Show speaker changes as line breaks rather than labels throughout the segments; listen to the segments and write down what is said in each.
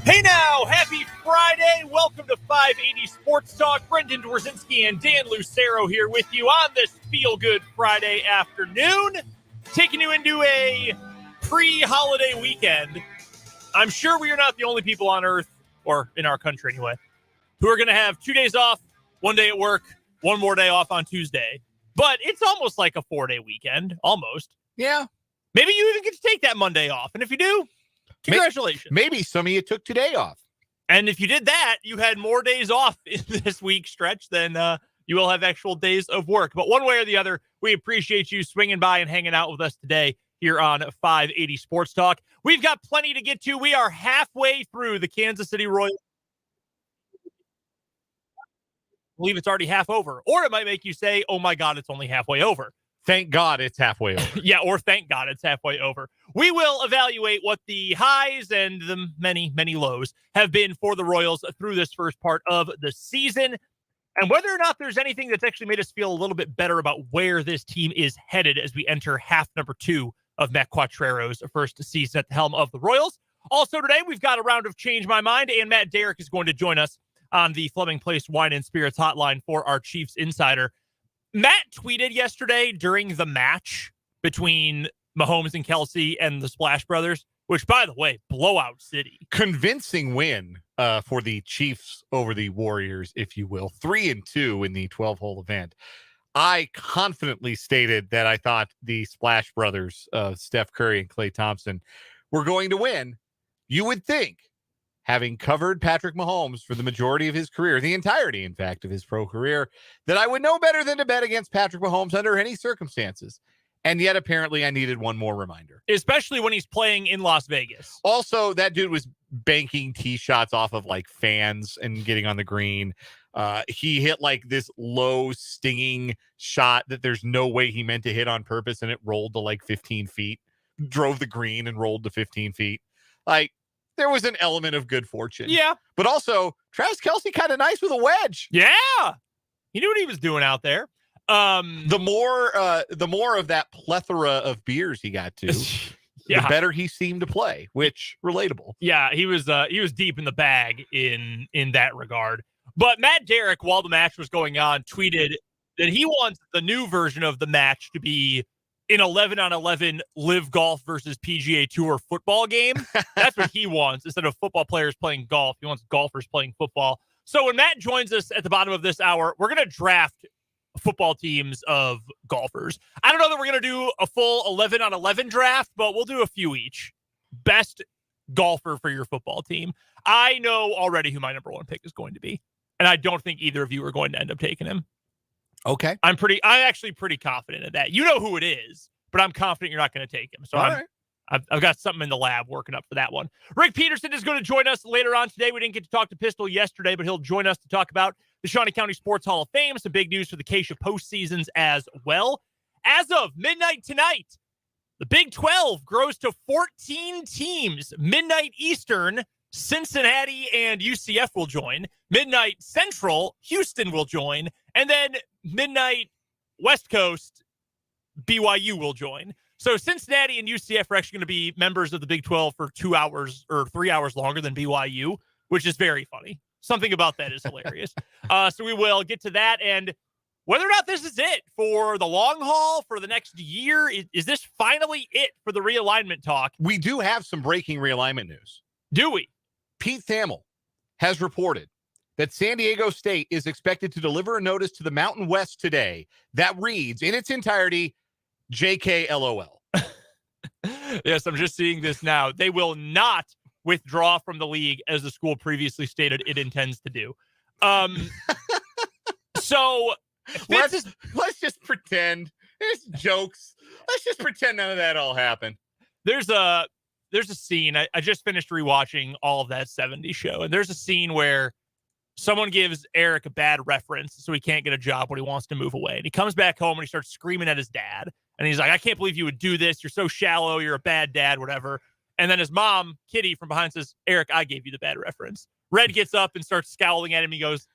Hey now, happy Friday. Welcome to 580 Sports Talk. Brendan Dworzinski and Dan Lucero here with you on this feel-good Friday afternoon, taking you into a pre-holiday weekend. I'm sure we are not the only people on Earth, or in our country anyway, who are going to have 2 days off, 1 day at work, one more day off on Tuesday. But it's almost like a 4-day weekend, almost.
Yeah.
Maybe you even get to take that Monday off. And if you do, congratulations.
Maybe some of you took today off.
And if you did that, you had more days off in this week stretch than you will have actual days of work. But one way or the other, we appreciate you swinging by and hanging out with us today here on 580 Sports Talk. We've got plenty to get to. We are halfway through the Kansas City Royals. I believe it's already half over. Or it might make you say, oh my God, it's only halfway over.
Thank God it's halfway over.
Yeah, or thank God it's halfway over. We will evaluate what the highs and the many, many lows have been for the Royals through this first part of the season, and whether or not there's anything that's actually made us feel a little bit better about where this team is headed as we enter half number 2 of Matt Quattro's first season at the helm of the Royals. Also today, we've got a round of Change My Mind, and Matt Derrick is going to join us on the Fleming Place Wine and Spirits hotline for our Chiefs Insider. Matt tweeted yesterday during the match between Mahomes and Kelsey and the Splash Brothers, which, by the way, blowout city.
Convincing win for the Chiefs over the Warriors, if you will. 3-2 in the 12-hole event. I confidently stated that I thought the Splash Brothers, Steph Curry and Klay Thompson, were going to win. You would think, having covered Patrick Mahomes for the majority of his career, the entirety, in fact, of his pro career, that I would know better than to bet against Patrick Mahomes under any circumstances. And yet, apparently, I needed one more reminder.
Especially when he's playing in Las Vegas.
Also, that dude was banking tee shots off of, like, fans and getting on the green. He hit, like, this low, stinging shot that there's no way he meant to hit on purpose, and it rolled to, like, 15 feet. Drove the green and rolled to 15 feet. Like, there was an element of good fortune.
Yeah.
But also, Travis Kelce kind of nice with a wedge.
Yeah. He knew what he was doing out there.
The more of that plethora of beers he got to, the better he seemed to play, which relatable.
Yeah, he was deep in the bag in that regard. But Matt Derrick, while the match was going on, tweeted that he wants the new version of the match to be an 11-on-11 live golf versus PGA Tour football game. That's what he wants. Instead of football players playing golf, he wants golfers playing football. So when Matt joins us at the bottom of this hour, we're going to draft football teams of golfers. I don't know that we're going to do a full 11-on-11 draft, but we'll do a few each. Best golfer for your football team. I know already who my number 1 pick is going to be, and I don't think either of you are going to end up taking him.
Okay.
I'm actually pretty confident in that. You know who it is, but I'm confident you're not going to take him. So I've got something in the lab working up for that one. Rick Peterson is going to join us later on today. We didn't get to talk to Pistol yesterday, but he'll join us to talk about the Shawnee County Sports Hall of Fame. Some big news for the Acacia postseasons as well. As of midnight tonight, the Big 12 grows to 14 teams. Midnight Eastern, Cincinnati and UCF will join. Midnight Central, Houston will join. And then midnight West Coast, BYU will join. So Cincinnati and UCF are actually going to be members of the Big 12 for 2 hours or 3 hours longer than BYU, which is very funny. Something about that is hilarious. So we will get to that. And whether or not this is it for the long haul for the next year, is this finally it for the realignment talk?
We do have some breaking realignment news.
Do we?
Pete Thamel has reported that San Diego State is expected to deliver a notice to the Mountain West today that reads in its entirety, JKLOL.
Yes, I'm just seeing this now. They will not withdraw from the league as the school previously stated it intends to do. So
let's just pretend there's jokes. Let's just pretend none of that all happened.
There's a scene. I just finished rewatching all of that 70s show, and there's a scene where someone gives Eric a bad reference, so he can't get a job when he wants to move away. And he comes back home and he starts screaming at his dad. And he's like, I can't believe you would do this. You're so shallow. You're a bad dad, whatever. And then his mom, Kitty, from behind says, Eric, I gave you the bad reference. Red gets up and starts scowling at him. He goes,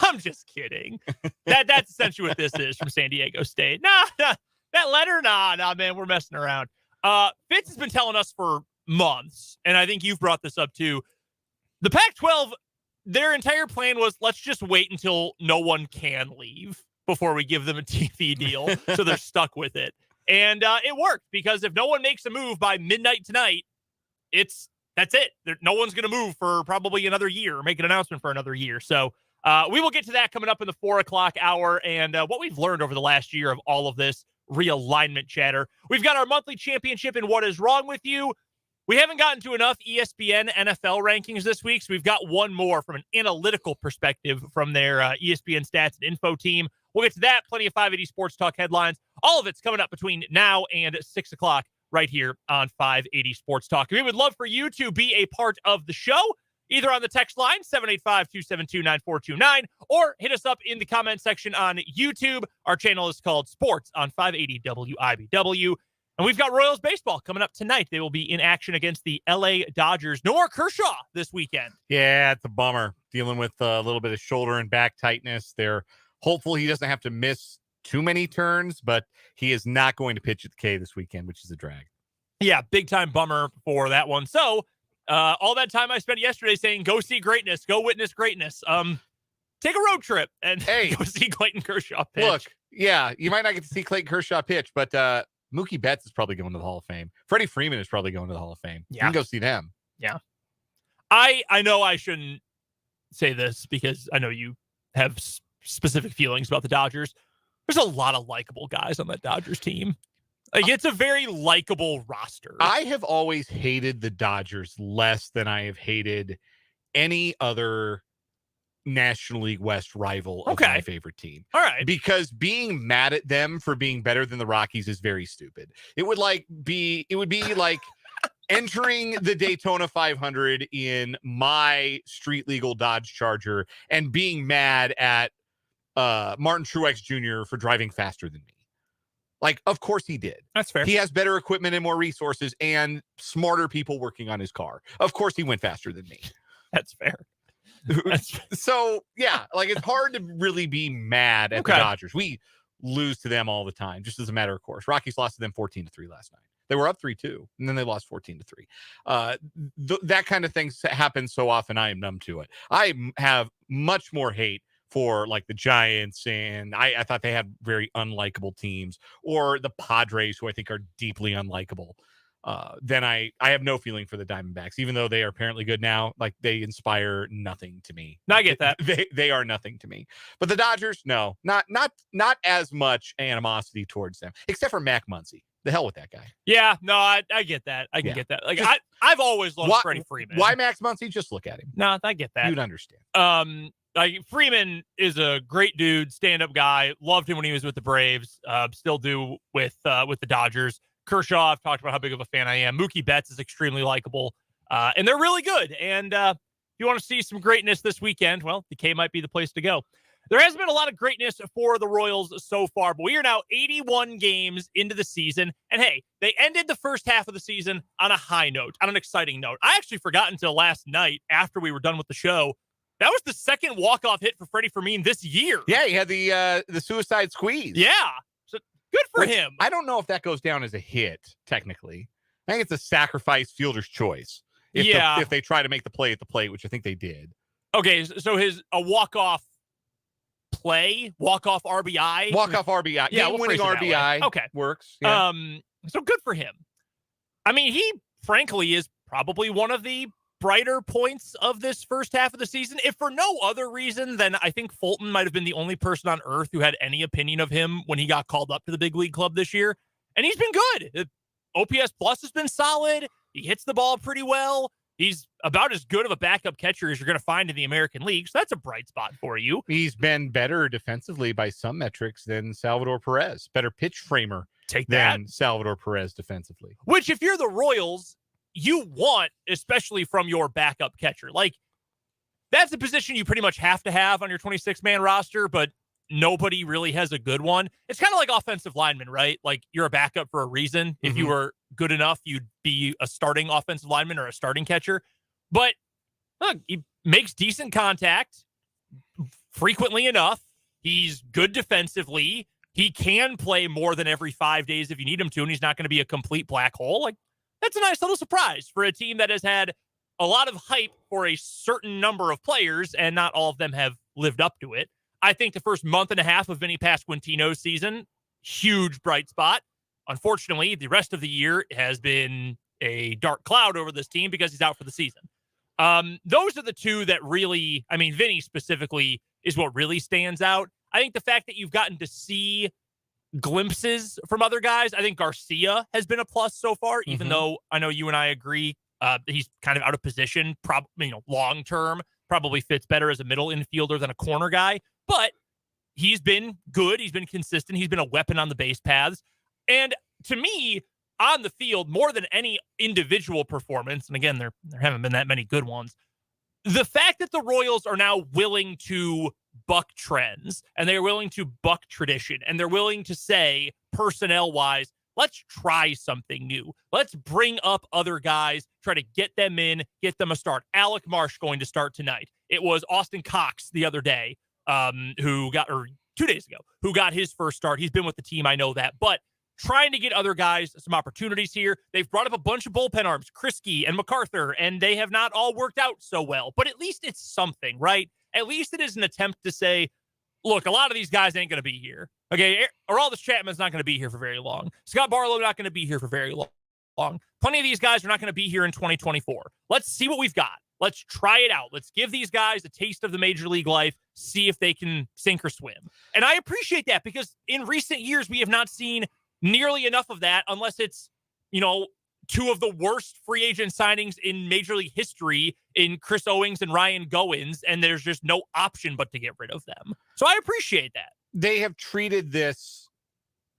I'm just kidding. That's essentially what this is from San Diego State. Nah, that letter? Nah, man, we're messing around. Fitz has been telling us for months, and I think you've brought this up too. The Pac-12, their entire plan was, let's just wait until no one can leave before we give them a TV deal. So they're stuck with it. And it worked, because if no one makes a move by midnight tonight, that's it. No one's going to move for probably another year, or make an announcement for another year. So we will get to that coming up in the 4 o'clock hour, and what we've learned over the last year of all of this realignment chatter. We've got our monthly championship and what is wrong with you. We haven't gotten to enough ESPN NFL rankings this week, so we've got one more from an analytical perspective from their ESPN stats and info team. We'll get to that. Plenty of 580 Sports Talk headlines. All of it's coming up between now and 6 o'clock right here on 580 Sports Talk. We would love for you to be a part of the show, either on the text line, 785-272-9429, or hit us up in the comment section on YouTube. Our channel is called Sports on 580 WIBW. And we've got Royals baseball coming up tonight. They will be in action against the LA Dodgers. No more Kershaw this weekend.
Yeah, it's a bummer. Dealing with a little bit of shoulder and back tightness. They're hopeful he doesn't have to miss too many turns, but he is not going to pitch at the K this weekend, which is a drag.
Yeah, big time bummer for that one. So all that time I spent yesterday saying, go see greatness, go witness greatness. Take a road trip and go see Clayton Kershaw pitch.
Look, yeah, you might not get to see Clayton Kershaw pitch, but Mookie Betts is probably going to the Hall of Fame. Freddie Freeman is probably going to the Hall of Fame. Yeah. You can go see them.
Yeah. I know I shouldn't say this because I know you have specific feelings about the Dodgers. There's a lot of likable guys on that Dodgers team. Like, it's a very likable roster.
I have always hated the Dodgers less than I have hated any other National League West rival of my favorite team.
All right.
Because being mad at them for being better than the Rockies is very stupid. It would be like entering the Daytona 500 in my street legal Dodge Charger and being mad at Martin Truex Jr. for driving faster than me. Like, of course he did.
That's fair.
He has better equipment and more resources and smarter people working on his car. Of course he went faster than me.
That's fair.
So, yeah, like, it's hard to really be mad at the Dodgers. We lose to them all the time, just as a matter of course. Rockies lost to them 14-3 last night. They were up 3-2, and then they lost 14-3. That kind of thing happens so often, I am numb to it. I have much more hate for, like, the Giants, and I thought they had very unlikable teams, or the Padres, who I think are deeply unlikable. Then I have no feeling for the Diamondbacks, even though they are apparently good now. Like, they inspire nothing to me.
I get that.
They are nothing to me. But the Dodgers, no, not as much animosity towards them, except for Mac Muncy. The hell with that guy.
Yeah, no, I get that. I can get that. Like, I've always loved Freddie Freeman.
Why Max Muncy? Just look at him.
No, I get that.
You'd understand.
Like, Freeman is a great dude, stand-up guy. Loved him when he was with the Braves. Still do with the Dodgers. Kershaw, I've talked about how big of a fan I am. Mookie Betts is extremely likable, and they're really good. And if you want to see some greatness this weekend, well, the K might be the place to go. There has been a lot of greatness for the Royals so far, but we are now 81 games into the season. And hey, they ended the first half of the season on a high note, on an exciting note. I actually forgot until last night after we were done with the show. That was the second walk-off hit for Freddie Freeman this year.
Yeah, he had the suicide squeeze.
Yeah. Good for him.
I don't know if that goes down as a hit, technically. I think it's a sacrifice fielder's choice. If they try to make the play at the plate, which I think they did.
Okay, so a walk-off play, walk-off RBI?
Walk-off RBI.
Yeah,
game-winning RBI.
Okay.
Works. Yeah.
So good for him. I mean, he, frankly, is probably one of the brighter points of this first half of the season, if for no other reason than I think Fulton might have been the only person on earth who had any opinion of him when he got called up to the big league club this year. And he's been good. OPS plus has been solid. He hits the ball pretty well. He's about as good of a backup catcher as you're going to find in the American League. So that's a bright spot for you.
He's been better defensively by some metrics than Salvador Perez. Better pitch framer than Salvador Perez defensively.
Which, if you're the Royals, you want, especially from your backup catcher. Like, that's a position you pretty much have to have on your 26-man roster, but nobody really has a good one. It's kind of like offensive lineman, right? Like, you're a backup for a reason. If you were good enough, you'd be a starting offensive lineman or a starting catcher. But look, he makes decent contact frequently enough. He's good defensively. He can play more than every 5 days if you need him to, and he's not going to be a complete black hole. Like, that's a nice little surprise for a team that has had a lot of hype for a certain number of players, and not all of them have lived up to it. I think the first month and a half of Vinny Pasquantino's season, huge bright spot. Unfortunately, the rest of the year has been a dark cloud over this team because he's out for the season. Those are the two that really, I mean, Vinny specifically is what really stands out. I think the fact that you've gotten to see glimpses from other guys, I think Garcia has been a plus so far, even though I know you and I agree he's kind of out of position, probably, long term, probably fits better as a middle infielder than a corner guy. But he's been good. He's been consistent. He's been a weapon on the base paths. And to me, on the field, more than any individual performance, and again, there haven't been that many good ones, the fact that the Royals are now willing to buck trends and they're willing to buck tradition and they're willing to say, personnel-wise, let's try something new. Let's bring up other guys, try to get them in, get them a start. Alec Marsh going to start tonight. It was Austin Cox the other day, who got 2 days ago, who got his first start. He's been with the team, I know that, but trying to get other guys some opportunities here. They've brought up a bunch of bullpen arms, Krisky and MacArthur, and they have not all worked out so well, but at least it's something, right? At least it is an attempt to say, look, a lot of these guys ain't going to be here. Okay, Aroldis Chapman's not going to be here for very long. Scott Barlow not going to be here for very long. Plenty of these guys are not going to be here in 2024. Let's see what we've got. Let's try it out. Let's give these guys a taste of the major league life, see if they can sink or swim. And I appreciate that because in recent years, we have not seen nearly enough of that unless it's, two of the worst free agent signings in Major League history in Chris Owings and Ryan Goins, and there's just no option but to get rid of them. So I appreciate that.
They have treated this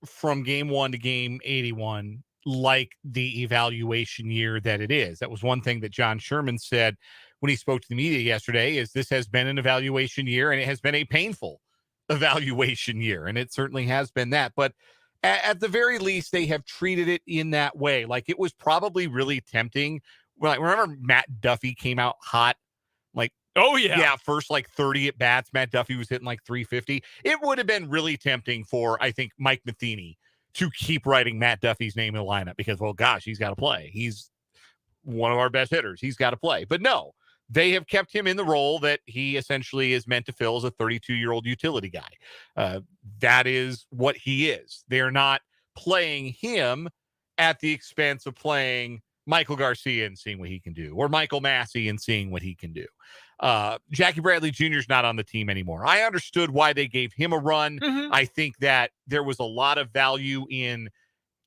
from game 1 to game 81 like the evaluation year that it is. That was one thing that John Sherman said when he spoke to the media yesterday, is this has been an evaluation year, and it has been a painful evaluation year, and it certainly has been that. But at the very least, they have treated it in that way. Like, it was probably really tempting. Like, remember Matt Duffy came out hot? Like,
oh, yeah.
Yeah, first 30 at bats, Matt Duffy was hitting 350. It would have been really tempting for, I think, Mike Matheny to keep writing Matt Duffy's name in the lineup because, well, gosh, he's got to play. He's one of our best hitters. He's got to play. But no, they have kept him in the role that he essentially is meant to fill as a 32-year-old utility guy. That is what he is. They're not playing him at the expense of playing Michael Garcia and seeing what he can do, or Michael Massey and seeing what he can do. Jackie Bradley Jr. is not on the team anymore. I understood why they gave him a run. I think that there was a lot of value in,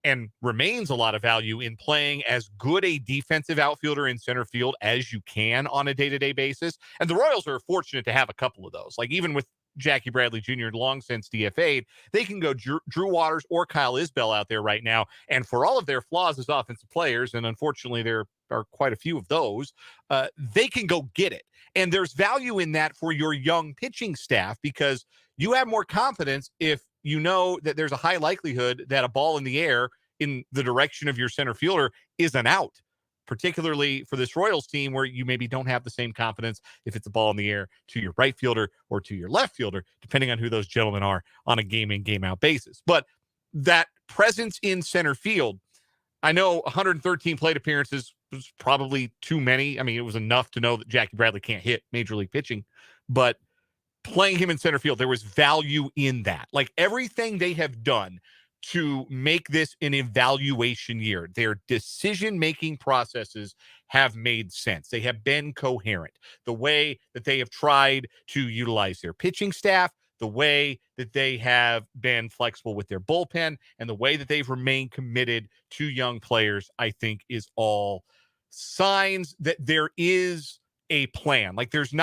and remains a lot of value in, playing as good a defensive outfielder in center field as you can on a day-to-day basis. And the Royals are fortunate to have a couple of those. Like, even with Jackie Bradley Jr. long since DFA'd, they can go Drew Waters or Kyle Isbell out there right now. And for all of their flaws as offensive players, and unfortunately there are quite a few of those, they can go get it. And there's value in that for your young pitching staff, because you have more confidence if you know that there's a high likelihood that a ball in the air in the direction of your center fielder is an out, particularly for this Royals team where you maybe don't have the same confidence if it's a ball in the air to your right fielder or to your left fielder, depending on who those gentlemen are on a game in, game out basis. But that presence in center field, I know 113 plate appearances was probably too many. I mean, it was enough to know that Jackie Bradley can't hit major league pitching, but playing him in center field, there was value in that. Like, everything they have done to make this an evaluation year, their decision-making processes have made sense. They have been coherent. The way that they have tried to utilize their pitching staff, the way that they have been flexible with their bullpen, and the way that they've remained committed to young players, I think is all signs that there is a plan. Like, there's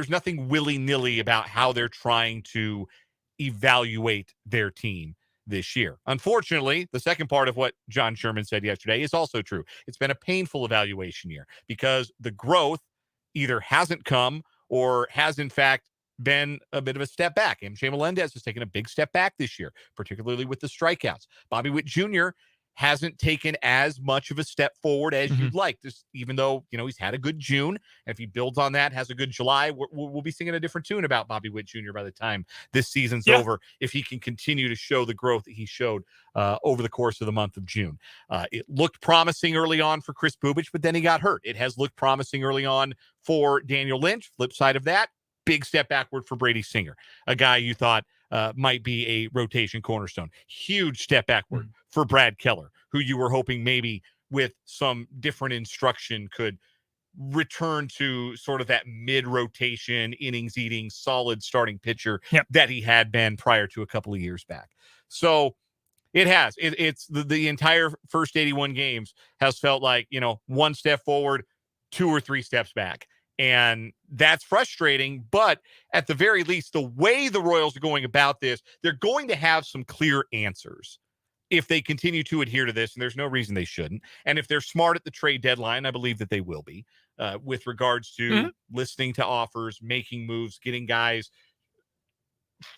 nothing willy-nilly about how they're trying to evaluate their team this year. Unfortunately, the second part of what John Sherman said yesterday is also true. It's been a painful evaluation year because the growth either hasn't come or has, in fact, been a bit of a step back. MJ Melendez has taken a big step back this year, particularly with the strikeouts. Bobby Witt Jr. hasn't taken as much of a step forward as you'd like. Just even though, he's had a good June. And if he builds on that, has a good July, we'll be singing a different tune about Bobby Witt Jr. by the time this season's over, if he can continue to show the growth that he showed over the course of the month of June. It looked promising early on for Chris Bubich, but then he got hurt. It has looked promising early on for Daniel Lynch. Flip side of that, big step backward for Brady Singer, a guy you thought might be a rotation cornerstone. Huge step backward for Brad Keller, who you were hoping maybe with some different instruction could return to sort of that mid-rotation, innings-eating, solid starting pitcher that he had been prior to a couple of years back. So it has. It's the entire first 81 games has felt like, one step forward, 2 or 3 steps back. And that's frustrating, but at the very least, the way the Royals are going about this, they're going to have some clear answers if they continue to adhere to this, and there's no reason they shouldn't. And if they're smart at the trade deadline, I believe that they will be, with regards to listening to offers, making moves, getting guys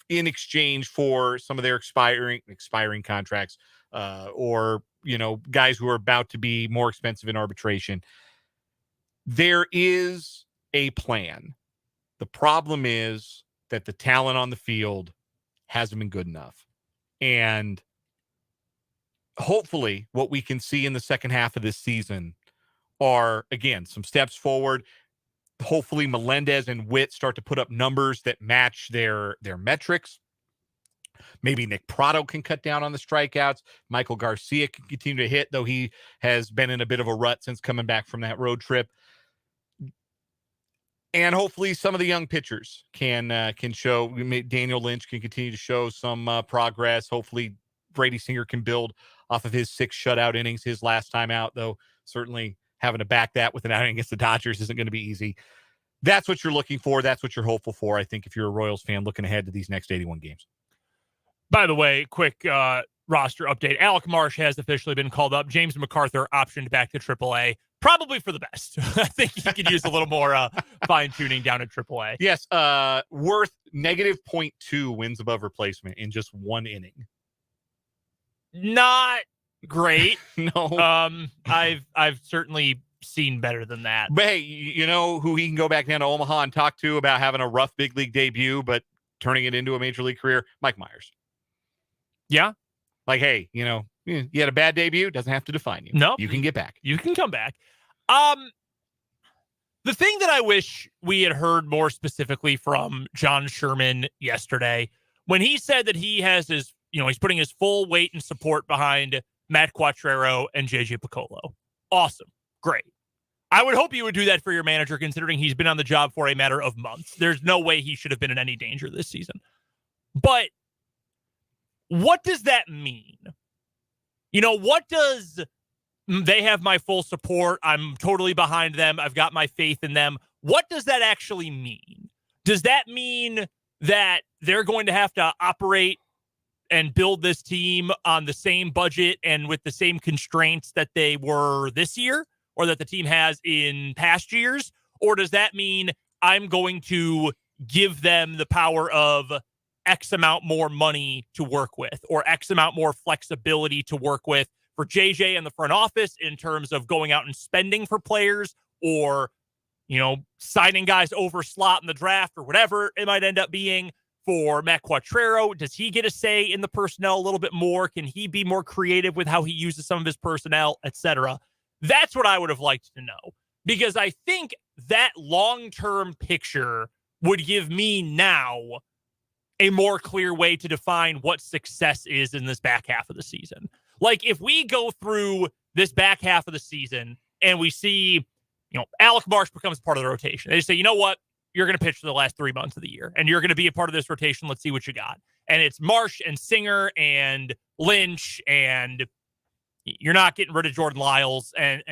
in exchange for some of their expiring contracts, or, guys who are about to be more expensive in arbitration. There is a plan. The problem is that the talent on the field hasn't been good enough. And hopefully what we can see in the second half of this season are, again, some steps forward. Hopefully Melendez and Witt start to put up numbers that match their metrics. Maybe Nick Pratto can cut down on the strikeouts. Michael Garcia can continue to hit, though he has been in a bit of a rut since coming back from that road trip. And hopefully some of the young pitchers can show. Daniel Lynch can continue to show some progress. Hopefully Brady Singer can build off of his 6 shutout innings his last time out, though certainly having to back that with an outing against the Dodgers isn't going to be easy. That's what you're looking for. That's what you're hopeful for, I think, if you're a Royals fan looking ahead to these next 81 games.
By the way, quick roster update. Alec Marsh has officially been called up. James MacArthur optioned back to AAA. Probably for the best. I think he could use a little more fine-tuning down at AAA.
Yes, worth -0.2 wins above replacement in just 1 inning.
Not great.
No.
I've certainly seen better than that.
But hey, you know who he can go back down to Omaha and talk to about having a rough big league debut, but turning it into a major league career? Mike Myers.
Yeah.
Like, hey, you had a bad debut. Doesn't have to define you.
No.
You can get back.
You can come back. The thing that I wish we had heard more specifically from John Sherman yesterday, when he said that he has his, he's putting his full weight and support behind Matt Quattrero and JJ Piccolo. Awesome. Great. I would hope you would do that for your manager, considering he's been on the job for a matter of months. There's no way he should have been in any danger this season. But what does that mean? What does they have my full support? I'm totally behind them. I've got my faith in them. What does that actually mean? Does that mean that they're going to have to operate and build this team on the same budget and with the same constraints that they were this year, or that the team has in past years? Or does that mean I'm going to give them the power of X amount more money to work with, or X amount more flexibility to work with for JJ and the front office in terms of going out and spending for players, or, signing guys over slot in the draft, or whatever it might end up being for Matt Quattrero? Does he get a say in the personnel a little bit more? Can he be more creative with how he uses some of his personnel, etc.? That's what I would have liked to know, because I think that long-term picture would give me now a more clear way to define what success is in this back half of the season. Like, if we go through this back half of the season and we see, Alec Marsh becomes part of the rotation, they say, you know what? You're going to pitch for the last 3 months of the year, and you're going to be a part of this rotation. Let's see what you got. And it's Marsh and Singer and Lynch, and you're not getting rid of Jordan Lyles and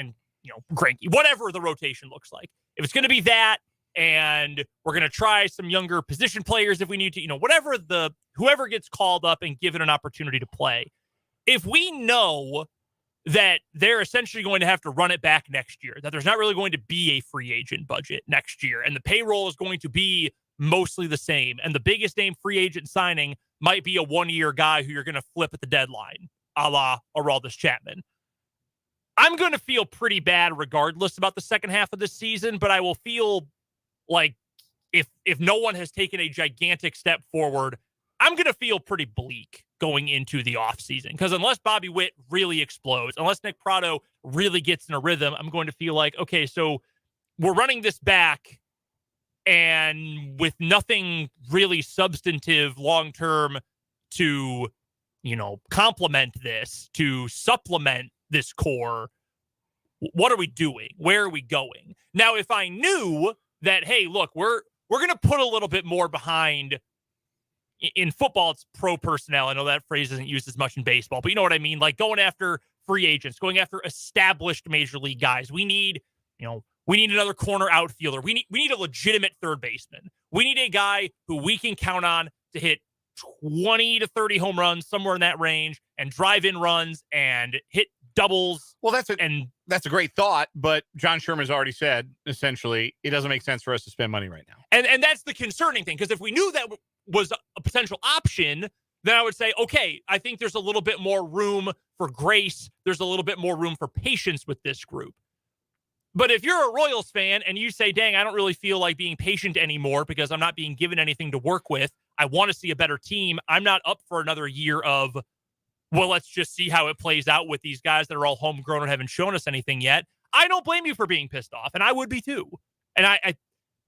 Greinke, whatever the rotation looks like. If it's going to be that, and we're going to try some younger position players if we need to, whoever gets called up and given an opportunity to play. If we know that they're essentially going to have to run it back next year, that there's not really going to be a free agent budget next year, and the payroll is going to be mostly the same, and the biggest name free agent signing might be a 1-year guy who you're going to flip at the deadline, a la Aroldis Chapman. I'm going to feel pretty bad regardless about the second half of the season, but I will feel like if no one has taken a gigantic step forward, I'm going to feel pretty bleak going into the offseason, because unless Bobby Witt really explodes, unless Nick Pratto really gets in a rhythm, I'm going to feel like, okay, so we're running this back and with nothing really substantive long-term to, complement this, to supplement this core. What are we doing? Where are we going? Now, if I knew that, hey, look, we're going to put a little bit more behind. In football, it's pro personnel. I know that phrase isn't used as much in baseball, but you know what I mean? Like going after free agents, going after established major league guys. We need another corner outfielder. We need a legitimate third baseman. We need a guy who we can count on to hit 20 to 30 home runs, somewhere in that range, and drive in runs and hit doubles.
Well, that's a great thought, but John Sherman's already said, essentially, it doesn't make sense for us to spend money right now.
And that's the concerning thing, because if we knew that was a potential option, then I would say, okay, I think there's a little bit more room for grace. There's a little bit more room for patience with this group. But if you're a Royals fan and you say, dang, I don't really feel like being patient anymore because I'm not being given anything to work with, I want to see a better team, I'm not up for another year of, well, let's just see how it plays out with these guys that are all homegrown and haven't shown us anything yet. I don't blame you for being pissed off, and I would be too. And I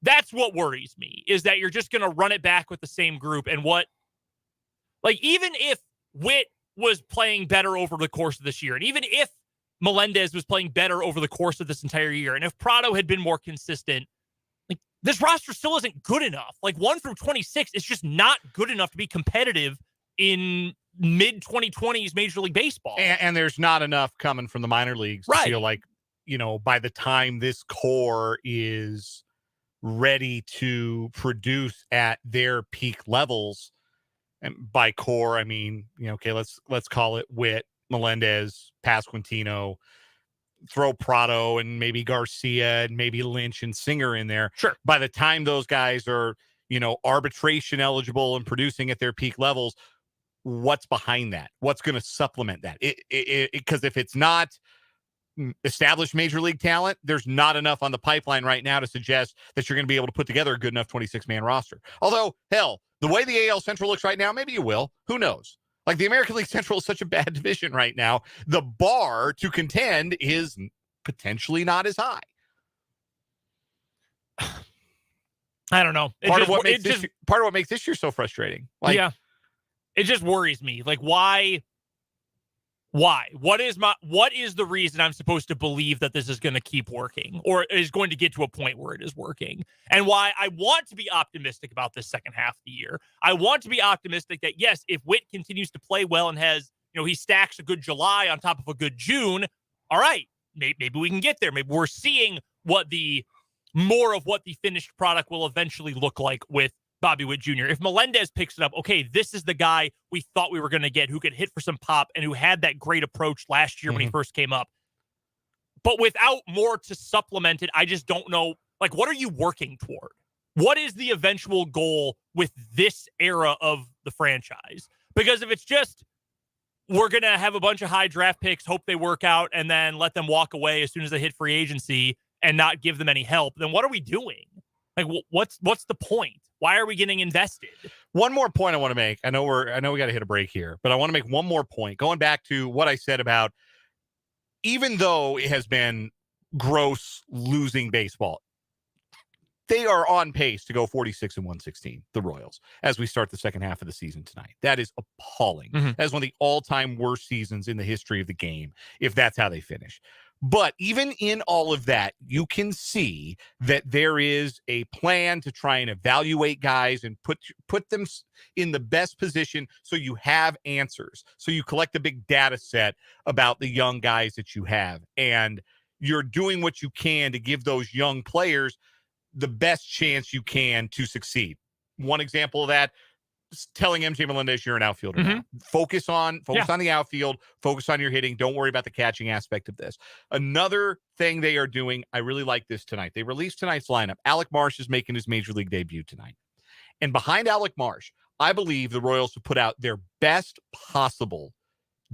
that's what worries me, is that you're just going to run it back with the same group. And even if Witt was playing better over the course of this year, and even if Melendez was playing better over the course of this entire year, and if Pratto had been more consistent, this roster still isn't good enough. 1 through 26 is just not good enough to be competitive in mid-2020s Major League Baseball.
And there's not enough coming from the minor leagues to feel like, by the time this core is ready to produce at their peak levels, and by core, I mean, okay, let's call it Witt, Melendez, Pasquantino, throw Pratto and maybe Garcia and maybe Lynch and Singer in there.
Sure.
By the time those guys are, arbitration eligible and producing at their peak levels, what's behind that? What's going to supplement that? Because if it's not established major league talent, there's not enough on the pipeline right now to suggest that you're going to be able to put together a good enough 26-man roster. Although, hell, the way the AL Central looks right now, maybe you will. Who knows? The American League Central is such a bad division right now. The bar to contend is potentially not as high.
I don't know.
Part of what makes this year so frustrating.
Yeah. It just worries me. Why? What is the reason I'm supposed to believe that this is going to keep working, or is going to get to a point where it is working? And why I want to be optimistic about this second half of the year. I want to be optimistic that, yes, if Witt continues to play well and has, he stacks a good July on top of a good June, all right, maybe we can get there. Maybe we're seeing more of what the finished product will eventually look like with Bobby Witt Jr. If Melendez picks it up, okay, this is the guy we thought we were going to get, who could hit for some pop and who had that great approach last year when he first came up. But without more to supplement it, I just don't know, what are you working toward? What is the eventual goal with this era of the franchise? Because if it's just, we're going to have a bunch of high draft picks, hope they work out, and then let them walk away as soon as they hit free agency and not give them any help, then what are we doing? What's the point? Why are we getting invested?
One more point I want to make. I know we got to hit a break here, but I want to make one more point. Going back to what I said about, even though it has been gross losing baseball, they are on pace to go 46-116, the Royals, as we start the second half of the season tonight. That is appalling. That is one of the all-time worst seasons in the history of the game, if that's how they finish. But even in all of that, you can see that there is a plan to try and evaluate guys and put them in the best position so you have answers. So you collect a big data set about the young guys that you have. And you're doing what you can to give those young players the best chance you can to succeed. One example of that, telling MJ Melendez you're an outfielder now. Focus on the outfield, focus on your hitting. Don't worry about the catching aspect of this. Another thing they are doing, I really like this tonight. They released tonight's lineup. Alec Marsh is making his major league debut tonight. And behind Alec Marsh, I believe the Royals have put out their best possible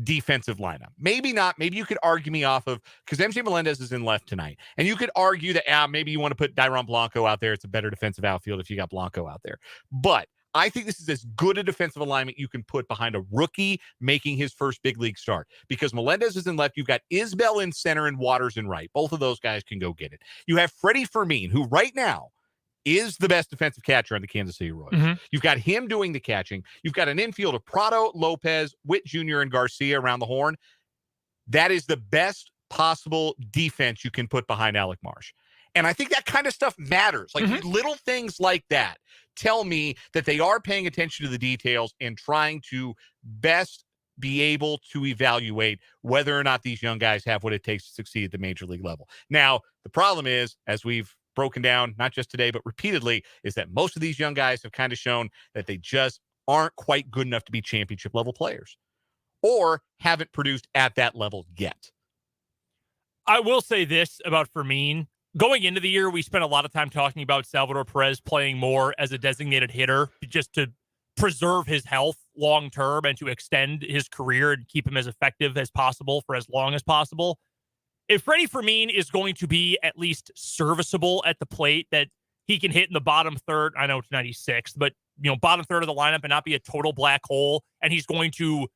defensive lineup. Maybe not. Maybe you could argue me off of, because MJ Melendez is in left tonight. And you could argue that maybe you want to put Dairon Blanco out there. It's a better defensive outfield if you got Blanco out there. But I think this is as good a defensive alignment you can put behind a rookie making his first big league start. Because Melendez is in left. You've got Isbell in center and Waters in right. Both of those guys can go get it. You have Freddie Fermin, who right now is the best defensive catcher on the Kansas City Royals. Mm-hmm. You've got him doing the catching. You've got an infield of Prado, Lopez, Witt Jr., and Garcia around the horn. That is the best possible defense you can put behind Alec Marsh. And I think that kind of stuff matters. Like little things like that tell me that they are paying attention to the details and trying to best be able to evaluate whether or not these young guys have what it takes to succeed at the major league level. Now, the problem is, as we've broken down, not just today, but repeatedly, is that most of these young guys have kind of shown that they just aren't quite good enough to be championship level players or haven't produced at that level yet.
I will say this about Fermin. Going into the year, we spent a lot of time talking about Salvador Perez playing more as a designated hitter just to preserve his health long term and to extend his career and keep him as effective as possible for as long as possible. If Freddie Fermin is going to be at least serviceable at the plate, that he can hit in the bottom third, I know it's 96th, but bottom third of the lineup and not be a total black hole, and he's going to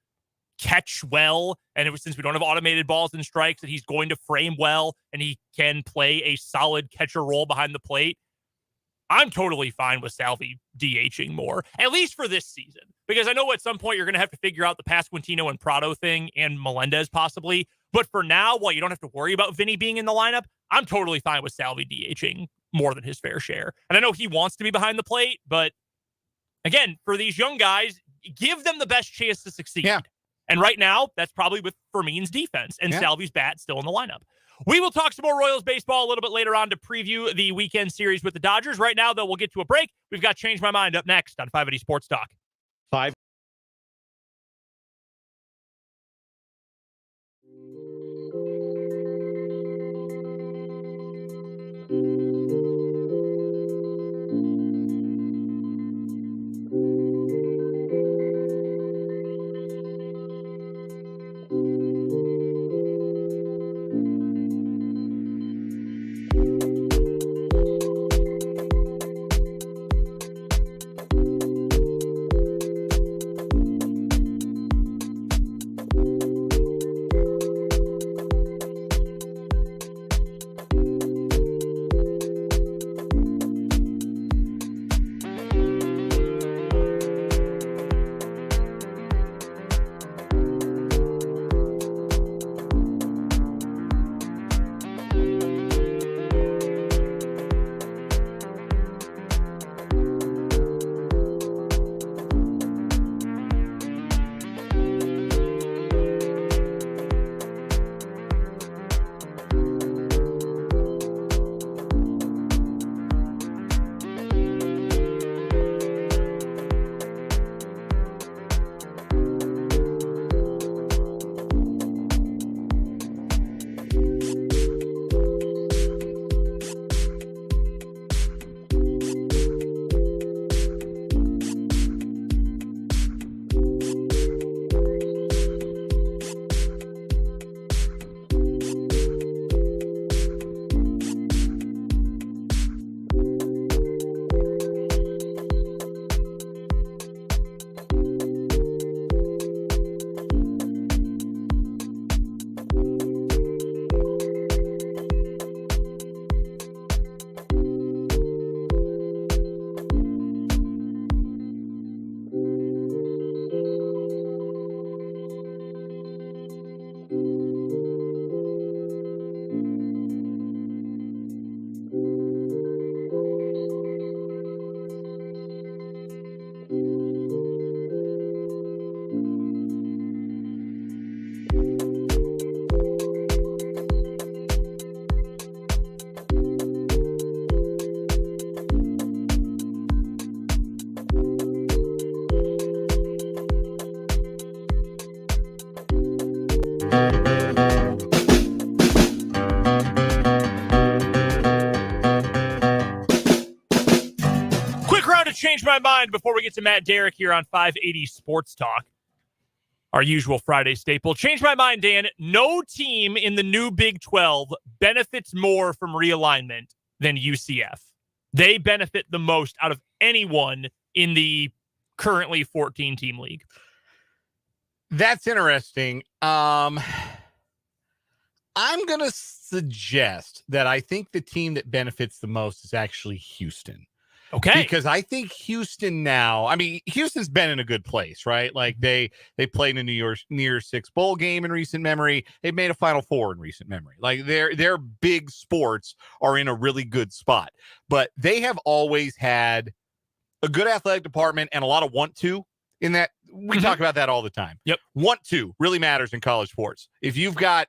catch well, and since we don't have automated balls and strikes, that he's going to frame well, and he can play a solid catcher role behind the plate, I'm totally fine with Salvi DHing more, at least for this season, because I know at some point you're going to have to figure out the Pasquantino and Prado thing and Melendez possibly. But for now, while you don't have to worry about Vinny being in the lineup, I'm totally fine with Salvi DHing more than his fair share. And I know he wants to be behind the plate, but again, for these young guys, give them the best chance to succeed. Yeah. And right now, that's probably with Fermin's defense and Salvi's bat still in the lineup. We will talk some more Royals baseball a little bit later on to preview the weekend series with the Dodgers. Right now, though, we'll get to a break. We've got Change My Mind up next on 580 Sports Talk.
5.
Change my mind before we get to Matt Derrick here on 580 Sports Talk. our usual Friday staple. Change my mind, Dan. No team in the new Big 12 benefits more from realignment than UCF. They benefit the most out of anyone in the currently 14-team league.
That's interesting. I'm going to suggest that I think the team that benefits the most is actually Houston.
Okay.
Because I think Houston now, I mean, Houston's been in a good place, right? Like they played in a near six bowl game in recent memory. They've made a Final Four in recent memory. Like their big sports are in a really good spot. But they have always had a good athletic department and a lot of want to in that. We talk about that all the time.
Yep.
Want to really matters in college sports. If you've got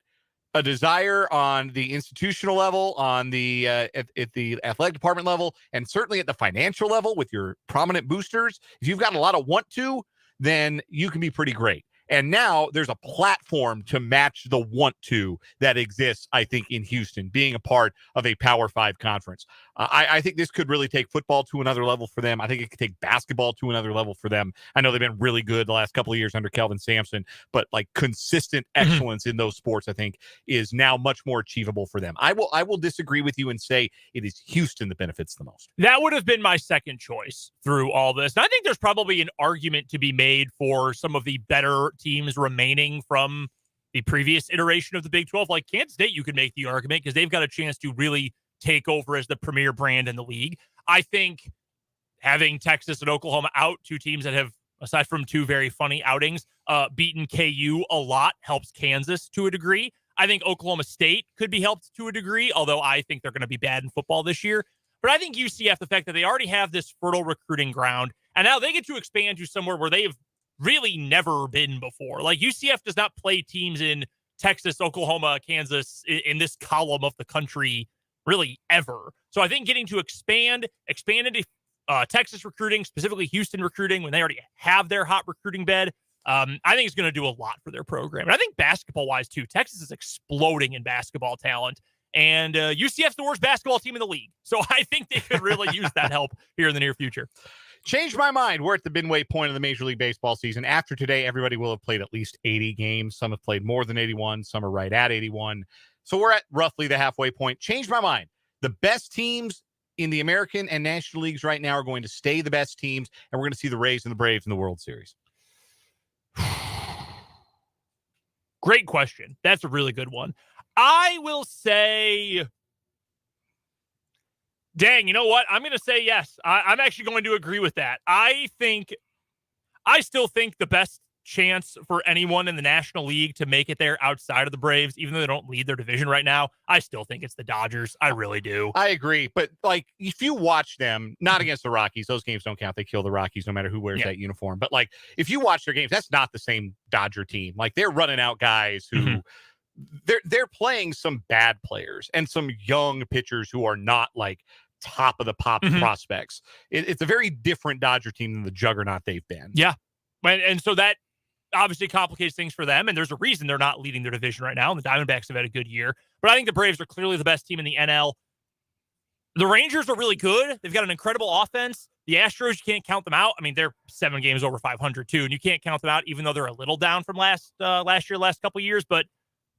a desire on the institutional level, on the at the athletic department level, and certainly at the financial level with your prominent boosters, if you've got a lot of want to, then you can be pretty great. And now there's a platform to match the want to that exists, I think, in Houston, being a part of a Power 5 conference. I think this could really take football to another level for them. I think it could take basketball to another level for them. I know they've been really good the last couple of years under Kelvin Sampson, but like consistent excellence in those sports, I think, is now much more achievable for them. I will disagree with you and say it is Houston that benefits the most.
That would have been my second choice through all this. And I think there's probably an argument to be made for some of the better teams remaining from the previous iteration of the Big 12. Like Kansas State, you could make the argument because they've got a chance to really take over as the premier brand in the league. I think having Texas and Oklahoma out, two teams that have, aside from two very funny outings, beaten KU a lot, helps Kansas to a degree. I think Oklahoma State could be helped to a degree, although I think they're going to be bad in football this year. But I think UCF, the fact that they already have this fertile recruiting ground, and now they get to expand to somewhere where they've really never been before. Like UCF does not play teams in Texas, Oklahoma, Kansas, in this column of the country really ever. So I think getting to expand into Texas recruiting, specifically Houston recruiting, when they already have their hot recruiting bed, I think it's going to do a lot for their program. And I think basketball-wise, too, Texas is exploding in basketball talent. And UCF's the worst basketball team in the league. So I think they could really use that help here in the near future.
Changed my mind. We're at the midway point of the Major League Baseball season. After today, everybody will have played at least 80 games. Some have played more than 81. Some are right at 81. So we're at roughly the halfway point. Changed my mind. The best teams in the American and National Leagues right now are going to stay the best teams, and we're going to see the Rays and the Braves in the World Series.
Great question. That's a really good one. I will say, dang, you know what? I'm going to say yes. I'm actually going to agree with that. I still think the best chance for anyone in the National League to make it there outside of the Braves, even though they don't lead their division right now, I still think it's the Dodgers. I really do.
I agree. But like, if you watch them, not against the Rockies, those games don't count. They kill the Rockies no matter who wears that uniform. But like, if you watch their games, that's not the same Dodger team. Like they're running out guys who they're playing some bad players and some young pitchers who are not like top of the pop prospects. It's a very different Dodger team than the juggernaut they've been.
Yeah. And so that obviously complicates things for them, and there's a reason they're not leading their division right now, and the Diamondbacks have had a good year. But I think the Braves are clearly the best team in the NL. The Rangers are really good. They've got an incredible offense. The Astros, you can't count them out. I mean, they're 7 games over 500 too, and you can't count them out, even though they're a little down from last couple years. But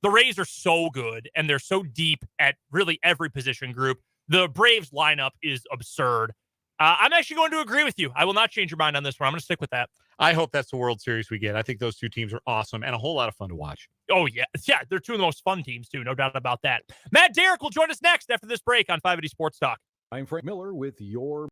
the Rays are so good, and they're so deep at really every position group. The Braves lineup is absurd. I'm actually going to agree with you. I will not change your mind on this one. I'm going to stick with that.
I hope that's the World Series we get. I think those two teams are awesome and a whole lot of fun to watch.
Oh, yeah. Yeah, they're two of the most fun teams, too. No doubt about that. Matt Derrick will join us next after this break on 580 Sports Talk.
I'm Frank Miller with your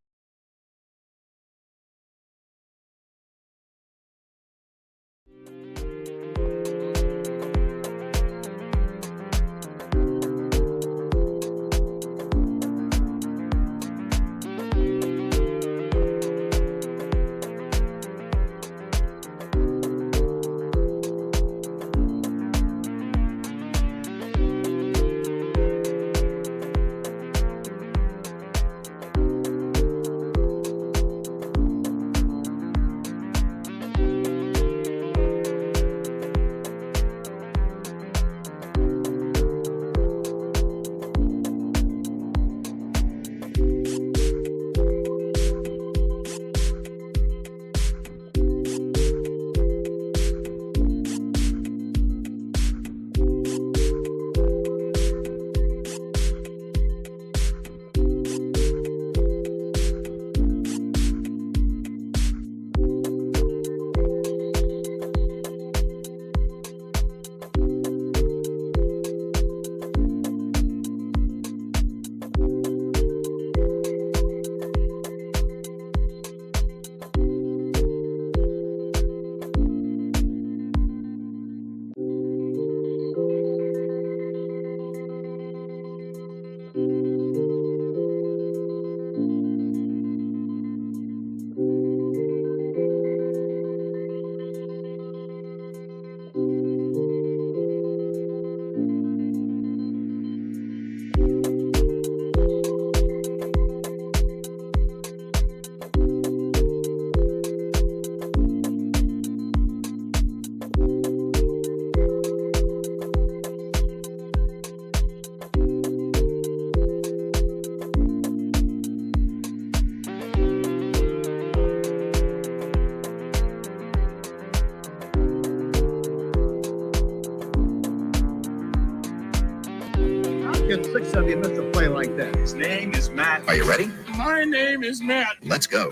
champion that's a play like that?
His name is Matt.
Are you ready?
My name is Matt.
Let's go.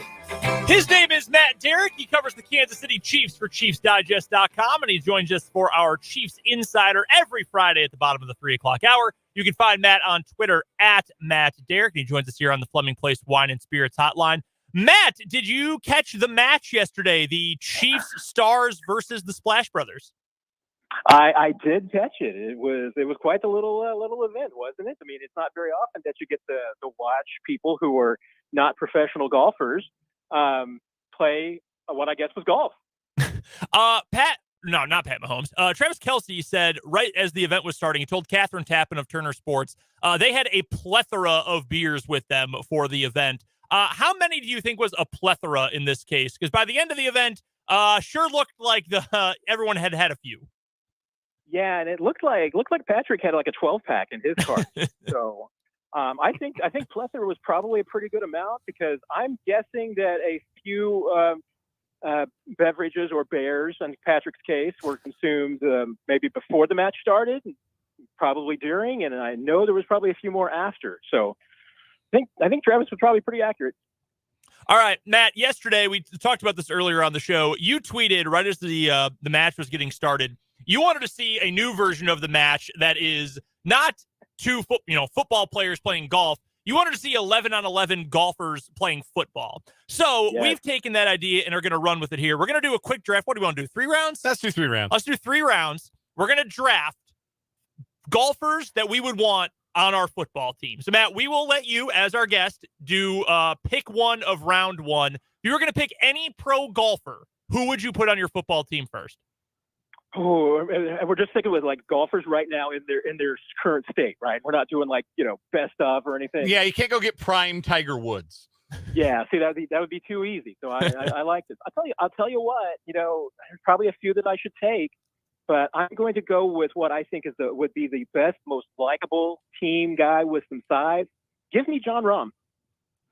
His name is Matt Derrick. He covers the Kansas City Chiefs for ChiefsDigest.com, and he joins us for our Chiefs Insider every Friday at the bottom of the 3 o'clock hour. You can find Matt on Twitter at Matt Derrick, and he joins us here on the Fleming Place Wine and Spirits Hotline. Matt, did you catch the match yesterday, the Chiefs Stars versus the Splash Brothers?
I did catch it. It was quite the little event, wasn't it? I mean, it's not very often that you get to watch people who are not professional golfers play what I guess was golf.
Not Pat Mahomes. Travis Kelce said right as the event was starting, he told Catherine Tappan of Turner Sports, they had a plethora of beers with them for the event. How many do you think was a plethora in this case? Because by the end of the event, sure looked like everyone had a few.
Yeah, and it looked like Patrick had like a 12-pack in his car. So I think plethora was probably a pretty good amount, because I'm guessing that a few beverages or beers, in Patrick's case, were consumed maybe before the match started, probably during, and I know there was probably a few more after. So I think Travis was probably pretty accurate.
All right, Matt, yesterday, we talked about this earlier on the show. You tweeted right as the match was getting started, you wanted to see a new version of the match that is not two football players playing golf. You wanted to see 11-on-11 golfers playing football. So We've taken that idea and are going to run with it here. We're going to do a quick draft. What do we want to do? 3 rounds?
Let's do 3 rounds.
Let's do 3 rounds. We're going to draft golfers that we would want on our football team. So, Matt, we will let you, as our guest, do pick one of round 1. If you were going to pick any pro golfer, who would you put on your football team first?
Oh, we're just thinking with like golfers right now in their current state, right? We're not doing like, best of or anything.
Yeah, you can't go get prime Tiger Woods.
Yeah, see, that would be too easy. So I like this. I'll tell you what, there's probably a few that I should take, but I'm going to go with what I think would be the best, most likable team guy with some size. Give me John Rahm.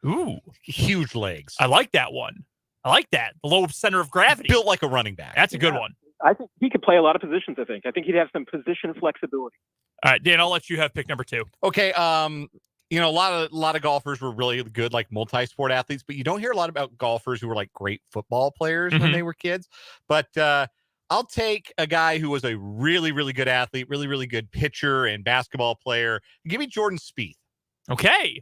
Ooh,
huge legs.
I like that one. I like that. The low center of gravity.
Built like a running back.
That's a good one.
I think he could play a lot of positions, I think he'd have some position flexibility.
All right, Dan, I'll let you have pick number 2.
Okay. A lot of golfers were really good, like multi-sport athletes, but you don't hear a lot about golfers who were like great football players when they were kids. But I'll take a guy who was a really, really good athlete, really, really good pitcher and basketball player. Give me Jordan Spieth.
Okay.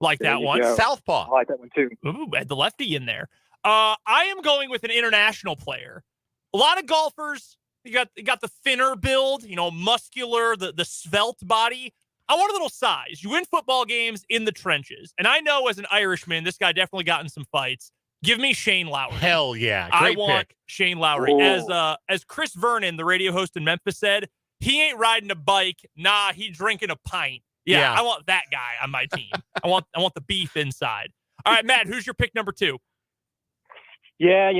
Like that one.
Go.
Southpaw.
I like that one too.
Ooh, had the lefty in there. I am going with an international player. A lot of golfers, you got the thinner build, muscular, the svelte body. I want a little size. You win football games in the trenches. And I know as an Irishman, this guy definitely got in some fights. Give me Shane Lowry.
Hell yeah.
Great pick. Shane Lowry. Ooh. As Chris Vernon, the radio host in Memphis, said, he ain't riding a bike. Nah, he drinking a pint. Yeah. I want that guy on my team. I want the beef inside. All right, Matt, who's your pick number 2?
Yeah,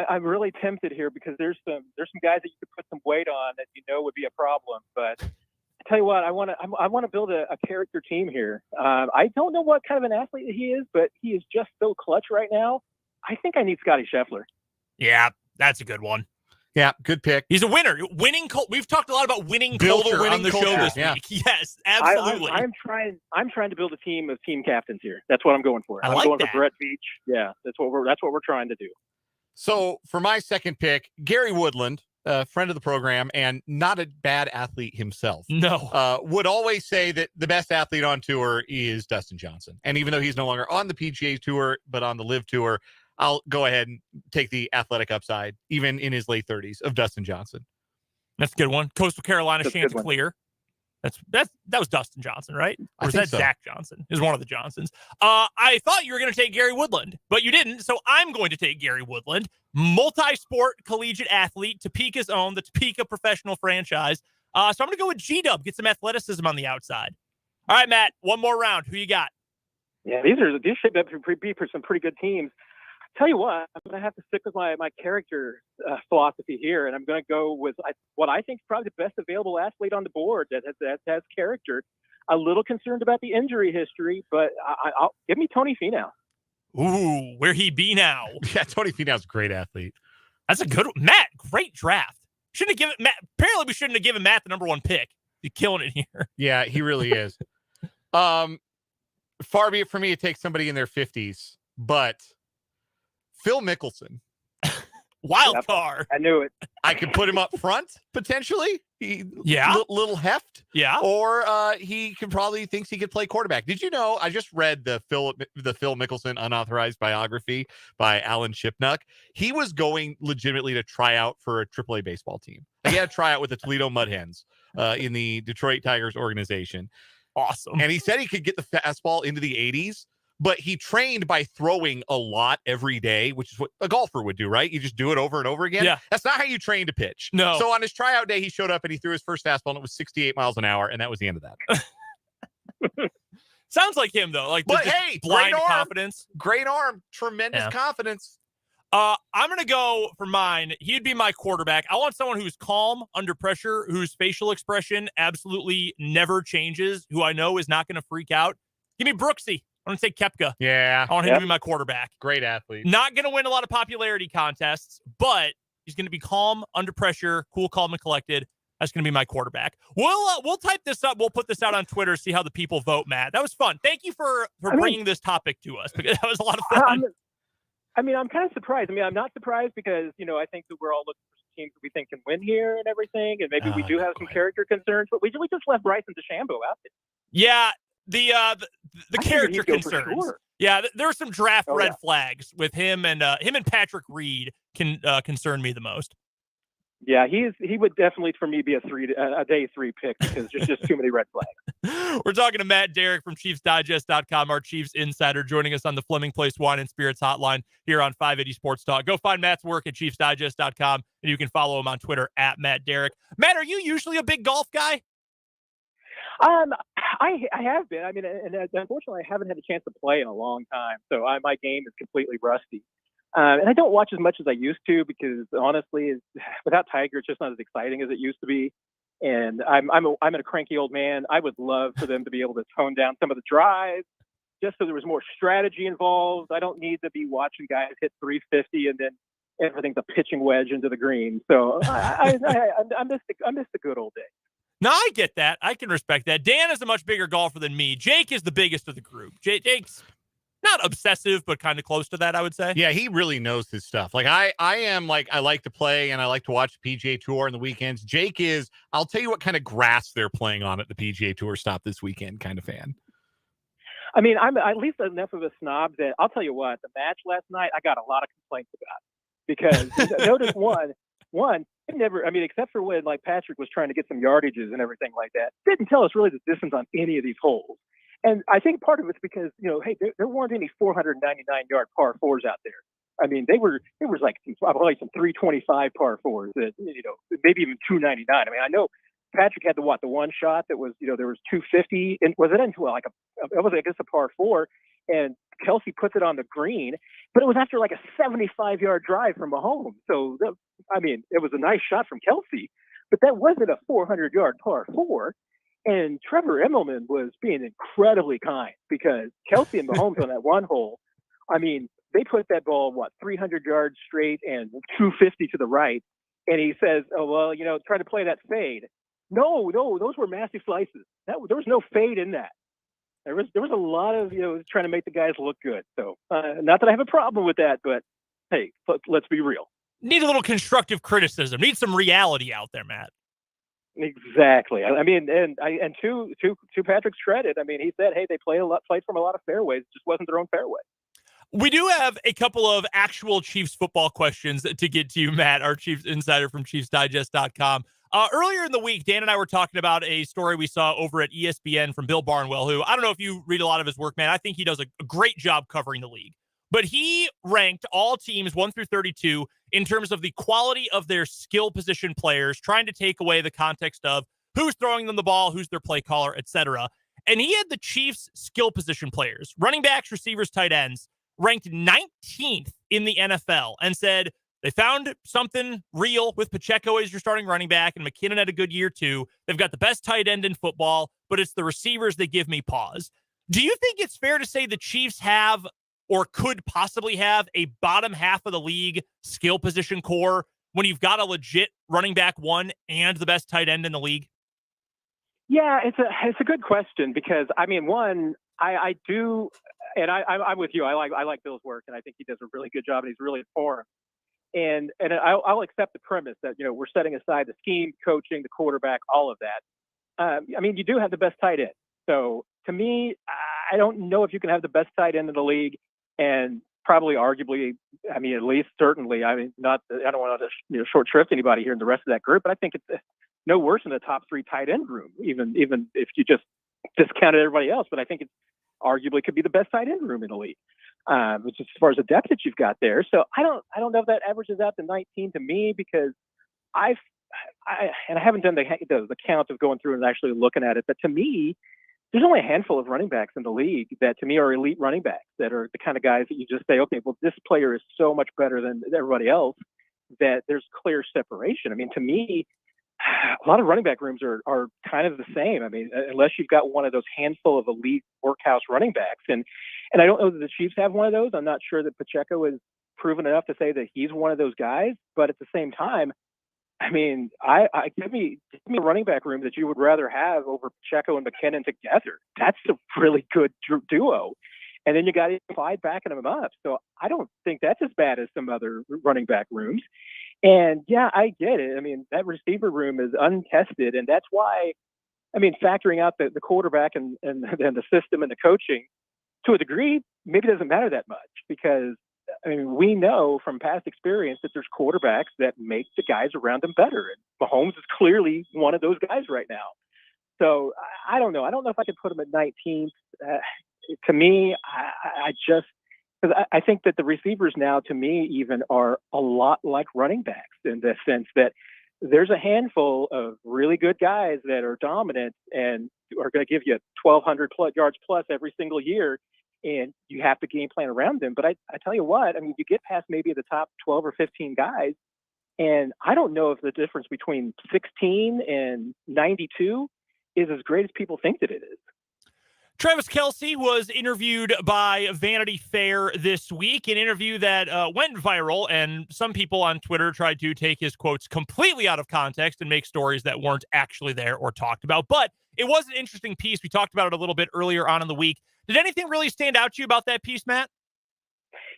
I'm really tempted here because there's some guys that you could put some weight on that would be a problem. But I tell you what, I want to build a character team here. I don't know what kind of an athlete he is, but he is just so clutch right now. I think I need Scotty Scheffler.
Yeah, that's a good one.
Yeah, good pick.
He's a winner. Winning We've talked a lot about winning
build
culture
on the
show this week. Yes, absolutely.
I'm trying to build a team of team captains here. That's what I'm going for. I'm going for Brett Beach. Yeah, that's what we're trying to do.
So for my second pick, Gary Woodland, friend of the program and not a bad athlete himself.
No.
Would always say that the best athlete on tour is Dustin Johnson. And even though he's no longer on the PGA Tour, but on the LIV Tour, I'll go ahead and take the athletic upside, even in his late 30s, of Dustin Johnson.
That's a good one. Coastal Carolina Chanticleer. That was Dustin Johnson, right? Or was that Zach Johnson? It was one of the Johnsons. I thought you were going to take Gary Woodland, but you didn't. So I'm going to take Gary Woodland, multi-sport collegiate athlete, Topeka's own, the Topeka professional franchise. So I'm going to go with G-Dub, get some athleticism on the outside. All right, Matt, one more round. Who you got?
Yeah, these should be for some pretty good teams. Tell you what, I'm going to have to stick with my character philosophy here, and I'm going to go with what I think is probably the best available athlete on the board that has character. A little concerned about the injury history, but I'll give me Tony Finau.
Ooh, where he be now?
Yeah, Tony Finau's a great athlete.
That's a good one. Matt, great draft. Shouldn't have given Matt. Apparently, we shouldn't have given Matt the number 1 pick. You're killing it here.
Yeah, he really is. Far be it for me to take somebody in their 50s, but Phil Mickelson.
Wild card.
I knew it.
I could put him up front potentially. Little heft.
Yeah.
Or he could probably thinks he could play quarterback. Did you know? I just read the Phil Mickelson unauthorized biography by Alan Shipnuck. He was going legitimately to try out for a AAA baseball team. He had to try out with the Toledo Mud Hens in the Detroit Tigers organization.
Awesome.
And he said he could get the fastball into the 80s. But he trained by throwing a lot every day, which is what a golfer would do, right? You just do it over and over again.
Yeah.
That's not how you train to pitch.
No.
So on his tryout day, he showed up and he threw his first fastball and it was 68 miles an hour. And that was the end of that.
Sounds like him, though.
But hey,
blind confidence.
Great arm. Tremendous confidence.
I'm going to go for mine. He'd be my quarterback. I want someone who's calm under pressure, whose facial expression absolutely never changes, who I know is not going to freak out. Give me Brooksy. I'm going to say Koepka.
Yeah.
I want him to be my quarterback.
Great athlete.
Not going to win a lot of popularity contests, but he's going to be calm under pressure, cool, calm, and collected. That's going to be my quarterback. We'll type this up. We'll put this out on Twitter, see how the people vote, Matt. That was fun. Thank you for bringing this topic to us, because that was a lot of fun.
I'm kind of surprised. I'm not surprised because, I think that we're all looking for some teams that we think can win here and everything, and maybe we do have some character concerns, but we just left Bryson DeChambeau out there.
Yeah. The character concerns. Sure. Yeah, there are some draft red flags with him and Patrick Reed can concern me the most.
Yeah, he would definitely for me be a day 3 pick because there's just too many red flags.
We're talking to Matt Derrick from ChiefsDigest.com, our Chiefs insider, joining us on the Fleming Place Wine and Spirits hotline here on 580 Sports Talk. Go find Matt's work at ChiefsDigest.com, and you can follow him on Twitter at Matt Derrick. Matt, are you usually a big golf guy?
I have been. And unfortunately, I haven't had a chance to play in a long time, so my game is completely rusty. And I don't watch as much as I used to because, honestly, without Tiger, it's just not as exciting as it used to be. And I'm a cranky old man. I would love for them to be able to tone down some of the drives, just so there was more strategy involved. I don't need to be watching guys hit 350 and then everything's a pitching wedge into the green. So I miss the good old days.
No, I get that. I can respect that. Dan is a much bigger golfer than me. Jake is the biggest of the group. Jake's not obsessive, but kind of close to that, I would say.
Yeah, he really knows his stuff. Like I am like, I like to play and I like to watch the PGA Tour on the weekends. Jake is, I'll tell you what kind of grass they're playing on at the PGA Tour stop this weekend kind of fan.
I'm at least enough of a snob that I'll tell you what, the match last night, I got a lot of complaints about because notice one, never, except for when like Patrick was trying to get some yardages and everything like that, didn't tell us really the distance on any of these holes. And I think part of it's because, hey, there weren't any 499-yard par fours out there. There was like probably some 325 par fours that, maybe even 299. I know Patrick had the one shot that was, there was 250 and was it into a par 4, and Kelsey puts it on the green, but it was after like a 75-yard drive from Mahomes. So, it was a nice shot from Kelsey, but that wasn't a 400-yard par 4. And Trevor Immelman was being incredibly kind because Kelsey and Mahomes on that one hole, they put that ball, 300 yards straight and 250 to the right. And he says, try to play that fade. No, those were massive slices. There was no fade in that. There was a lot of, trying to make the guys look good. So not that I have a problem with that, but hey, let's be real.
Need a little constructive criticism. Need some reality out there, Matt.
Exactly. And to Patrick's credit, he said, hey, they played from a lot of fairways. It just wasn't their own fairway.
We do have a couple of actual Chiefs football questions to get to you, Matt, our Chiefs insider from ChiefsDigest.com. Earlier in the week, Dan and I were talking about a story we saw over at ESPN from Bill Barnwell, who I don't know if you read a lot of his work, man. I think he does a great job covering the league. But he ranked all teams 1 through 32 in terms of the quality of their skill position players, trying to take away the context of who's throwing them the ball, who's their play caller, etc. And he had the Chiefs skill position players, running backs, receivers, tight ends, ranked 19th in the NFL, and said they found something real with Pacheco as your starting running back, and McKinnon had a good year too. They've got the best tight end in football, but it's the receivers that give me pause. Do you think it's fair to say the Chiefs have or could possibly have a bottom half of the league skill position core when you've got a legit running back one and the best tight end in the league?
Yeah, it's a good question because I mean, one, I do, and I'm with you. I like Bill's work, and I think he does a really good job, and he's really informed. And I'll accept the premise that we're setting aside the scheme, coaching, the quarterback, all of that. I mean, you do have the best tight end. So to me, I don't know if you can have the best tight end in the league, and probably, arguably, I mean, at least certainly. I mean, not. I don't want to short shrift anybody here in the rest of that group, but I think it's no worse than the top 3 tight end room, even if you just discounted everybody else. But I think it arguably could be the best tight end room in the league, which is as far as the depth that you've got there. So I don't know if that averages out to 19 to me, because I haven't done the count of going through and actually looking at it, but to me, there's only a handful of running backs in the league that to me are elite running backs, that are the kind of guys that you just say, okay, well, this player is so much better than everybody else that there's clear separation. I mean, to me, a lot of running back rooms are kind of the same. I mean, unless you've got one of those handful of elite workhouse running backs. And I don't know that the Chiefs have one of those. I'm not sure that Pacheco is proven enough to say that he's one of those guys. But at the same time, I mean, I give me a running back room that you would rather have over Pacheco and McKinnon together. That's a really good duo. And then you got Clyde backing them up. So I don't think that's as bad as some other running back rooms. And yeah, I get it. I mean, that receiver room is untested. And that's why, I mean, factoring out the quarterback and the system and the coaching to a degree, maybe doesn't matter that much, because I mean, we know from past experience that there's quarterbacks that make the guys around them better. And Mahomes is clearly one of those guys right now. So I don't know. I don't know if I could put him at 19th. To me, I just, because I think that the receivers now, to me, even are a lot like running backs in the sense that there's a handful of really good guys that are dominant and are going to give you 1,200 yards plus every single year. And you have to game plan around them. But I tell you what, I mean, you get past maybe the top 12 or 15 guys, and I don't know if the difference between 16 and 92 is as great as people think that it is.
Travis Kelce was interviewed by Vanity Fair this week, an interview that went viral, and some people on Twitter tried to take his quotes completely out of context and make stories that weren't actually there or talked about. But it was an interesting piece. We talked about it a little bit earlier on in the week. Did anything really stand out to you about that piece, Matt?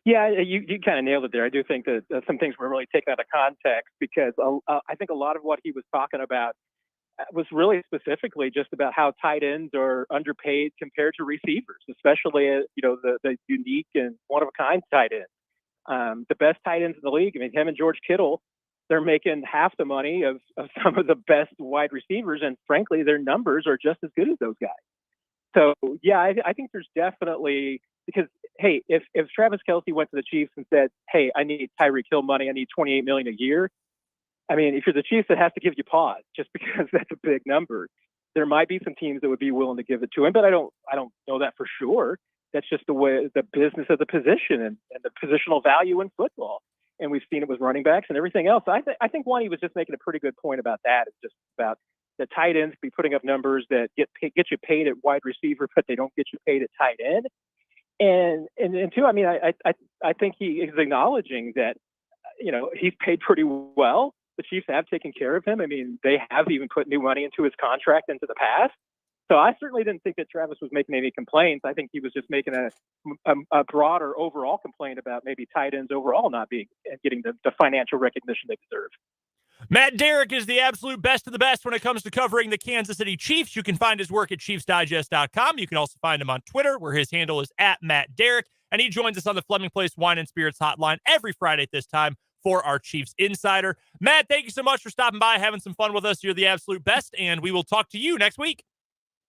Yeah, you kind of nailed it there. I do think that some things were really taken out of context, because I think a lot of what he was talking about was really specifically just about how tight ends are underpaid compared to receivers, especially the unique and one-of-a-kind tight end. The best tight ends in the league, I mean, him and George Kittle, they're making half the money of some of the best wide receivers, and frankly, their numbers are just as good as those guys. So, yeah, I think there's definitely, because, hey, if Travis Kelce went to the Chiefs and said, hey, I need Tyreek Hill money, I need $28 million a year, I mean, if you're the Chiefs, it has to give you pause just because that's a big number. There might be some teams that would be willing to give it to him, but I don't know that for sure. That's just the way, the business of the position and the positional value in football. And we've seen it with running backs and everything else. I think one, he was just making a pretty good point about that. It's just about the tight ends be putting up numbers that get you paid at wide receiver, but they don't get you paid at tight end. And two, I mean, I think he is acknowledging that, he's paid pretty well. The Chiefs have taken care of him. I mean, they have even put new money into his contract into the past. So I certainly didn't think that Travis was making any complaints. I think he was just making a broader overall complaint about maybe tight ends overall not getting the financial recognition they deserve.
Matt Derrick is the absolute best of the best when it comes to covering the Kansas City Chiefs. You can find his work at ChiefsDigest.com. You can also find him on Twitter, where his handle is @MattDerrick. And he joins us on the Fleming Place Wine and Spirits hotline every Friday at this time for our Chiefs Insider. Matt, thank you so much for stopping by, having some fun with us. You're the absolute best, and we will talk to you next week.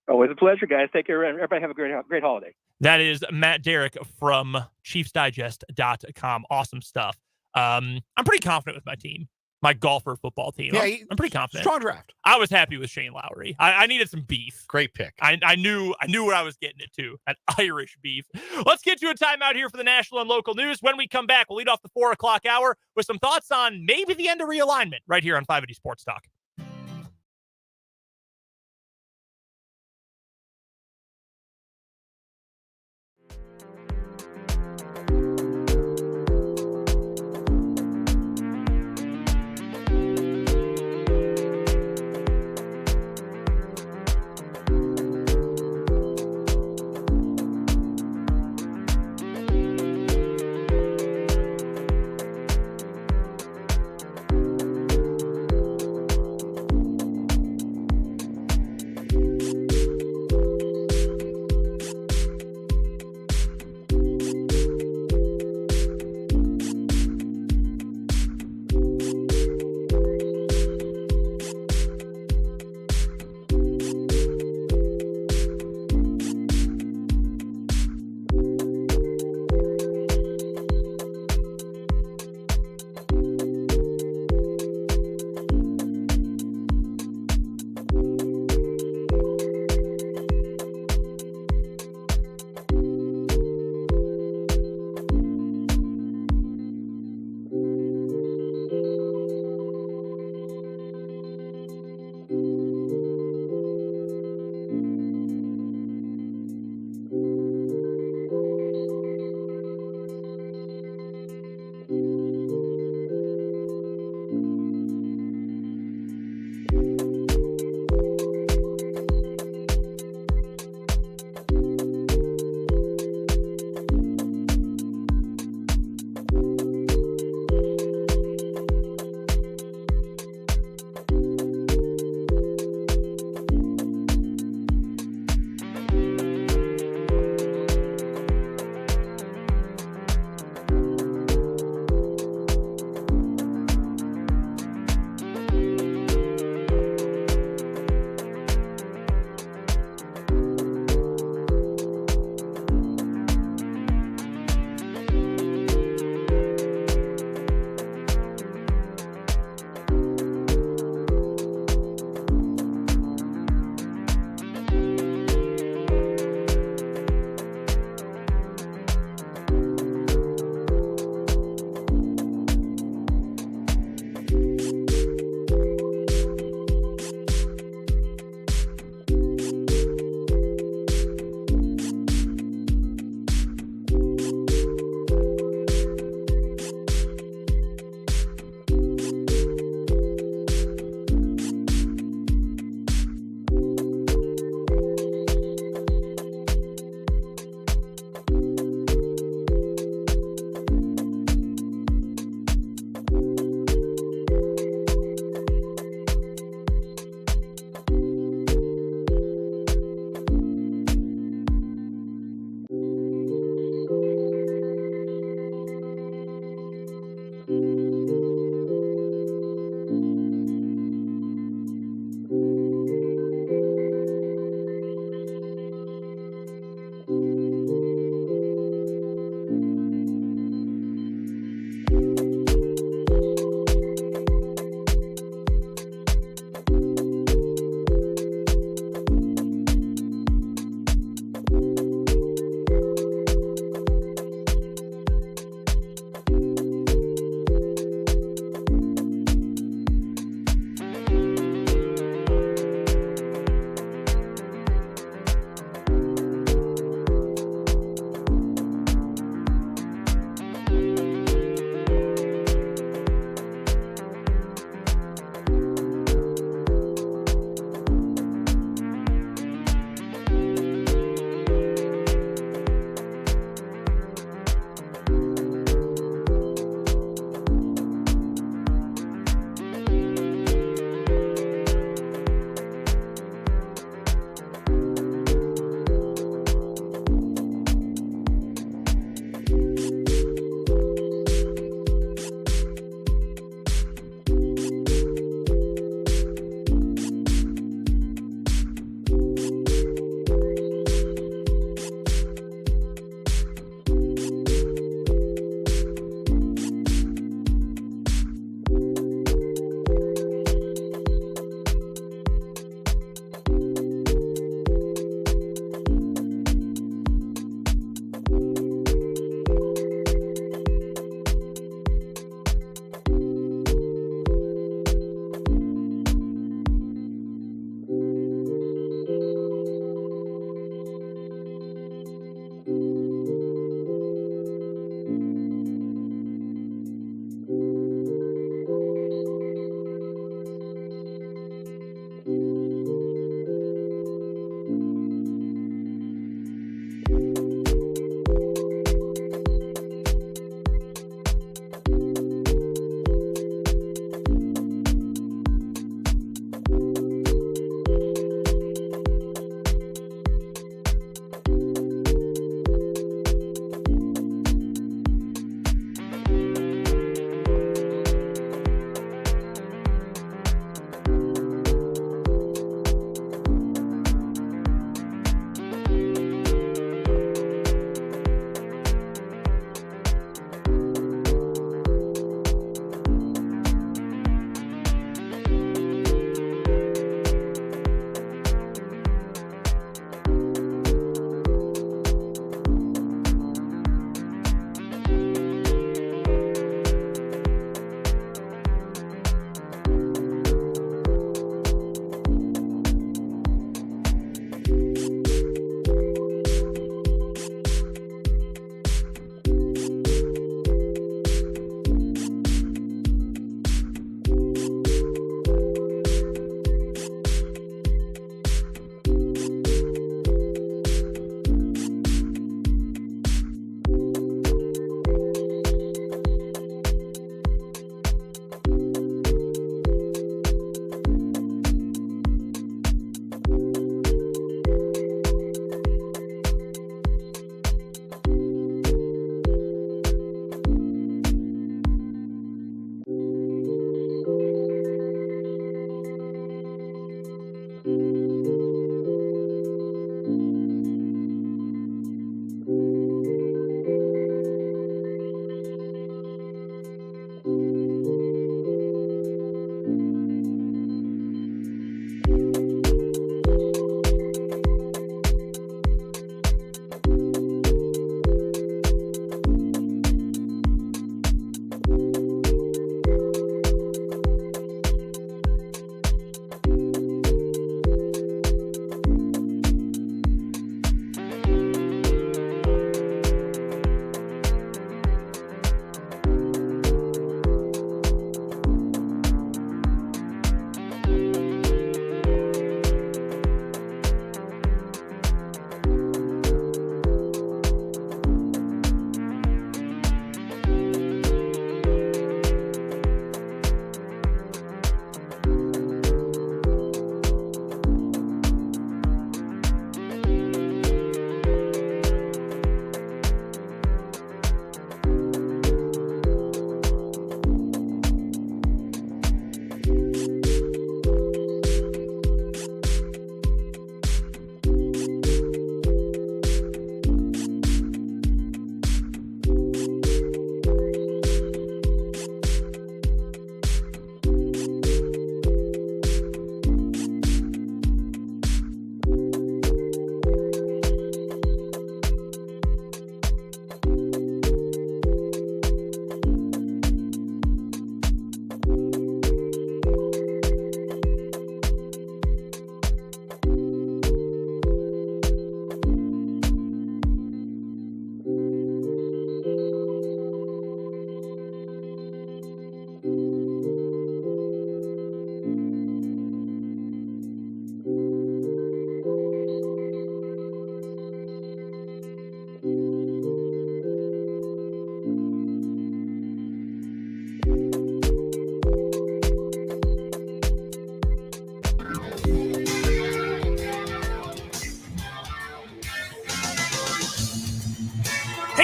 Always a pleasure, guys. Take care. Everybody have a great holiday.
That is Matt Derrick from ChiefsDigest.com. Awesome stuff. I'm pretty confident with my team. My golfer football team.
Yeah,
I'm pretty confident.
Strong draft.
I was happy with Shane Lowry. I needed some beef.
Great pick.
I knew where I was getting it to. That Irish beef. Let's get to a timeout here for the national and local news. When we come back, we'll lead off the 4 o'clock hour with some thoughts on maybe the end of realignment right here on 580 Sports Talk.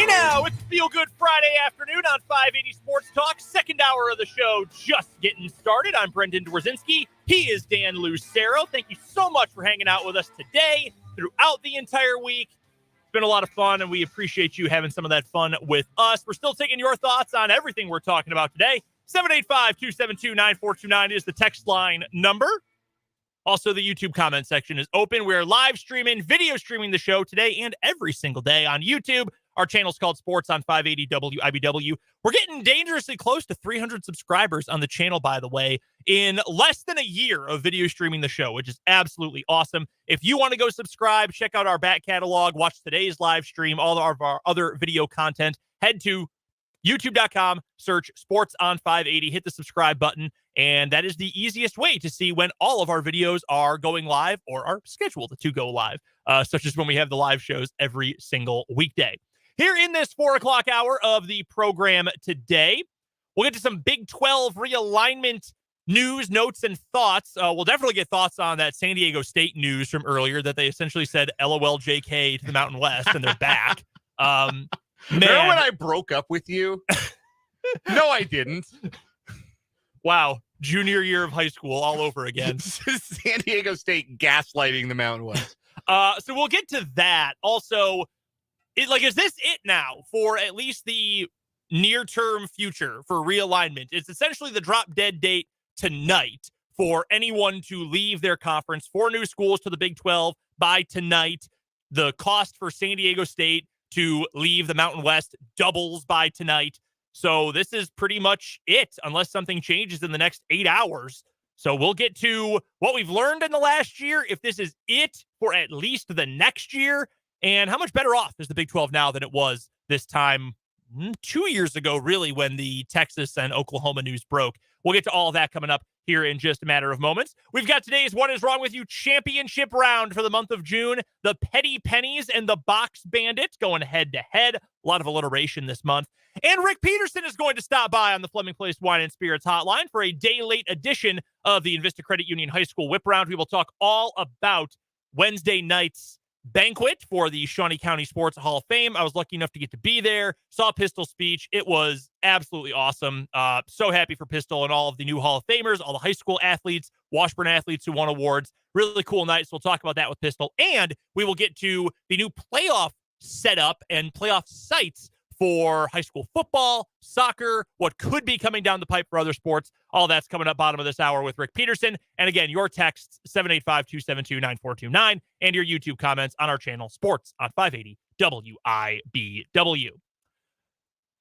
Hey now, it's Feel Good Friday afternoon on 580 Sports Talk. Second hour of the show just getting started. I'm Brendan Dworzinski. He is Dan Lucero. Thank you so much for hanging out with us today throughout the entire week. It's been a lot of fun, and we appreciate you having some of that fun with us. We're still taking your thoughts on everything we're talking about today. 785-272-9429 is the text line number. Also, the YouTube comment section is open. We're live streaming, video streaming the show today and every single day on YouTube. Our channel's called Sports on 580 WIBW. We're getting dangerously close to 300 subscribers on the channel, by the way, in less than a year of video streaming the show, which is absolutely awesome. If you want to go subscribe, check out our back catalog, watch today's live stream, all of our other video content, head to youtube.com, search Sports on 580, hit the subscribe button, and that is the easiest way to see when all of our videos are going live or are scheduled to go live, such as when we have the live shows every single weekday. Here in this 4 o'clock hour of the program today, we'll get to some Big 12 realignment news, notes, and thoughts. We'll definitely get thoughts on that San Diego State news from earlier that they essentially said LOL JK to the Mountain West, and they're back.
Remember when I broke up with you? No, I didn't.
Wow. Junior year of high school all over again.
San Diego State gaslighting the Mountain West.
So we'll get to that. Also, is this it now for at least the near-term future for realignment? It's essentially the drop-dead date tonight for anyone to leave their conference. 4 new schools to the Big 12 by tonight. The cost for San Diego State to leave the Mountain West doubles by tonight. So this is pretty much it, unless something changes in the next 8 hours. So we'll get to what we've learned in the last year, if this is it for at least the next year, and how much better off is the Big 12 now than it was this time 2 years ago, really, when the Texas and Oklahoma news broke. We'll get to all of that coming up here in just a matter of moments. We've got today's What Is Wrong With You championship round for the month of June. The Petty Pennies and the Box Bandits going head-to-head. A lot of alliteration this month. And Rick Peterson is going to stop by on the Fleming Place Wine and Spirits hotline for a day-late edition of the Invista Credit Union High School Whip Round. We will talk all about Wednesday night's banquet for the Shawnee County Sports Hall of Fame. I was lucky enough to get to be there, saw Pistol's speech. It was absolutely awesome. So happy for Pistol and all of the new Hall of Famers, all the high school athletes, Washburn athletes who won awards. Really cool night. So we'll talk about that with Pistol. And we will get to the new playoff setup and playoff sites for high school football, soccer, what could be coming down the pipe for other sports. All that's coming up bottom of this hour with Rick Peterson. And again, your texts 785-272-9429 and your YouTube comments on our channel, Sports on 580 WIBW.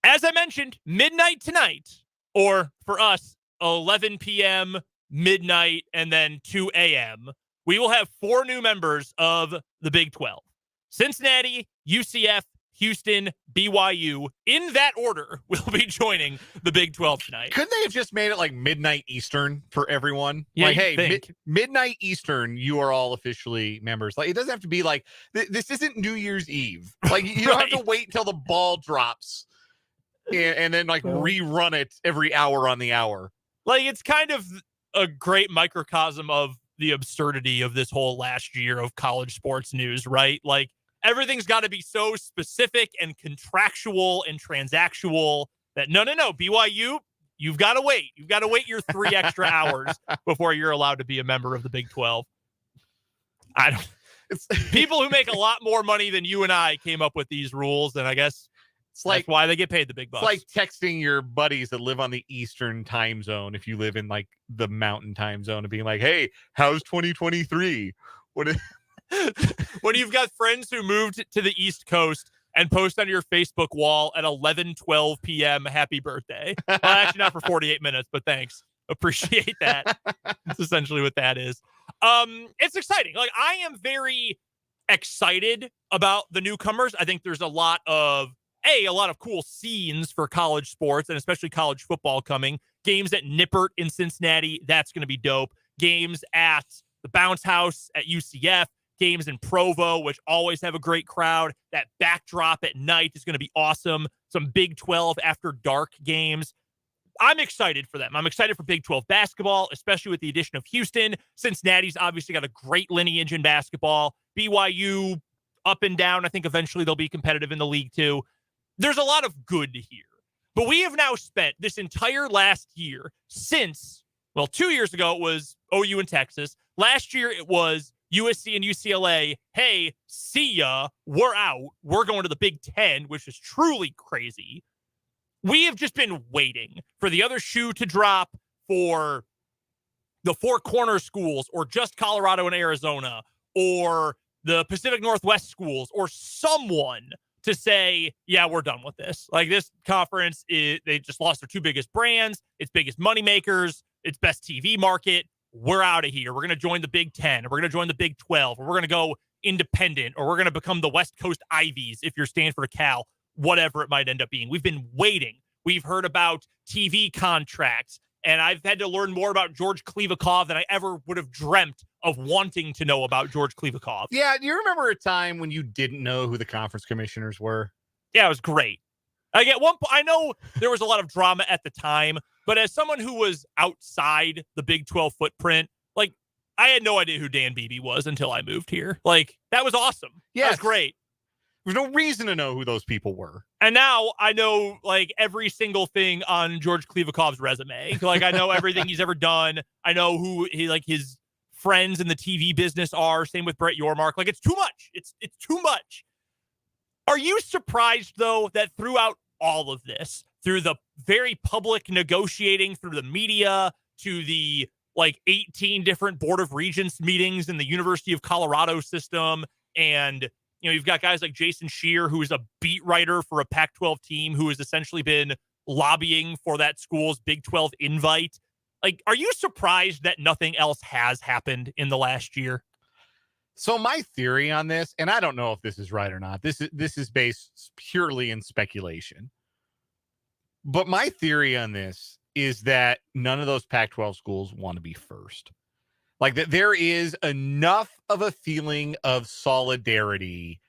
As I mentioned, midnight tonight, or for us, 11 p.m., midnight, and then 2 a.m., we will have 4 new members of the Big 12. Cincinnati, UCF, Houston, BYU, in that order, will be joining the Big 12 tonight.
Couldn't they have just made it like midnight Eastern for everyone?
Yeah,
like, hey, midnight Eastern, you are all officially members. Like, it doesn't have to be like, this isn't New Year's Eve. Like, you don't have to wait till the ball drops and then, like, rerun it every hour on the hour.
Like, it's kind of a great microcosm of the absurdity of this whole last year of college sports news, right? Like, everything's got to be so specific and contractual and transactional that no, BYU, you've got to wait. You've got to wait your 3 extra hours before you're allowed to be a member of the Big 12. People who make a lot more money than you and I came up with these rules, and I guess that's why they get paid the big bucks.
It's like texting your buddies that live on the Eastern time zone if you live in like the Mountain time zone and being like, hey, how's 2023?
When you've got friends who moved to the East Coast and post on your Facebook wall at 11:12 p.m. happy birthday. Well, actually not for 48 minutes, but thanks. Appreciate that. That's essentially what that is. It's exciting. Like, I am very excited about the newcomers. I think there's a lot of cool scenes for college sports and especially college football coming. Games at Nippert in Cincinnati, that's going to be dope. Games at the Bounce House at UCF. Games in Provo, which always have a great crowd. That backdrop at night is going to be awesome. Some Big 12 after dark games. I'm excited for them. I'm excited for Big 12 basketball, especially with the addition of Houston. Cincinnati's obviously got a great lineage in basketball. BYU, up and down. I think eventually they'll be competitive in the league too. there's a lot of good here. But we have now spent this entire last year since, 2 years ago it was OU in Texas. Last year it was USC and UCLA. Hey, see ya. We're out. We're going to the Big Ten, which is truly crazy. We have just been waiting for the other shoe to drop, for the Four Corner schools, or just Colorado and Arizona, or the Pacific Northwest schools, or someone to say, yeah, we're done with this. Like, this conference, they just lost their two biggest brands, its biggest moneymakers, its best TV market. We're out of here. We're going to join the Big Ten, or we're going to join the Big 12, or we're going to go independent, or we're going to become the West Coast Ivies if you're Stanford or Cal, whatever it might end up being. We've been waiting. We've heard about TV contracts, and I've had to learn more about George Klivakov than I ever would have dreamt of wanting to know about George Klivakov.
Yeah, do you remember a time when you didn't know who the conference commissioners were?
Yeah, it was great. Like, at one point, I know there was a lot of drama at the time, but as someone who was outside the Big 12 footprint, like, I had no idea who Dan Beebe was until I moved here. Like, that was awesome. Yeah, that was great.
There's no reason to know who those people were.
And now I know, like, every single thing on George Klivakov's resume. Like, I know everything he's ever done. I know who his friends in the TV business are. Same with Brett Yormark. Like, it's too much. It's too much. Are you surprised, though, that throughout all of this, through the very public negotiating, through the media, to the 18 different Board of Regents meetings in the University of Colorado system, and you've got guys like Jason Scheer, who is a beat writer for a Pac-12 team who has essentially been lobbying for that school's Big 12 invite. Like, are you surprised that nothing else has happened in the last year?
So my theory on this, and I don't know if this is right or not, this is based purely in speculation. But my theory on this is that none of those Pac-12 schools want to be first. Like, that there is enough of a feeling of solidarity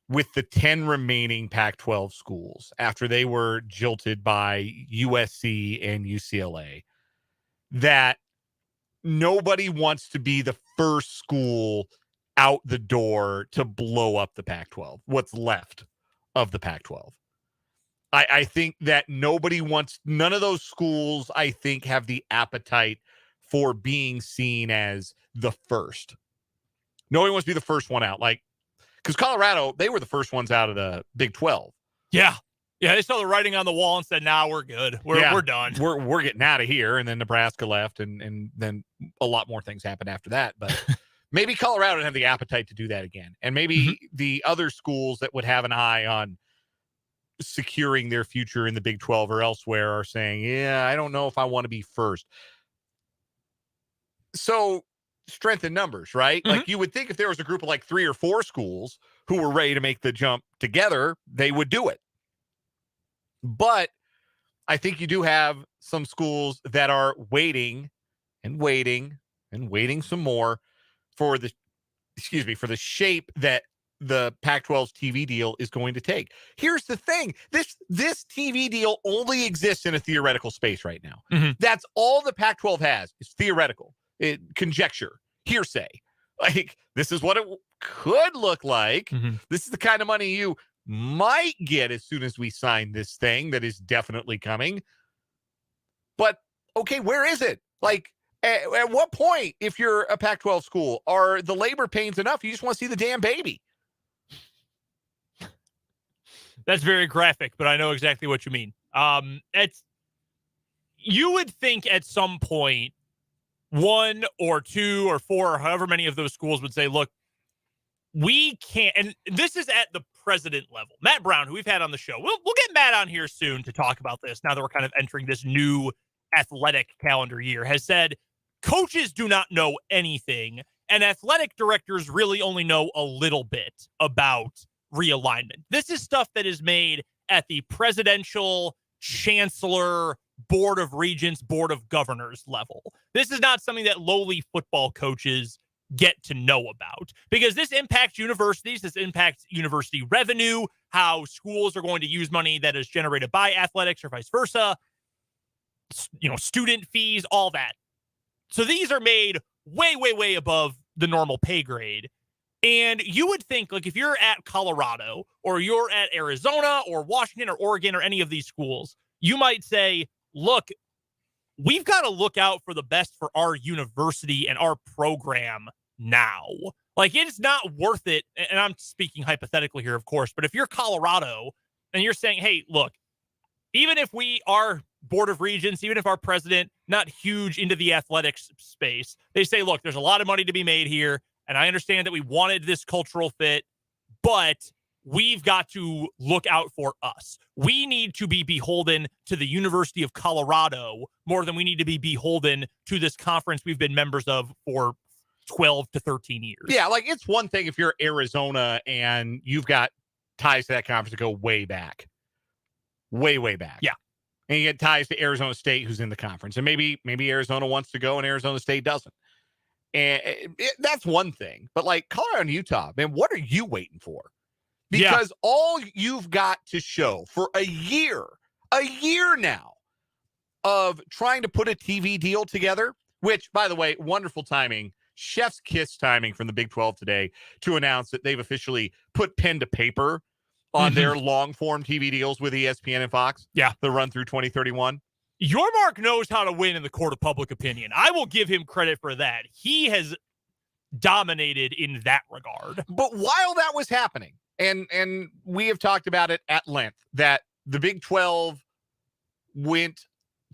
with the 10 remaining Pac-12 schools after they were jilted by USC and UCLA that nobody wants to be the first school out the door to blow up the Pac-12, what's left of the Pac-12. I think that none of those schools, I think, have the appetite for being seen as the first. Nobody wants to be the first one out. Like, because Colorado, they were the first ones out of the Big 12.
Yeah. Yeah, they saw the writing on the wall and said, "Nah, we're good. We're done.
We're getting out of here." And then Nebraska left, and then a lot more things happened after that. But maybe Colorado didn't have the appetite to do that again. And maybe the other schools that would have an eye on securing their future in the Big 12 or elsewhere are saying, yeah, I don't know if I want to be first. So strength in numbers, right? Like, you would think if there was a group of 3 or 4 schools who were ready to make the jump together, they would do it. But I think you do have some schools that are waiting and waiting and waiting some more for the shape that the Pac-12's TV deal is going to take. Here's the thing. This TV deal only exists in a theoretical space right now. That's all the Pac-12 has is theoretical. Conjecture, hearsay. Like, this is what it could look like. This is the kind of money you might get as soon as we sign this thing that is definitely coming. But, okay, where is it? Like, at what point, if you're a Pac-12 school, are the labor pains enough? You just want to see the damn baby.
That's very graphic, but I know exactly what you mean. You would think at some point, 1 or 2 or 4 or however many of those schools would say, look, we can't, and this is at the president level. Matt Brown, who we've had on the show, we'll get Matt on here soon to talk about this now that we're kind of entering this new athletic calendar year, has said coaches do not know anything, and athletic directors really only know a little bit about realignment. This is stuff that is made at the presidential, chancellor, Board of Regents, Board of Governors level. This is not something that lowly football coaches get to know about, because this impacts universities. This impacts university revenue, how schools are going to use money that is generated by athletics or vice versa, student fees, all that. So these are made way, way, way above the normal pay grade. And you would think, like, if you're at Colorado or you're at Arizona or Washington or Oregon or any of these schools, you might say, look, we've got to look out for the best for our university and our program now. Like, it's not worth it. And I'm speaking hypothetically here, of course, but if you're Colorado and you're saying, hey, look, even if we are Board of Regents, even if our president, not huge into the athletics space, they say, look, there's a lot of money to be made here. And I understand that we wanted this cultural fit, but we've got to look out for us. We need to be beholden to the University of Colorado more than we need to be beholden to this conference we've been members of for 12 to 13 years.
Yeah, like it's one thing if you're Arizona and you've got ties to that conference that go way back. Way back.
Yeah.
And you get ties to Arizona State, who's in the conference. And maybe Arizona wants to go and Arizona State doesn't. And that's one thing. But like Colorado and Utah, man, what are you waiting for? Because all you've got to show for a year now of trying to put a TV deal together, which, by the way, wonderful timing, chef's kiss timing from the Big 12 today to announce that they've officially put pen to paper on their long-form TV deals with ESPN and Fox.
Yeah.
The run through 2031.
Yormark knows how to win in the court of public opinion. I will give him credit for that. He has dominated in that regard.
But while that was happening, and we have talked about it at length, that the Big 12 went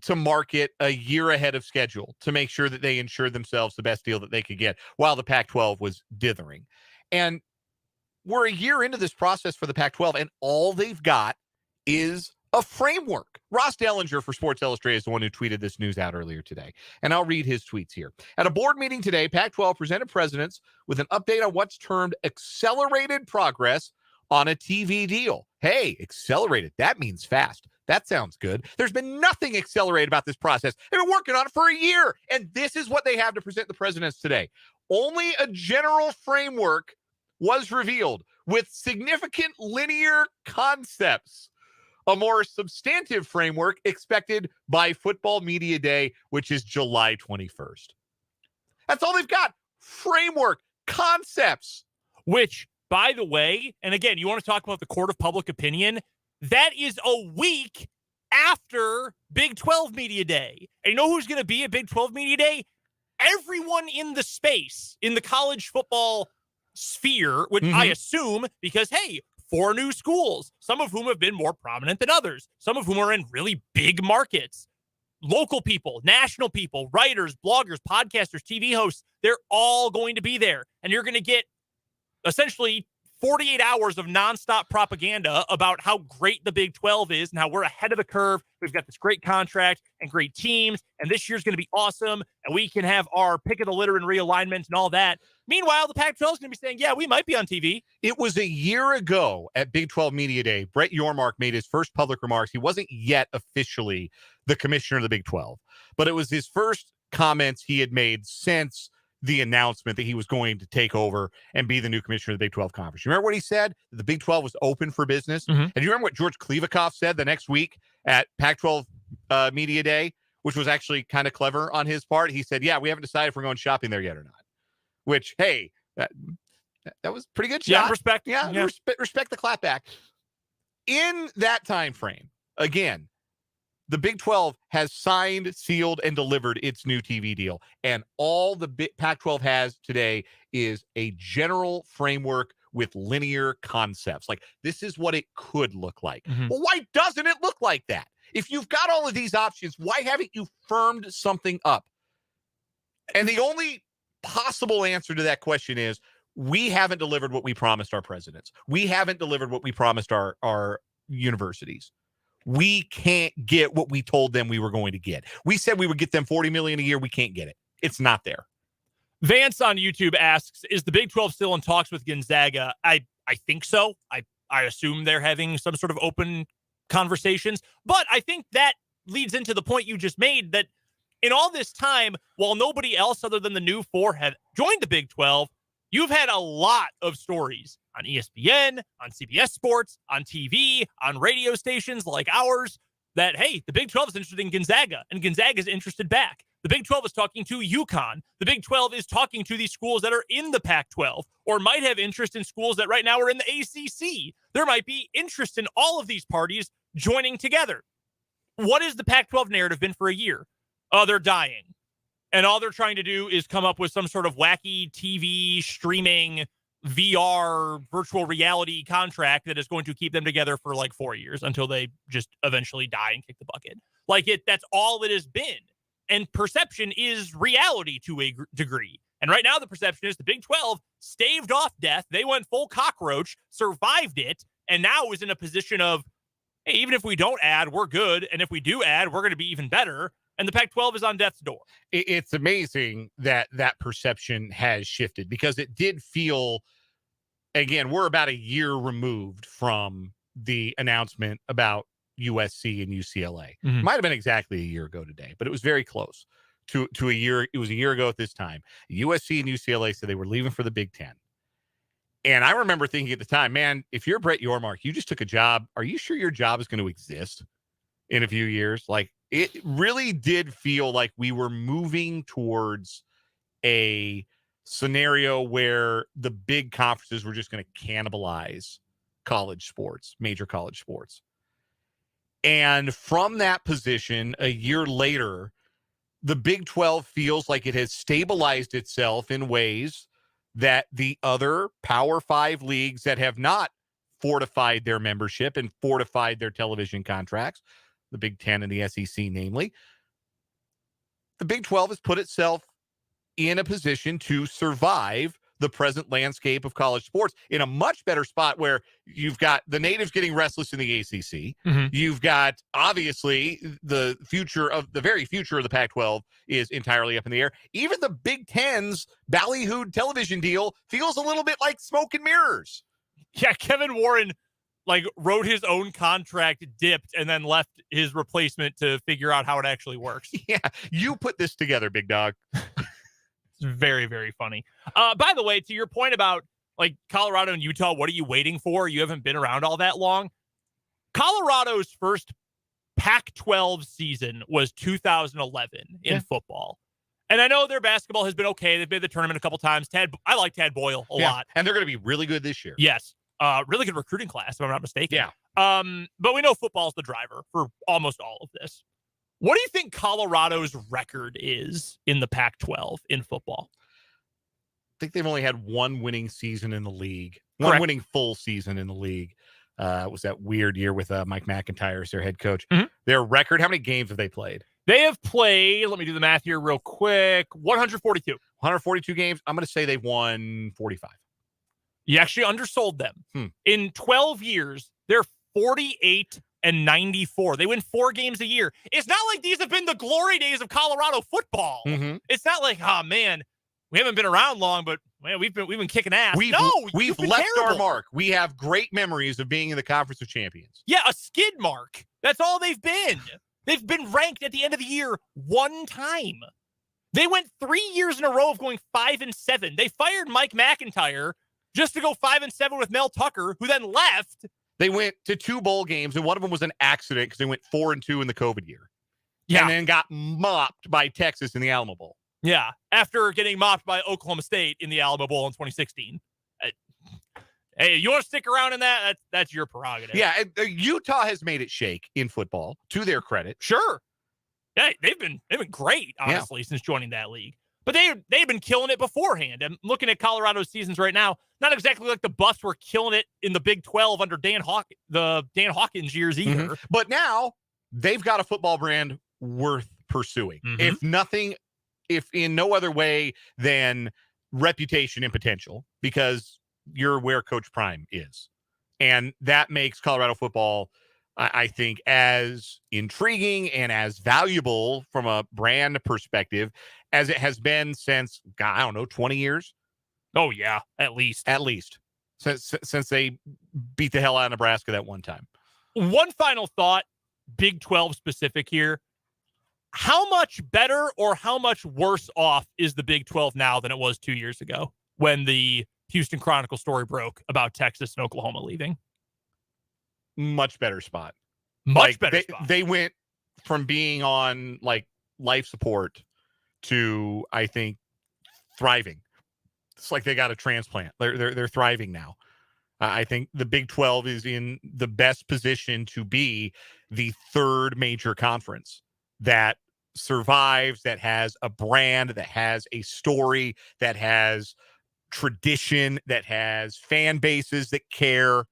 to market a year ahead of schedule to make sure that they ensured themselves the best deal that they could get while the Pac-12 was dithering. And we're a year into this process for the Pac-12, and all they've got is a framework. Ross Dellinger for Sports Illustrated is the one who tweeted this news out earlier today. And I'll read his tweets here. At a board meeting today, Pac-12 presented presidents with an update on what's termed accelerated progress on a TV deal. Hey, accelerated. That means fast. That sounds good. There's been nothing accelerated about this process. They've been working on it for a year. And this is what they have to present the presidents today. Only a general framework was revealed with significant linear concepts. A more substantive framework expected by Football Media Day, which is July 21st. That's all they've got. Framework, concepts.
Which, by the way, and again, you want to talk about the court of public opinion, that is a week after Big 12 Media Day. And you know who's going to be at Big 12 Media Day? Everyone in the space, in the college football sphere, which I assume, because, hey, 4 new schools, some of whom have been more prominent than others, some of whom are in really big markets. Local people, national people, writers, bloggers, podcasters, TV hosts, they're all going to be there. And you're going to get essentially 48 hours of nonstop propaganda about how great the Big 12 is and how we're ahead of the curve. We've got this great contract and great teams, and this year's going to be awesome, and we can have our pick of the litter and realignment and all that. Meanwhile, the Pac-12 is going to be saying, yeah, we might be on TV.
It was a year ago at Big 12 Media Day, Brett Yormark made his first public remarks. He wasn't yet officially the commissioner of the Big 12, but it was his first comments he had made since the announcement that he was going to take over and be the new commissioner of the Big 12 Conference. You remember what he said? The Big 12 was open for business. And you remember what George Klevikoff said the next week at Pac-12 Media Day, which was actually kind of clever on his part? He said, yeah, we haven't decided if we're going shopping there yet or not. Which, hey, that was pretty good shot.
Yeah, respect.
Yeah. Respect the clapback. In that time frame, again, the Big 12 has signed, sealed, and delivered its new TV deal. And all the Pac-12 has today is a general framework with linear concepts. Like, this is what it could look like. Well, why doesn't it look like that? If you've got all of these options, why haven't you firmed something up? And the only possible answer to that question is we haven't delivered what we promised our presidents. We haven't delivered what we promised our universities. We can't get what we told them we were going to get. We said we would get them $40 million a year. We can't get it. It's not there.
Vance on YouTube asks, is the Big 12 still in talks with Gonzaga? I think so. I assume they're having some sort of open conversations, but I think that leads into the point you just made that in all this time, while nobody else other than the new 4 have joined the Big 12, you've had a lot of stories on ESPN, on CBS Sports, on TV, on radio stations like ours that, hey, the Big 12 is interested in Gonzaga, and Gonzaga is interested back. The Big 12 is talking to UConn. The Big 12 is talking to these schools that are in the Pac-12 or might have interest in schools that right now are in the ACC. There might be interest in all of these parties joining together. What has the Pac-12 narrative been for a year? Oh, they're dying. And all they're trying to do is come up with some sort of wacky TV streaming VR virtual reality contract that is going to keep them together for like 4 years until they just eventually die and kick the bucket. That's all it has been. And perception is reality to a degree. And right now the perception is the Big 12 staved off death. They went full cockroach, survived it, and now is in a position of, hey, even if we don't add, we're good. And if we do add, we're going to be even better. And the Pac-12 is on death's door.
It's amazing that perception has shifted because it did feel, again, we're about a year removed from the announcement about USC and UCLA.
Mm-hmm.
Might have been exactly a year ago today, but it was very close to a year. It was a year ago at this time. USC and UCLA said they were leaving for the Big Ten. And I remember thinking at the time, man, if you're Brett Yormark, you just took a job. Are you sure your job is going to exist in a few years? It really did feel like we were moving towards a scenario where the big conferences were just going to cannibalize college sports, major college sports. And from that position, a year later, the Big 12 feels like it has stabilized itself in ways that the other Power 5 leagues that have not fortified their membership and fortified their television contracts, the Big 10 and the SEC namely, the Big 12 has put itself in a position to survive the present landscape of college sports in a much better spot where you've got the natives getting restless in the ACC.
Mm-hmm.
You've got, obviously, the very future of the Pac-12 is entirely up in the air. Even the Big Ten's ballyhooed television deal feels a little bit like smoke and mirrors.
Yeah, Kevin Warren wrote his own contract, dipped, and then left his replacement to figure out how it actually works.
Yeah, you put this together, big dog.
Very, very funny. By the way, to your point about Colorado and Utah, what are you waiting for? You haven't been around all that long. Colorado's first Pac-12 season was 2011 in football. And I know their basketball has been okay. They've made the tournament a couple times. I like Tad Boyle a lot.
And they're going to be really good this year.
Yes. Really good recruiting class, if I'm not mistaken.
Yeah.
But we know football's the driver for almost all of this. What do you think Colorado's record is in the Pac-12 in football?
I think they've only had one winning season in the league.
Correct.
One winning full season in the league. It was that weird year with Mike McIntyre as their head coach.
Mm-hmm.
Their record, how many games have they played?
They have played, let me do the math here real quick, 142.
142 games. I'm going to say they've won 45.
You actually undersold them. In 12 years, they're 48-94. They win 4 games a year. It's not like these have been the glory days of Colorado football.
Mm-hmm.
It's not like, oh man, we haven't been around long, but man, we've been kicking ass.
We've left our mark. We have great memories of being in the Conference of Champions.
Yeah, a skid mark. That's all they've been. They've been ranked at the end of the year one time. They went 3 years in a row of going 5-7. They fired Mike McIntyre just to go 5-7 with Mel Tucker, who then left.
They went to 2 bowl games, and one of them was an accident because they went 4-2 in the COVID year.
Yeah.
And then got mopped by Texas in the Alamo Bowl.
Yeah, after getting mopped by Oklahoma State in the Alamo Bowl in 2016. Hey, you want to stick around in that? That's your prerogative.
Yeah, Utah has made it shake in football, to their credit.
Sure. Yeah, they've been great, honestly, since joining that league. But they've been killing it beforehand. I'm looking at Colorado's seasons right now. Not exactly like the Buffs were killing it in the Big 12 under the Dan Hawkins years either.
Mm-hmm. But now they've got a football brand worth pursuing.
Mm-hmm.
If in no other way than reputation and potential, because you're where Coach Prime is. And that makes Colorado football, I think, as intriguing and as valuable from a brand perspective as it has been since, God, I don't know, 20 years.
Oh, yeah, at least.
Since they beat the hell out of Nebraska that one time.
One final thought, Big 12 specific here. How much better or how much worse off is the Big 12 now than it was 2 years ago when the Houston Chronicle story broke about Texas and Oklahoma leaving?
Much better spot.
Much better spot.
They went from being on life support to, I think, thriving. It's like they got a transplant. They're thriving now. I think the Big 12 is in the best position to be the third major conference that survives, that has a brand, that has a story, that has tradition, that has fan bases that care.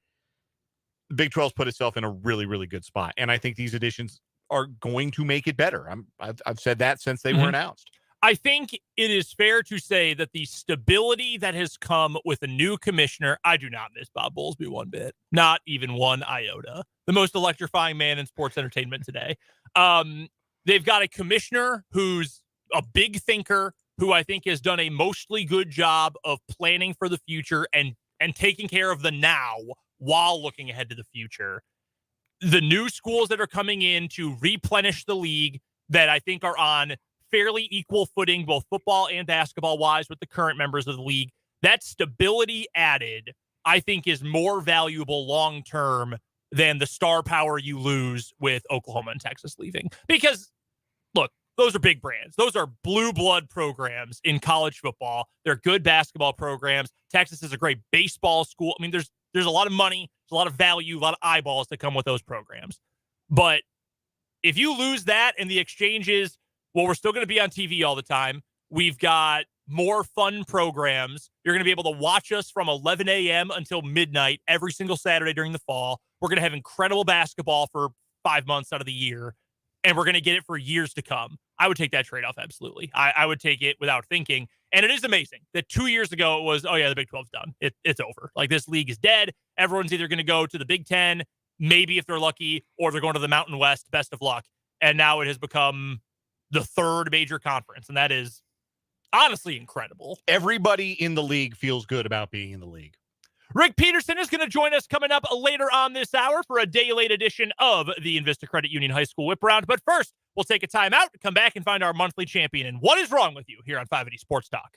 The Big 12's put itself in a really, really good spot. And I think these additions are going to make it better. I've said that since they were announced.
I think it is fair to say that the stability that has come with a new commissioner, I do not miss Bob Bowlesby one bit, not even one iota. The most electrifying man in sports entertainment today. They've got a commissioner who's a big thinker, who I think has done a mostly good job of planning for the future and taking care of the now while looking ahead to the future. The new schools that are coming in to replenish the league that I think are on fairly equal footing, both football and basketball wise, with the current members of the league. That stability added, I think, is more valuable long term than the star power you lose with Oklahoma and Texas leaving. Because, look, those are big brands. Those are blue blood programs in college football. They're good basketball programs. Texas is a great baseball school. I mean, there's a lot of money, there's a lot of value, a lot of eyeballs that come with those programs. But if you lose that and the exchange is, well, we're still going to be on TV all the time. We've got more fun programs. You're going to be able to watch us from 11 a.m. until midnight every single Saturday during the fall. We're going to have incredible basketball for 5 months out of the year, and we're going to get it for years to come. I would take that trade-off, absolutely. I would take it without thinking. And it is amazing that 2 years ago it was, oh, yeah, the Big 12's done. It's over. Like, this league is dead. Everyone's either going to go to the Big 10, maybe if they're lucky, or they're going to the Mountain West. Best of luck. And now it has become the third major conference, and that is honestly incredible.
Everybody in the league feels good about being in the league.
Rick Peterson is going to join us coming up later on this hour for a day-late edition of the Invista Credit Union High School Whip Round. But first, we'll take a time out to come back and find our monthly champion. And what is wrong with you here on 580 Sports Talk?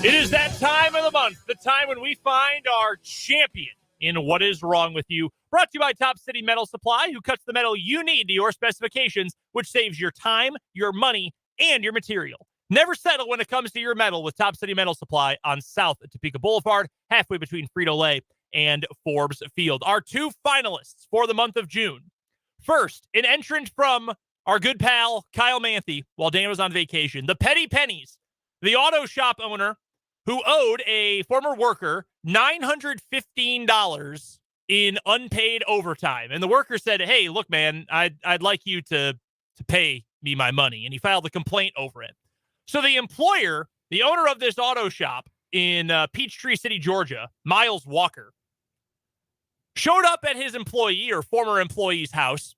It is that time of the month, the time when we find our champion in What Is Wrong With You. Brought to you by Top City Metal Supply, who cuts the metal you need to your specifications, which saves your time, your money, and your material. Never settle when it comes to your metal with Top City Metal Supply on South Topeka Boulevard, halfway between Frito-Lay and Forbes Field. Our two finalists for the month of June. First, an entrant from our good pal, Kyle Manthe, while Dan was on vacation. The Petty Pennies, the auto shop owner who owed a former worker $915 in unpaid overtime. And the worker said, hey, look, man, I'd like you to pay me my money. And he filed a complaint over it. So the employer, the owner of this auto shop in Peachtree City, Georgia, Miles Walker, showed up at his employee or former employee's house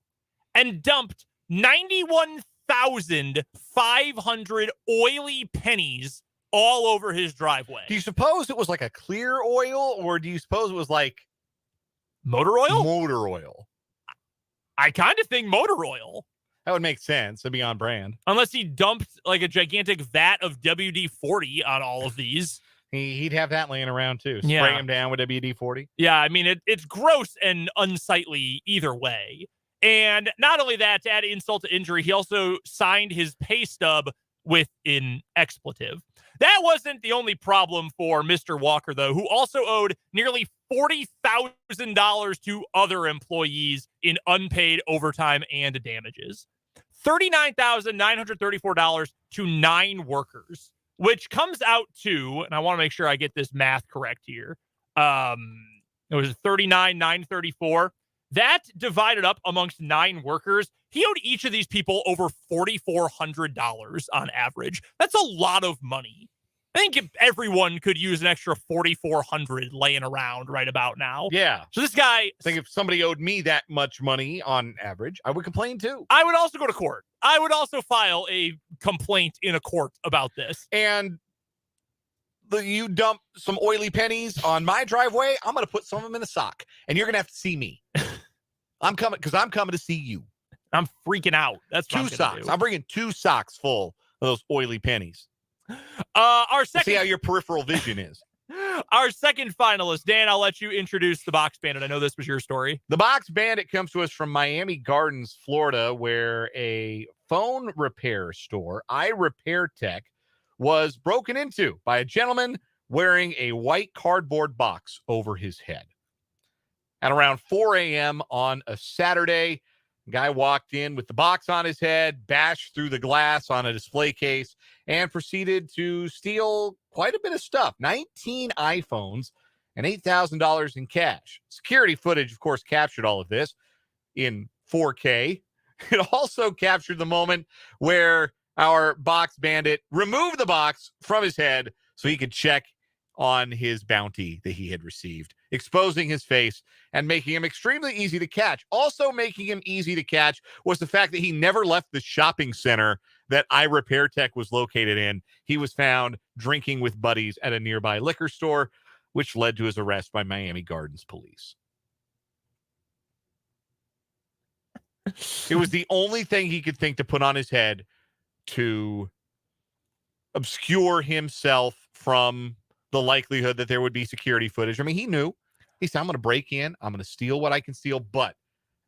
and dumped 91,500 oily pennies all over his driveway.
Do you suppose it was like a clear oil, or do you suppose it was like
motor oil?
Motor oil.
I kind of think motor oil.
That would make sense. It'd be on brand.
Unless he dumped like a gigantic vat of WD-40 on all of these.
He'd have that laying around too. Spray him down with WD-40.
Yeah, I mean, it's gross and unsightly either way. And not only that, to add insult to injury, he also signed his pay stub with an expletive. That wasn't the only problem for Mr. Walker, though, who also owed nearly $40,000 to other employees in unpaid overtime and damages. $39,934 to 9 workers, which comes out to, and I want to make sure I get this math correct here. It was $39,934. That divided up amongst 9 workers, he owed each of these people over $4,400 on average. That's a lot of money. I think if everyone could use an extra $4,400 laying around right about now.
Yeah.
So this guy,
I think if somebody owed me that much money on average, I would complain too.
I would also go to court. I would also file a complaint in a court about this.
And you dump some oily pennies on my driveway, I'm going to put some of them in a sock, and you're going to have to see me. I'm coming to see you.
I'm freaking out. That's
2 socks. I'm bringing 2 socks full of those oily pennies.
Our second.
See how your peripheral vision is.
Our second finalist, Dan, I'll let you introduce the Box Bandit. I know this was your story.
The Box Bandit comes to us from Miami Gardens, Florida, where a phone repair store, iRepairTech, was broken into by a gentleman wearing a white cardboard box over his head. At around 4 a.m. on a Saturday, the guy walked in with the box on his head, bashed through the glass on a display case, and proceeded to steal quite a bit of stuff, 19 iPhones and $8,000 in cash. Security footage, of course, captured all of this in 4K. It also captured the moment where our Box Bandit removed the box from his head so he could check on his bounty that he had received, exposing his face and making him extremely easy to catch. Also making him easy to catch was the fact that he never left the shopping center that iRepairTech was located in. He was found drinking with buddies at a nearby liquor store, which led to his arrest by Miami Gardens police. It was the only thing he could think to put on his head to obscure himself from the likelihood that there would be security footage. I mean, he knew. He said, I'm going to break in. I'm going to steal what I can steal, but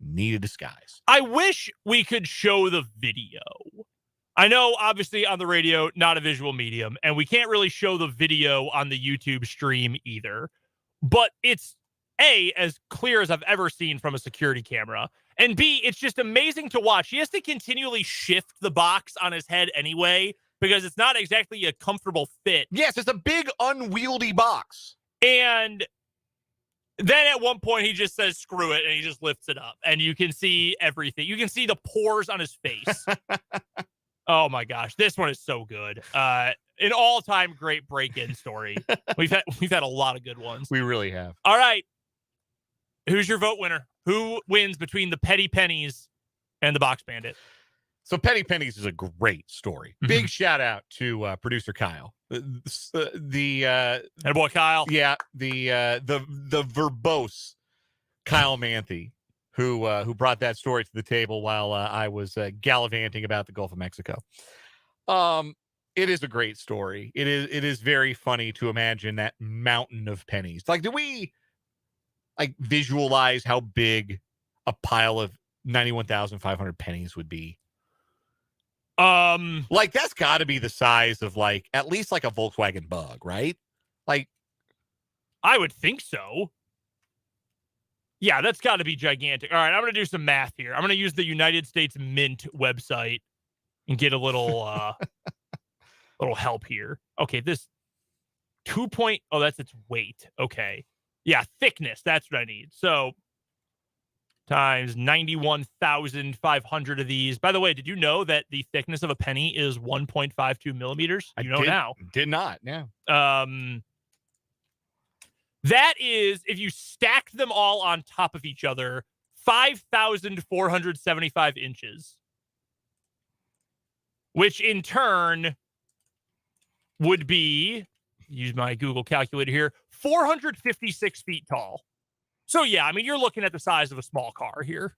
need a disguise.
I wish we could show the video. I know, obviously, on the radio, not a visual medium, and we can't really show the video on the YouTube stream either. But it's, A, as clear as I've ever seen from a security camera, and B, it's just amazing to watch. He has to continually shift the box on his head anyway, because it's not exactly a comfortable fit.
Yes, it's a big, unwieldy box.
And then at one point, he just says, screw it, and he just lifts it up. And you can see everything. You can see the pores on his face. Oh, my gosh. This one is so good. An all-time great break-in story. We've had a lot of good ones.
We really have.
All right. Who's your vote winner? Who wins between the Petty Pennies and the Box Bandit?
So Petty Pennies is a great story.
Mm-hmm.
Big shout out to producer Kyle.
And boy Kyle.
Yeah, the verbose Kyle Manthe, who brought that story to the table while I was gallivanting about the Gulf of Mexico. It is a great story. It is very funny to imagine that mountain of pennies. Like, like visualize how big a pile of 91,500 pennies would be? Like that's got to be the size of like at least like a Volkswagen Bug, right? Like,
I would think so. Yeah, that's got to be gigantic. All right, I'm going to do some math here. I'm going to use the United States Mint website and get a little little help here. Okay, this 2. Oh, that's its weight. Okay. Yeah, thickness. That's what I need. So times 91,500 of these. By the way, did you know that the thickness of a penny is 1.52 millimeters? You know now.
Did not. Yeah.
That is, if you stack them all on top of each other, 5,475 inches, which in turn would be, use my Google calculator here, 456 feet tall. So, yeah, I mean, you're looking at the size of a small car here,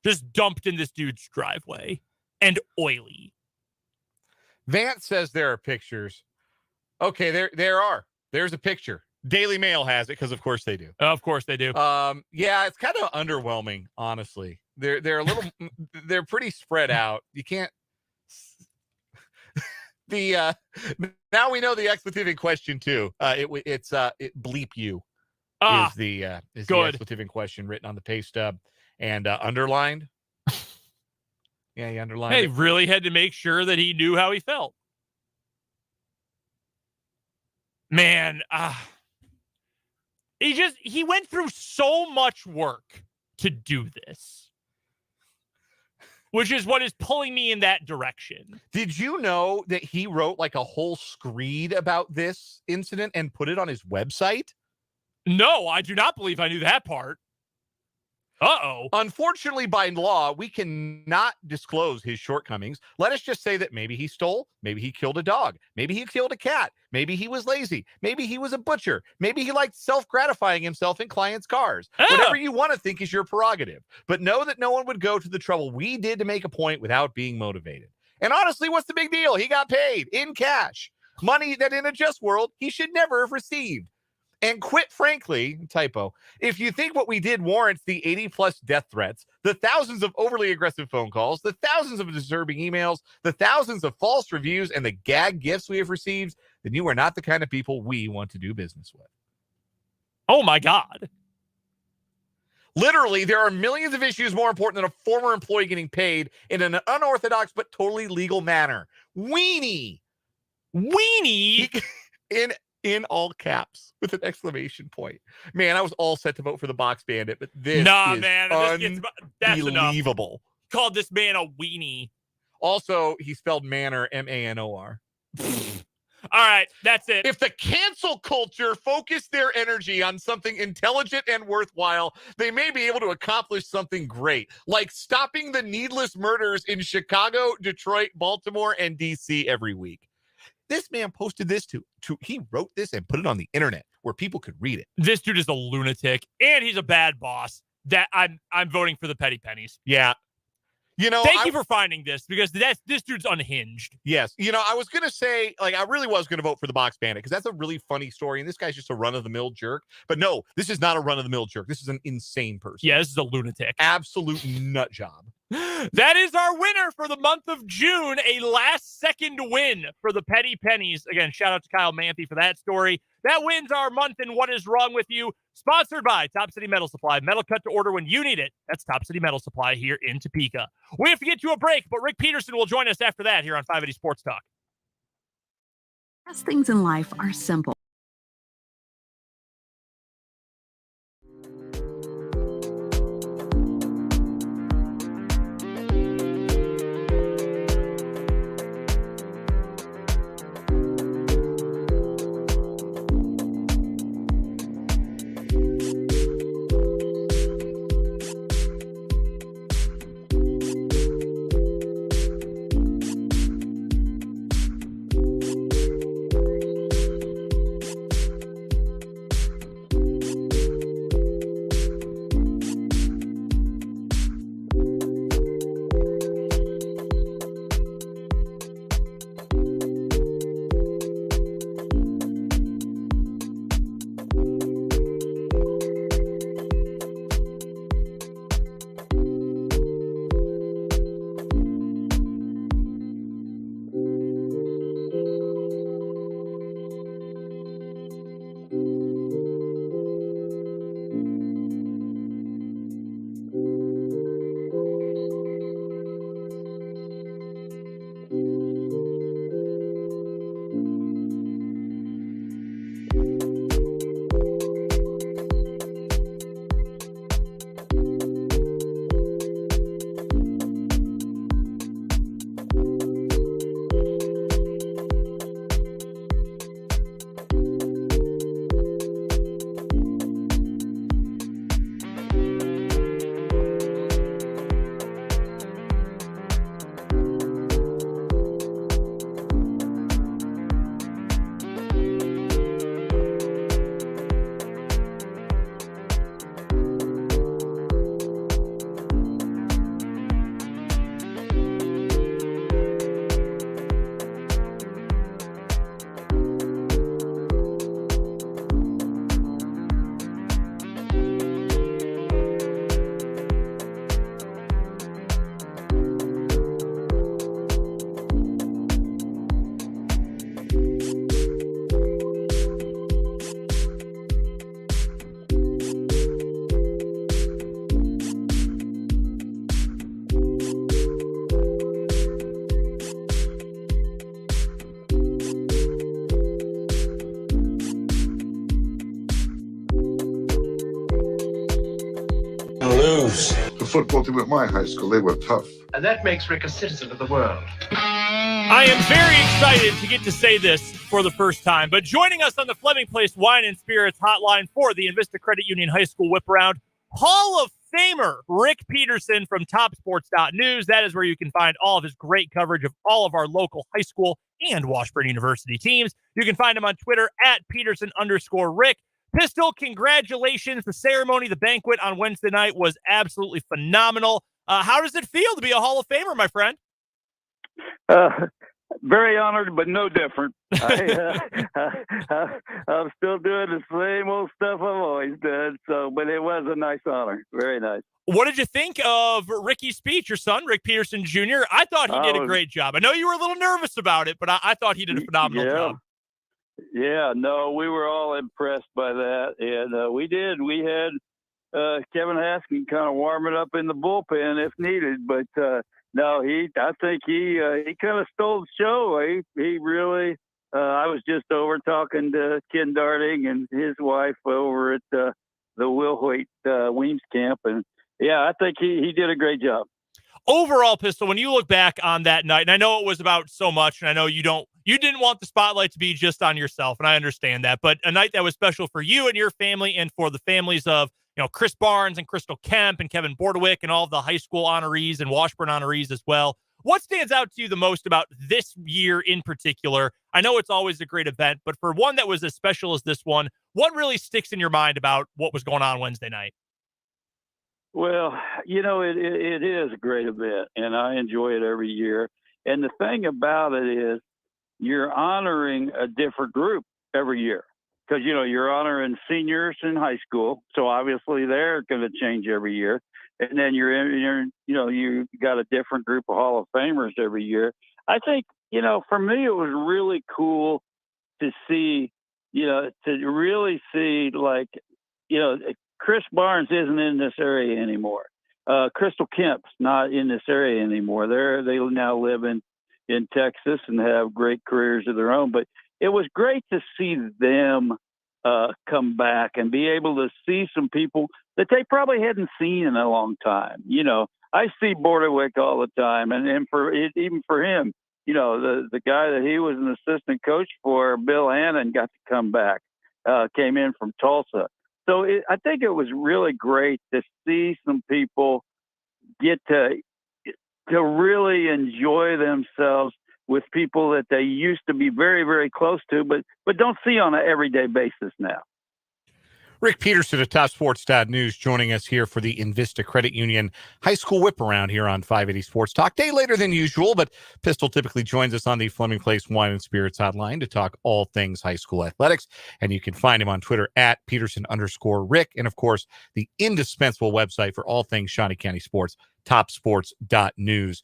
just dumped in this dude's driveway and oily.
Vance says there are pictures. Okay, there are. There's a picture. Daily Mail has it because, of course, they do.
Of course they do.
Yeah, it's kind of underwhelming, honestly. They're a little, they're pretty spread out. You can't. Now we know the expletive in question too. It's bleep you is the expletive in question written on the pay stub and underlined. Yeah, he underlined.
Hey, really had to make sure that he knew how he felt. Man, he went through so much work to do this, which is what is pulling me in that direction.
Did you know that he wrote like a whole screed about this incident and put it on his website?
No, I do not believe I knew that part. Uh-oh.
Unfortunately, by law, we cannot disclose his shortcomings. Let us just say that maybe he stole, maybe he killed a dog, maybe he killed a cat, maybe he was lazy, maybe he was a butcher, maybe he liked self-gratifying himself in clients' cars. Whatever you want to think is your prerogative. But know that no one would go to the trouble we did to make a point without being motivated. And honestly, what's the big deal? He got paid in cash. Money that in a just world, he should never have received. And quite frankly, typo, if you think what we did warrants the 80+ death threats, the thousands of overly aggressive phone calls, the thousands of disturbing emails, the thousands of false reviews, and the gag gifts we have received, then you are not the kind of people we want to do business with.
Oh, my God.
Literally, there are millions of issues more important than a former employee getting paid in an unorthodox but totally legal manner. Weenie. In all caps with an exclamation point. Man, I was all set to vote for the Box Bandit, but this is
that's
unbelievable.
Called this man a weenie.
Also, he spelled manor, M-A-N-O-R.
All right, that's it.
If the cancel culture focused their energy on something intelligent and worthwhile, they may be able to accomplish something great, like stopping the needless murders in Chicago, Detroit, Baltimore, and D.C. every week. This man posted this he wrote this and put it on the internet where people could read it.
This dude is a lunatic and he's a bad boss. That I'm voting for the petty pennies.
Yeah. You know,
thank you for finding this because this dude's unhinged.
Yes. You know, I was going to say, like, I really was going to vote for the Box Bandit because that's a really funny story. And this guy's just a run-of-the-mill jerk. But no, this is not a run-of-the-mill jerk. This is an insane person.
Yeah, this is a lunatic.
Absolute nut job.
That is our winner for the month of June. A last-second win for the Petty Pennies. Again, shout out to Kyle Manthe for that story. That wins our month in What Is Wrong With You. Sponsored by Top City Metal Supply. Metal cut to order when you need it. That's Top City Metal Supply here in Topeka. We have to get to a break, but Rick Peterson will join us after that here on 580 Sports Talk.
Best things in life are simple.
lose.
The football team at my high school, they were tough.
And that makes Rick a citizen of the world.
I am very excited to get to say this for the first time, but joining us on the Fleming Place Wine and Spirits hotline for the Invista Credit Union High School Whip Around, Hall of Famer Rick Peterson from TopSports.news. That is where you can find all of his great coverage of all of our local high school and Washburn University teams. You can find him on Twitter at Peterson_Rick. Pistol, congratulations. The ceremony, the banquet on Wednesday night was absolutely phenomenal. How does it feel to be a Hall of Famer, my friend?
Very honored, but no different. I'm still doing the same old stuff I've always done. But it was a nice honor. Very nice.
What did you think of Ricky's speech, your son, Rick Peterson Jr.? I thought he did a great job. I know you were a little nervous about it, but I thought he did a phenomenal job.
Yeah, no, we were all impressed by that. And we did. We had Kevin Haskin kind of warming up in the bullpen if needed. But no, I think he kind of stole the show. He really, I was just over talking to Ken Darting and his wife over at the Will Hoyt Weems camp. And yeah, I think he did a great job.
Overall, Pistol, when you look back on that night, and I know it was about so much, and I know you didn't want the spotlight to be just on yourself, and I understand that, but a night that was special for you and your family and for the families of, Chris Barnes and Crystal Kemp and Kevin Bordewick and all of the high school honorees and Washburn honorees as well. What stands out to you the most about this year in particular? I know it's always a great event, but for one that was as special as this one, what really sticks in your mind about what was going on Wednesday night?
Well, it is a great event, and I enjoy it every year. And the thing about it is you're honoring a different group every year because, you're honoring seniors in high school. So obviously they're going to change every year. And then you got a different group of Hall of Famers every year. I think, for me, it was really cool to see, to really see Chris Barnes isn't in this area anymore. Crystal Kemp's not in this area anymore. They now live in Texas and have great careers of their own. But it was great to see them come back and be able to see some people that they probably hadn't seen in a long time. I see Bordewick all the time, and even for him, the guy that he was an assistant coach for, Bill Annan, got to come back, came in from Tulsa. So I think it was really great to see some people get to really enjoy themselves with people that they used to be very, very close to, but don't see on an everyday basis now.
Rick Peterson of TopSports.news joining us here for the Invista Credit Union High School Whip Around here on 580 Sports Talk. Day later than usual, but Pistol typically joins us on the Fleming Place Wine and Spirits hotline to talk all things high school athletics. And you can find him on Twitter at Peterson_Rick. And of course, the indispensable website for all things Shawnee County sports, TopSports.news.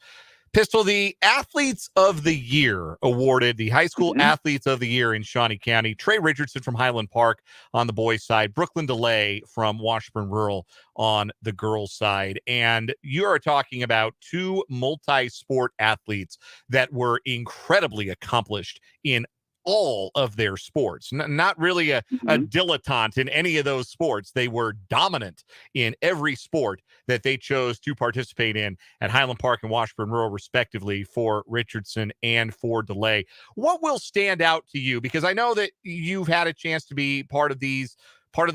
Pistol, the Athletes of the Year awarded, the High School Athletes of the Year in Shawnee County. Trey Richardson from Highland Park on the boys' side, Brooklyn DeLay from Washburn Rural on the girls' side. And you are talking about two multi-sport athletes that were incredibly accomplished in all of their sports. Not really a dilettante in any of those sports. They were dominant in every sport that they chose to participate in at Highland Park and Washburn Rural, respectively, for Richardson and for DeLay. What will stand out to you? Because I know that you've had a chance to be part of the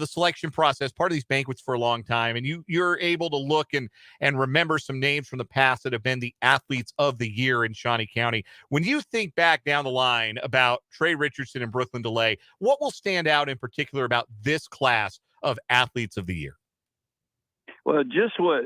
selection process, part of these banquets for a long time, and you're able to look and remember some names from the past that have been the Athletes of the Year in Shawnee County. When you think back down the line about Trey Richardson and Brooklyn DeLay, what will stand out in particular about this class of Athletes of the Year?
Well, just what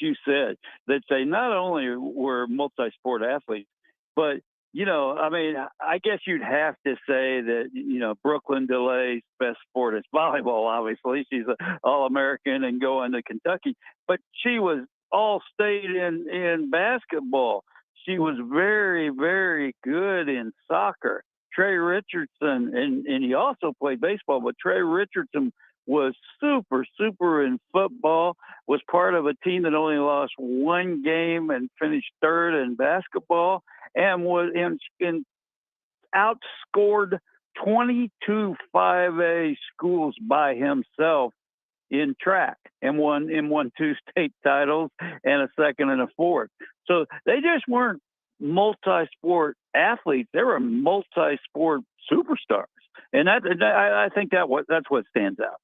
you said, that they not only were multi-sport athletes, but I guess you'd have to say that, Brooklyn DeLay's best sport is volleyball, obviously. She's an All-American and going to Kentucky. But she was all-state in basketball. She was very, very good in soccer. Trey Richardson, and he also played baseball, but Trey Richardson was super, super in football, was part of a team that only lost one game and finished third in basketball, and was in outscored 22 5A schools by himself in track and won 2 state titles and a second and a fourth. So they just weren't multi-sport athletes. They were multi-sport superstars. And I think that's what stands out.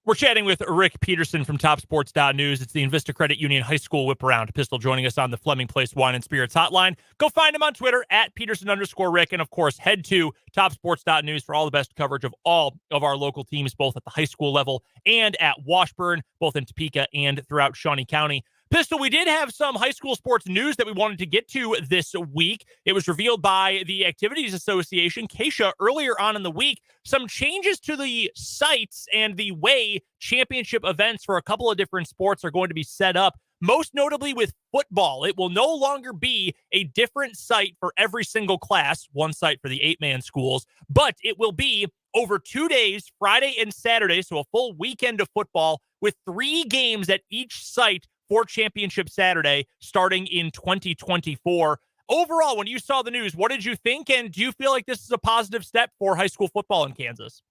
We're chatting with Rick Peterson from TopSports.News. It's the Invista Credit Union High School Whip Around. Pistol joining us on the Fleming Place Wine and Spirits hotline. Go find him on Twitter at Peterson_Rick. And of course, head to TopSports.News for all the best coverage of all of our local teams, both at the high school level and at Washburn, both in Topeka and throughout Shawnee County. Pistol, we did have some high school sports news that we wanted to get to this week. It was revealed by the Activities Association, KSHA, earlier on in the week. Some changes to the sites and the way championship events for a couple of different sports are going to be set up, most notably with football. It will no longer be a different site for every single class, one site for the 8-man schools, but it will be over 2 days, Friday and Saturday, so a full weekend of football with 3 games at each site for Championship Saturday starting in 2024. Overall, when you saw the news, what did you think? And do you feel like this is a positive step for high school football in Kansas?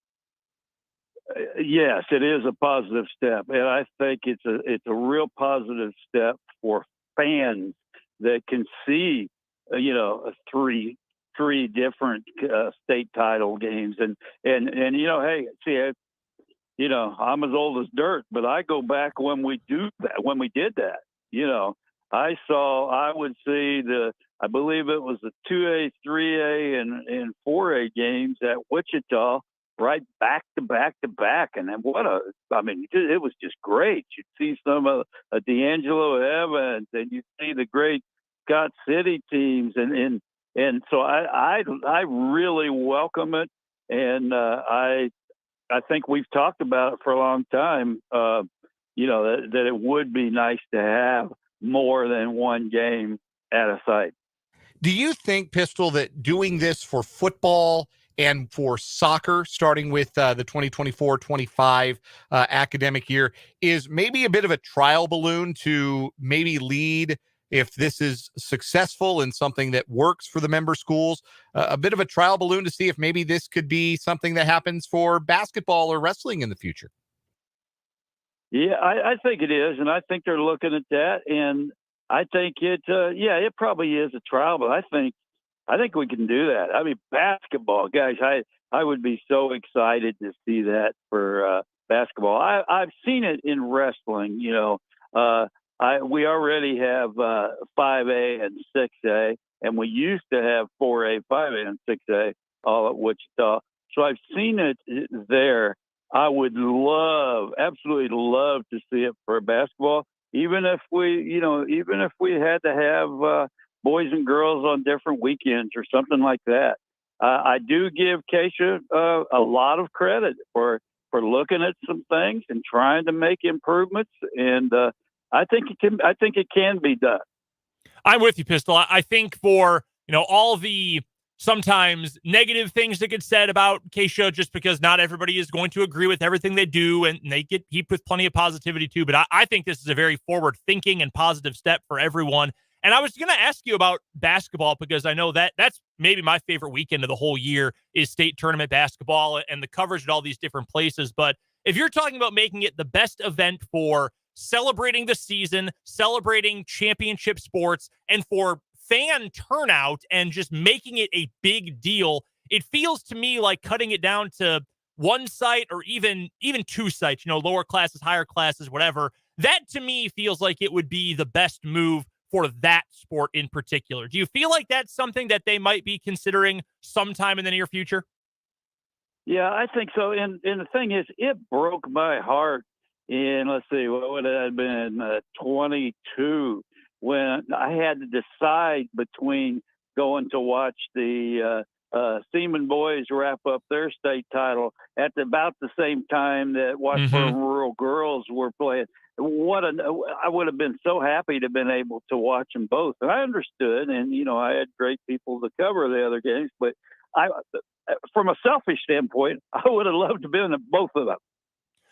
Yes, it is a positive step. And I think it's a real positive step for fans that can see, three different state title games. And hey, see, I'm as old as dirt, but I go back when we did that. I would see I believe it was the 2A, 3A, and 4A games at Wichita, right back to back to back. And then it was just great. You'd see some of D'Angelo Evans, and you'd see the great Scott City teams. And so I really welcome it. And I think we've talked about it for a long time, that it would be nice to have more than one game at a site.
Do you think, Pistol, that doing this for football and for soccer, starting with the 2024-25 academic year, is maybe a bit of a trial balloon to maybe lead, if this is successful and something that works for the member schools, a bit of a trial balloon to see if maybe this could be something that happens for basketball or wrestling in the future?
Yeah, I think it is. And I think they're looking at that. And I think it probably is a trial, but I think we can do that. I mean, basketball, guys, I would be so excited to see that for basketball. I've seen it in wrestling, we already have 5A and 6A, and we used to have 4A, 5A, and 6A all at Wichita. So I've seen it there. I would absolutely love to see it for basketball, even if we had to have boys and girls on different weekends or something like that. I do give KSHA a lot of credit for looking at some things and trying to make improvements, and I think it can be done.
I'm with you, Pistol. I think for, all the sometimes negative things that get said about KSHA, just because not everybody is going to agree with everything they do, and they get heaped with plenty of positivity too. But I think this is a very forward thinking and positive step for everyone. And I was going to ask you about basketball, because I know that's maybe my favorite weekend of the whole year is state tournament basketball and the coverage at all these different places. But if you're talking about making it the best event for celebrating the season, celebrating championship sports, and for fan turnout and just making it a big deal, it feels to me like cutting it down to one site or even 2 sites, lower classes, higher classes, whatever. That to me feels like it would be the best move for that sport in particular. Do you feel like that's something that they might be considering sometime in the near future?
Yeah, I think so. And the thing is, it broke my heart in, let's see, what would it have been, 22, when I had to decide between going to watch the Seaman boys wrap up their state title at about the same time that Washburn Rural girls were playing. I would have been so happy to have been able to watch them both. And I understood, and, I had great people to cover the other games, but from a selfish standpoint, I would have loved to have been at both of them.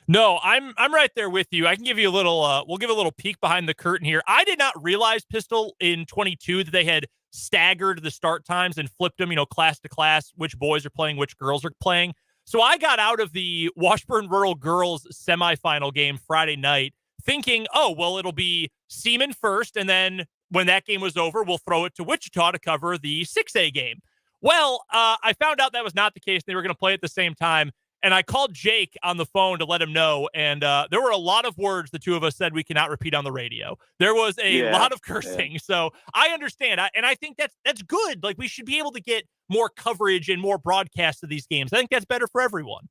No, I'm right there with you. I can give you a little, we'll give a little peek behind the curtain here. I did not realize, Pistol, in 22 that they had staggered the start times and flipped them, class to class, which boys are playing, which girls are playing. So I got out of the Washburn Rural girls semifinal game Friday night thinking, oh, well, it'll be Seaman first, and then when that game was over, we'll throw it to Wichita to cover the 6A game. Well, I found out that was not the case. They were going to play at the same time. And I called Jake on the phone to let him know. And there were a lot of words the two of us said we cannot repeat on the radio. There was a lot of cursing. Yeah. So I understand. And I think that's good. Like, we should be able to get more coverage and more broadcasts of these games. I think that's better for everyone.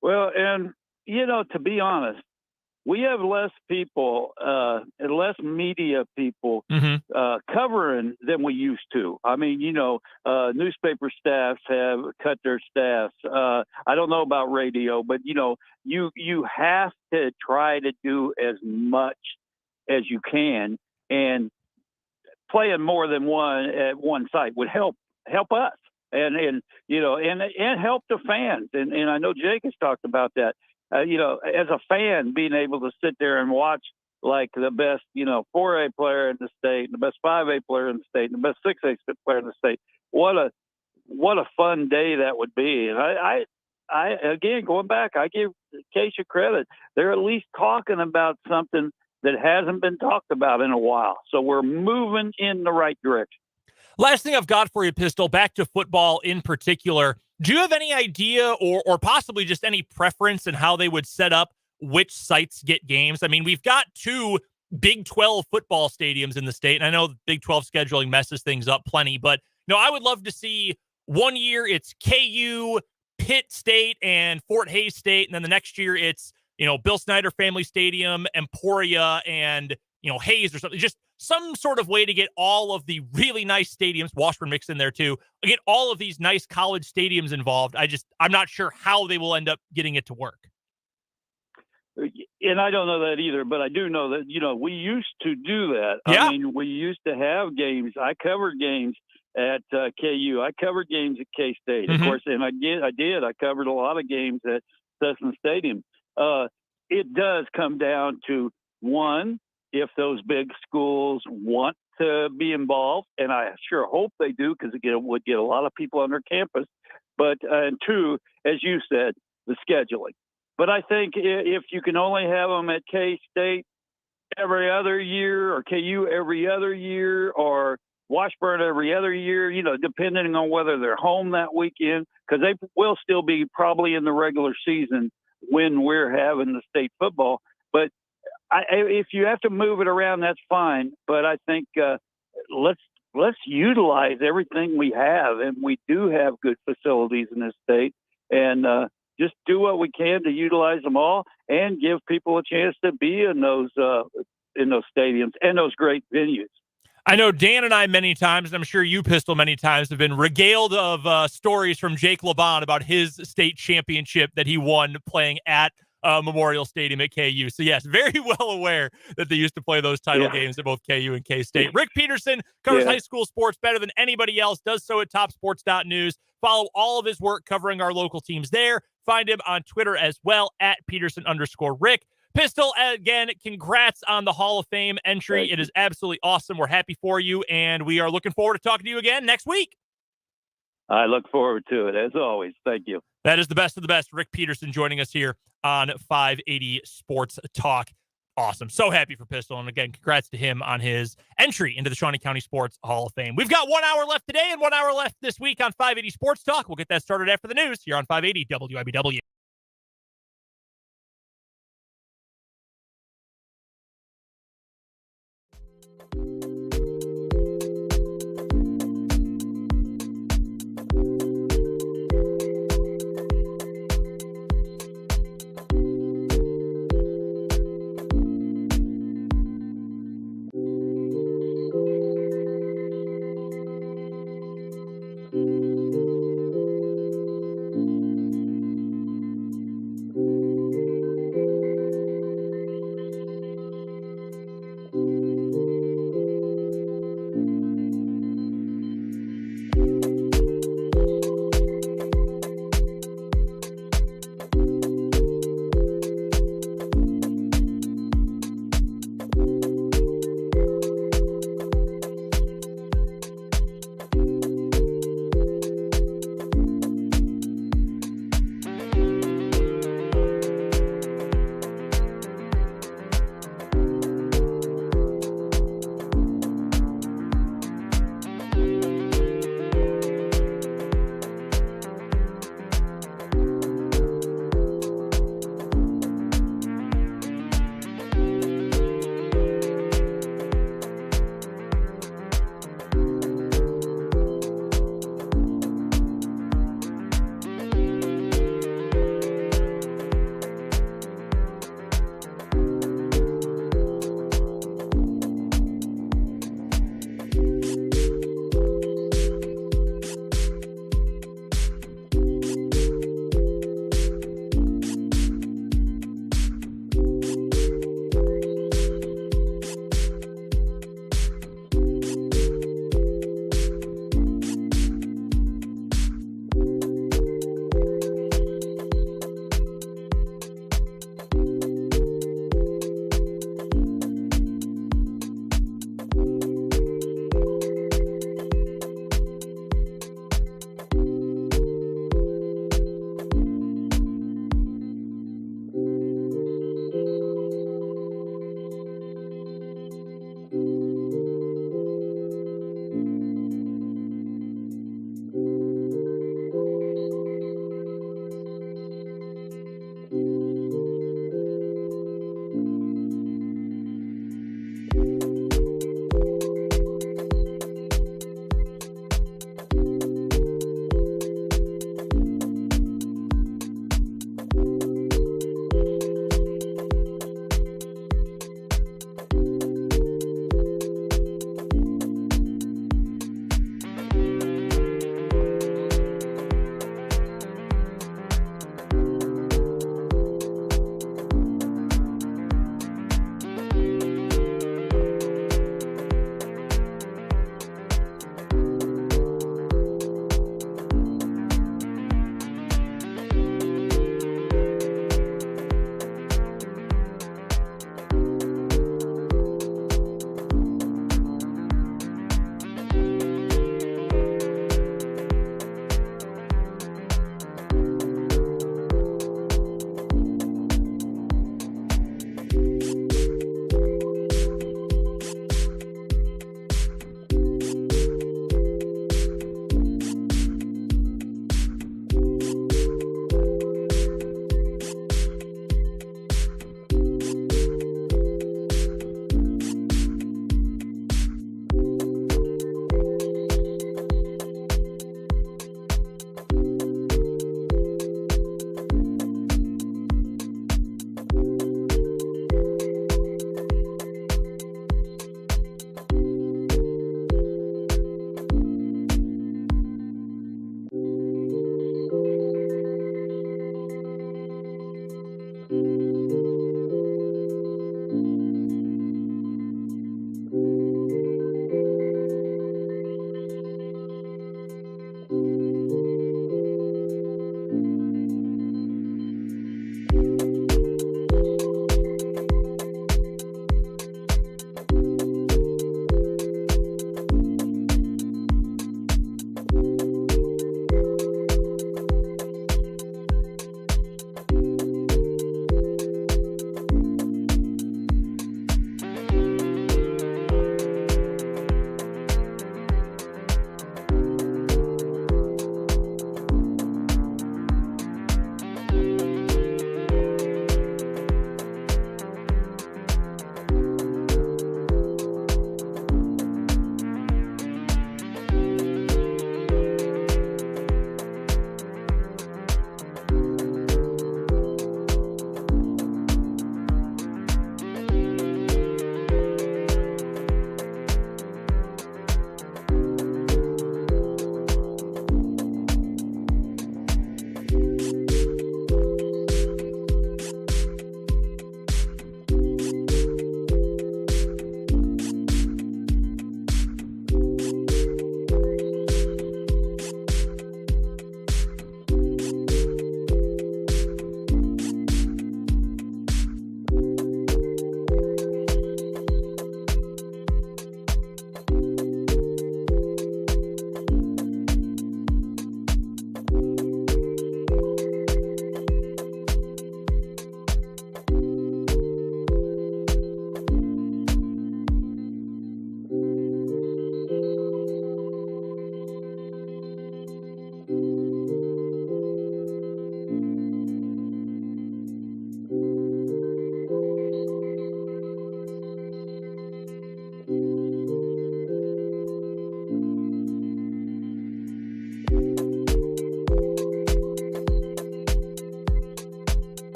Well, and, to be honest, we have less people, less media people covering than we used to. I mean, newspaper staffs have cut their staffs. I don't know about radio, but, you have to try to do as much as you can. And playing more than one at one site would help us and help the fans. And I know Jake has talked about that. As a fan, being able to sit there and watch like the best, 4A player in the state, the best 5A player in the state, and the best 6A player in the state. What a fun day that would be. And I again, going back, I give Acacia credit. They're at least talking about something that hasn't been talked about in a while. So we're moving in the right direction.
Last thing I've got for you, Pistol, back to football in particular. Do you have any idea or possibly just any preference in how they would set up which sites get games? I mean, we've got 2 Big 12 football stadiums in the state, and I know the Big 12 scheduling messes things up plenty, but I would love to see one year it's KU, Pitt State, and Fort Hays State, and then the next year it's Bill Snyder Family Stadium, Emporia, and Hayes or something. Just some sort of way to get all of the really nice stadiums, Washburn mixed in there too, get all of these nice college stadiums involved. I'm not sure how they will end up getting it to work.
And I don't know that either, but I do know that, we used to do that.
Yeah.
I mean, we used to have games. I covered games at KU. I covered games at K-State, of course, and I did. I covered a lot of games at Cessna Stadium. It does come down to, one, if those big schools want to be involved, and I sure hope they do, because it would get a lot of people on their campus. But and 2, as you said, the scheduling. But I think if you can only have them at K-State every other year, or KU every other year, or Washburn every other year, depending on whether they're home that weekend, because they will still be probably in the regular season when we're having the state football. But if you have to move it around, that's fine. But I think let's utilize everything we have, and we do have good facilities in this state, and just do what we can to utilize them all and give people a chance to be in those stadiums and those great venues.
I know Dan and I many times, and I'm sure you, Pistol, many times have been regaled of stories from Jake LeBon about his state championship that he won playing at Memorial Stadium at KU. So yes, very well aware that they used to play those title games at both KU and K-State. Rick Peterson covers high school sports better than anybody else, does so at topsports.news. Follow all of his work covering our local teams there. Find him on Twitter as well at Peterson_Rick. Pistol, again, congrats on the Hall of Fame entry. It is absolutely awesome. We're happy for you, and we are looking forward to talking to you again next week.
I look forward to it, as always. Thank you.
That is the best of the best. Rick Peterson joining us here on 580 Sports Talk. Awesome. So happy for Pistol. And again, congrats to him on his entry into the Shawnee County Sports Hall of Fame. We've got 1 hour left today and 1 hour left this week on 580 Sports Talk. We'll get that started after the news here on 580 WIBW.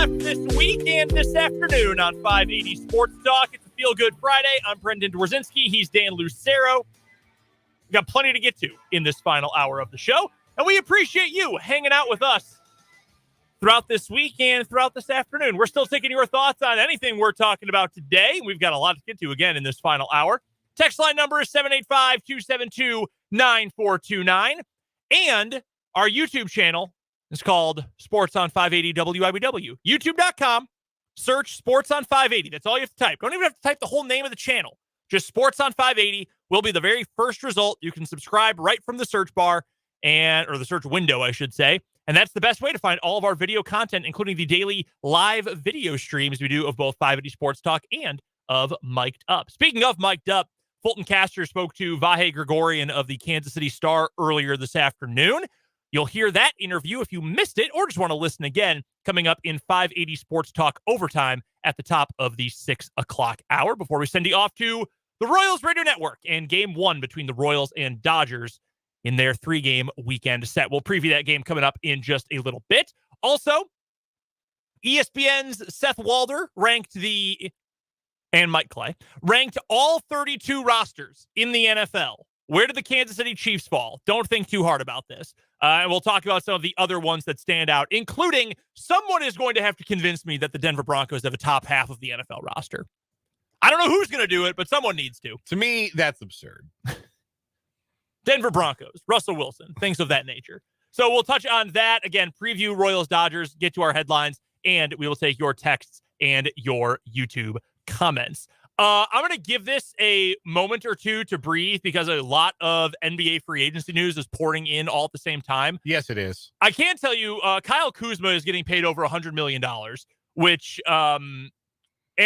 left this week and this afternoon on 580 Sports Talk. It's a Feel Good Friday. I'm Brendan Dworzinski. He's Dan Lucero. We've got plenty to get to in this final hour of the show, and we appreciate you hanging out with us throughout this week and throughout this afternoon. We're still taking your thoughts on anything we're talking about today. We've got a lot to get to again in this final hour. Text line number is 785-272-9429. And our YouTube channel is called Sports on 580 WIBW. YouTube.com, search Sports on 580. That's all you have to type. Don't even have to type the whole name of the channel. Just Sports on 580 will be the very first result. You can subscribe right from the search bar or the search window, I should say. And that's the best way to find all of our video content, including the daily live video streams we do of both 580 Sports Talk and of Mic'd Up. Speaking of Mic'd Up, Fulton Castor spoke to Vahe Gregorian of the Kansas City Star earlier this afternoon. You'll hear that interview if you missed it or just want to listen again, coming up in 580 Sports Talk Overtime at the top of the 6 o'clock hour before we send you off to the Royals Radio Network and Game 1 between the Royals and Dodgers in their 3-game weekend set. We'll preview that game coming up in just a little bit. Also, ESPN's Seth Walder and Mike Clay ranked all 32 rosters in the NFL. Where did the Kansas City Chiefs fall? Don't think too hard about this. And we'll talk about some of the other ones that stand out, including someone is going to have to convince me that the Denver Broncos have a top half of the NFL roster. I don't know who's going to do it, but someone needs to.
To me, that's absurd.
Denver Broncos, Russell Wilson, things of that nature. So we'll touch on that. Again, preview Royals Dodgers, get to our headlines, and we will take your texts and your YouTube comments. I'm going to give this a moment or two to breathe because a lot of NBA free agency news is pouring in all at the same time.
Yes, it is.
I can tell you, Kyle Kuzma is getting paid over $100 million, which, and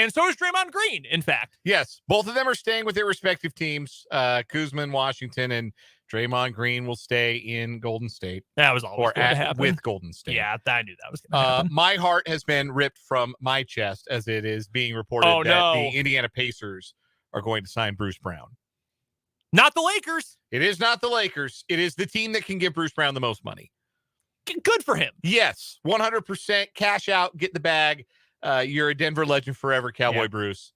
so is Draymond Green, in fact.
Yes, both of them are staying with their respective teams. Kuzma in Washington and Draymond Green will stay in Golden State.
That was always going to happen.
With Golden State.
Yeah, I knew that was going to happen.
My heart has been ripped from my chest as it is being reported that the Indiana Pacers are going to sign Bruce Brown.
Not the Lakers.
It is not the Lakers. It is the team that can give Bruce Brown the most money.
Good for him.
Yes, 100% cash out, get the bag. You're a Denver legend forever, Cowboy Bruce.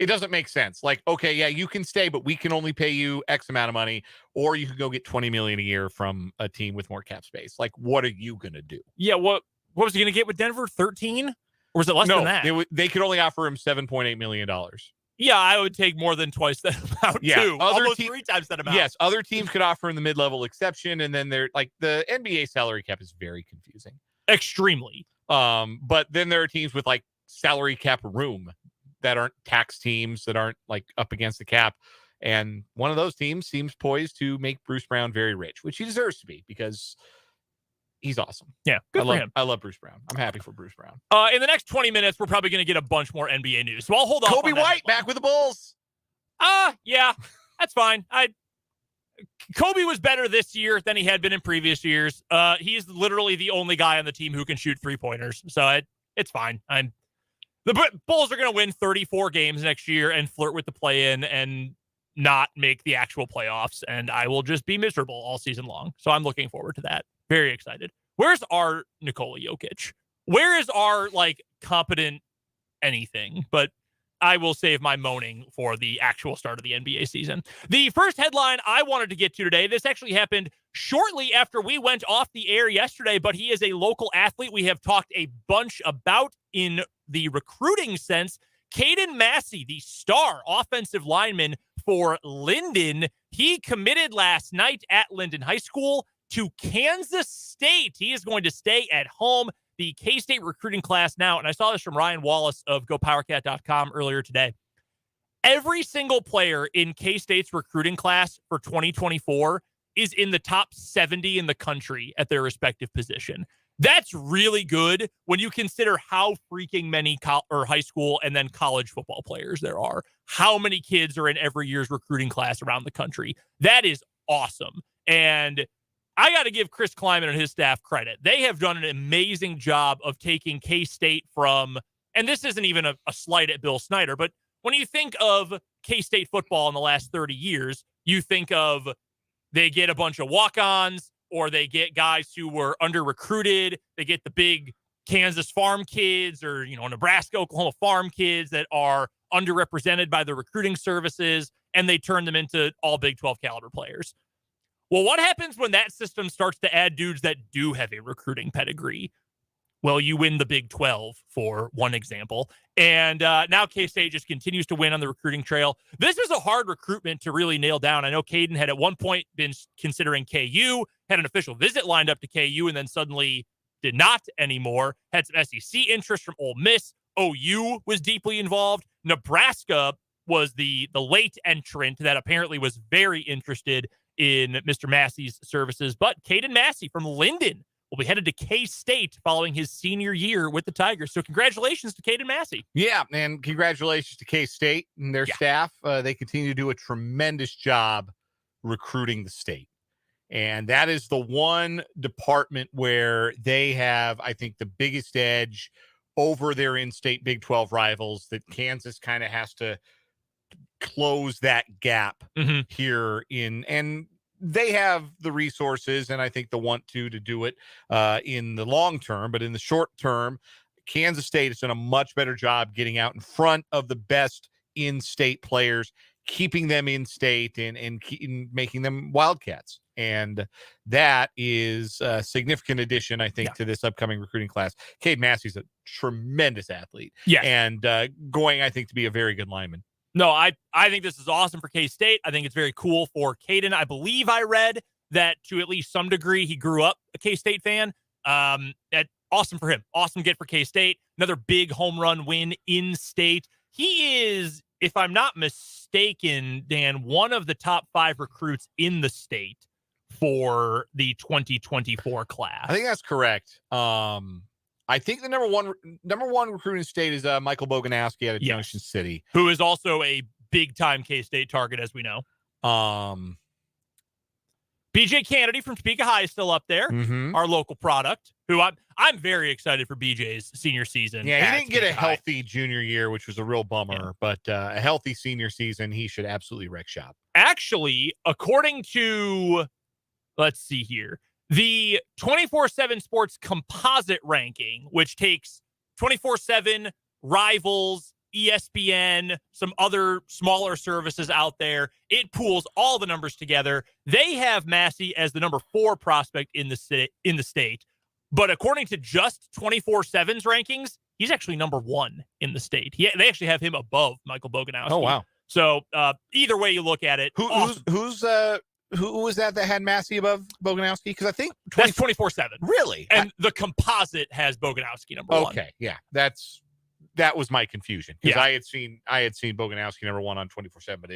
It doesn't make sense. Like, okay, yeah, you can stay, but we can only pay you X amount of money, or you can go get $20 million a year from a team with more cap space. Like, what are you gonna do?
Yeah, what was he gonna get with Denver? 13, or was it less than that?
They could only offer him $7.8 million.
Yeah, I would take more than twice that amount too. Almost 3 times that amount.
Yes, other teams could offer him the mid-level exception, and then they're like the NBA salary cap is very confusing.
Extremely.
But then there are teams with like salary cap room that aren't tax teams, that aren't like up against the cap. And one of those teams seems poised to make Bruce Brown very rich, which he deserves to be because he's awesome.
Yeah, good for him.
I love Bruce Brown. I'm happy for Bruce Brown.
In the next 20 minutes, we're probably going to get a bunch more NBA news. So I'll hold on.
Kobe White back with the Bulls.
Yeah, that's fine. Kobe was better this year than he had been in previous years. He's literally the only guy on the team who can shoot 3-pointers. So it's fine. The Bulls are going to win 34 games next year and flirt with the play-in and not make the actual playoffs, and I will just be miserable all season long. So I'm looking forward to that. Very excited. Where's our Nikola Jokic? Where is our, competent anything? But I will save my moaning for the actual start of the NBA season. The first headline I wanted to get to today, this actually happened shortly after we went off the air yesterday, but he is a local athlete we have talked a bunch about in the recruiting sense. Caden Massey, the star offensive lineman for Linden, he committed last night at Linden High School to Kansas State. He is going to stay at home. The K-State recruiting class now, and I saw this from Ryan Wallace of GoPowerCat.com earlier today. Every single player in K-State's recruiting class for 2024 is in the top 70 in the country at their respective position. That's really good when you consider how freaking many high school and then college football players there are. How many kids are in every year's recruiting class around the country. That is awesome. And I got to give Chris Kleiman and his staff credit. They have done an amazing job of taking K-State from, and this isn't even a slight at Bill Snyder, but when you think of K-State football in the last 30 years, you think of they get a bunch of walk-ons, or they get guys who were under recruited. They get the big Kansas farm kids or, Nebraska, Oklahoma farm kids that are underrepresented by the recruiting services, and they turn them into all Big 12 caliber players. Well, what happens when that system starts to add dudes that do have a recruiting pedigree? Well, you win the Big 12, for one example. And now K-State just continues to win on the recruiting trail. This is a hard recruitment to really nail down. I know Caden had at one point been considering KU, had an official visit lined up to KU, and then suddenly did not anymore. Had some SEC interest from Ole Miss. OU was deeply involved. Nebraska was the late entrant that apparently was very interested in Mr. Massey's services. But Caden Massey from Linden will be headed to K-State following his senior year with the Tigers. So congratulations to Caden Massey.
Yeah, and congratulations to K-State and their staff. They continue to do a tremendous job recruiting the state. And that is the one department where they have, I think, the biggest edge over their in-state Big 12 rivals, that Kansas kind of has to close that gap here in, and they have the resources and I think the want to do it in the long term, but in the short term, Kansas State has done a much better job getting out in front of the best in-state players, keeping them in state and making them Wildcats. And that is a significant addition, I think, to this upcoming recruiting class. Cade Massey's a tremendous athlete.
Yeah.
And going, I think, to be a very good lineman.
No, I think this is awesome for K-State. I think it's very cool for Caden. I believe I read that to at least some degree he grew up a K-State fan. Awesome for him. Awesome get for K-State. Another big home run win in state. He is, if I'm not mistaken, Dan, one of the top 5 recruits in the state for the 2024 class.
I think that's correct. I think the number one recruit in state is Michael Boganowski out of Junction City,
who is also a big time K-State target, as we know. BJ Kennedy from Topeka High is still up there, our local product, who I'm very excited for BJ's senior season.
Yeah, he didn't get a healthy junior year, which was a real bummer, but a healthy senior season, he should absolutely wreck shop.
Actually, according to, let's see here, the 24/7 Sports composite ranking, which takes 24/7, Rivals, ESPN, some other smaller services out there, it pools all the numbers together. They have Massey as the number 4 prospect in the state. But according to just 24/7's rankings, he's actually number 1 in the state. They actually have him above Michael Boganowski.
Oh, wow.
So either way you look at it.
Who was that had Massey above Boganowski? Because I think
that's 24/7.
Really?
And the composite has Boganowski number 1.
Okay, yeah. That was my confusion. Because I had seen Boganowski number 1 on 24/7, but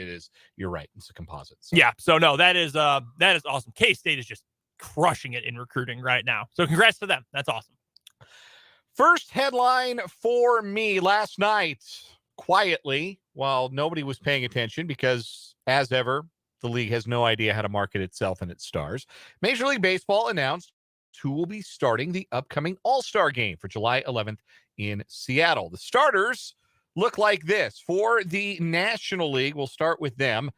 you're right, it's a composite. So.
Yeah. So no, that is awesome. K-State is just crushing it in recruiting right now. So congrats to them. That's awesome.
First headline for me last night, quietly, while nobody was paying attention, because as ever, the league has no idea how to market itself and its stars. Major League Baseball announced who will be starting the upcoming All-Star Game for July 11th in Seattle. The starters look like this. For the National League, we'll start with them.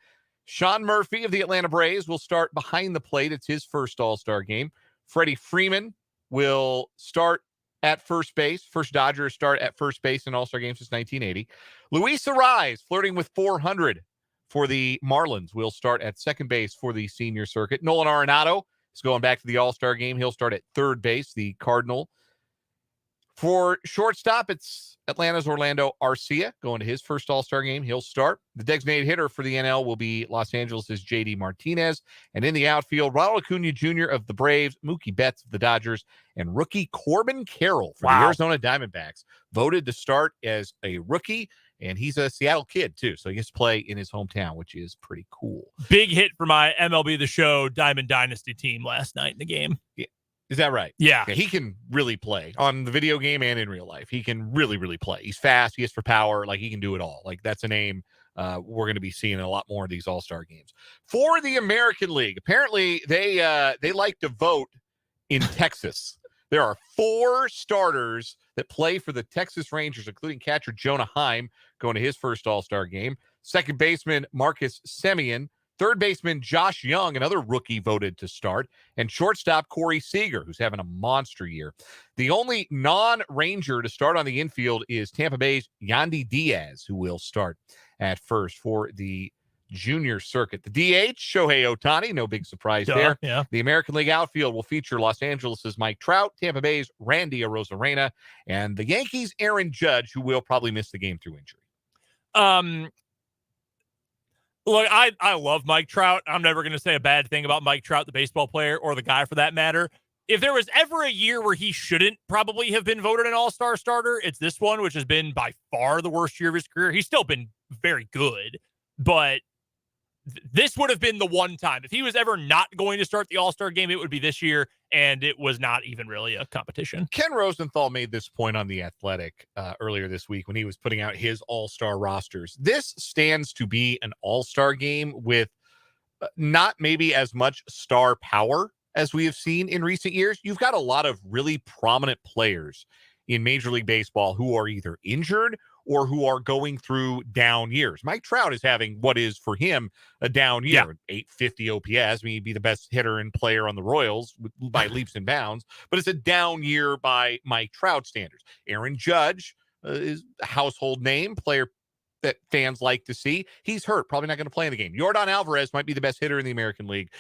Sean Murphy of the Atlanta Braves will start behind the plate. It's his first All-Star Game. Freddie Freeman will start at first base. First Dodger start at first base in All-Star Game since 1980. Luis Arraez, flirting with 400 for the Marlins, will start at second base for the senior circuit. Nolan Arenado is going back to the All-Star Game. He'll start at third base, the Cardinal. For shortstop, it's Atlanta's Orlando Arcia going to his first All-Star Game. He'll start. The designated hitter for the NL will be Los Angeles' J.D. Martinez. And in the outfield, Ronald Acuna Jr. of the Braves, Mookie Betts of the Dodgers, and rookie Corbin Carroll for the Arizona Diamondbacks, voted to start as a rookie. And he's a Seattle kid, too, so he gets to play in his hometown, which is pretty cool.
Big hit for my MLB The Show Diamond Dynasty team last night in the game.
Yeah. Is that right?
Yeah.
He can really play on the video game and in real life. He can really, really play. He's fast. He hits for power. Like, he can do it all. Like, that's a name we're going to be seeing in a lot more of these All-Star games. For the American League, apparently they like to vote in Texas. There are 4 starters that play for the Texas Rangers, including catcher Jonah Heim, going to his first All-Star game. Second baseman Marcus Semien, Third baseman Josh Young, another rookie, voted to start. And shortstop Corey Seager, who's having a monster year. The only non-Ranger to start on the infield is Tampa Bay's Yandy Diaz, who will start at first for the junior circuit. The DH, Shohei Ohtani, no big surprise there.
Yeah.
The American League outfield will feature Los Angeles' Mike Trout, Tampa Bay's Randy Arozarena, and the Yankees' Aaron Judge, who will probably miss the game through injury.
Look, I love Mike Trout. I'm never going to say a bad thing about Mike Trout, the baseball player, or the guy for that matter. If there was ever a year where he shouldn't probably have been voted an all-star starter, it's this one, which has been by far the worst year of his career. He's still been very good, but this would have been the one time. If he was ever not going to start the all-star game, it would be this year, and it was not even really a competition.
Ken Rosenthal made this point on The Athletic earlier this week when he was putting out his all-star rosters. This stands to be an all-star game with not maybe as much star power as we have seen in recent years. You've got a lot of really prominent players in Major League Baseball who are either injured or who are going through down years. Mike Trout is having what is for him a down year, 850 OPS. I mean, he'd be the best hitter and player on the Royals by leaps and bounds, but it's a down year by Mike Trout standards. Aaron Judge is a household name, player that fans like to see. He's hurt, probably not going to play in the game. Yordan Alvarez might be the best hitter in the American League,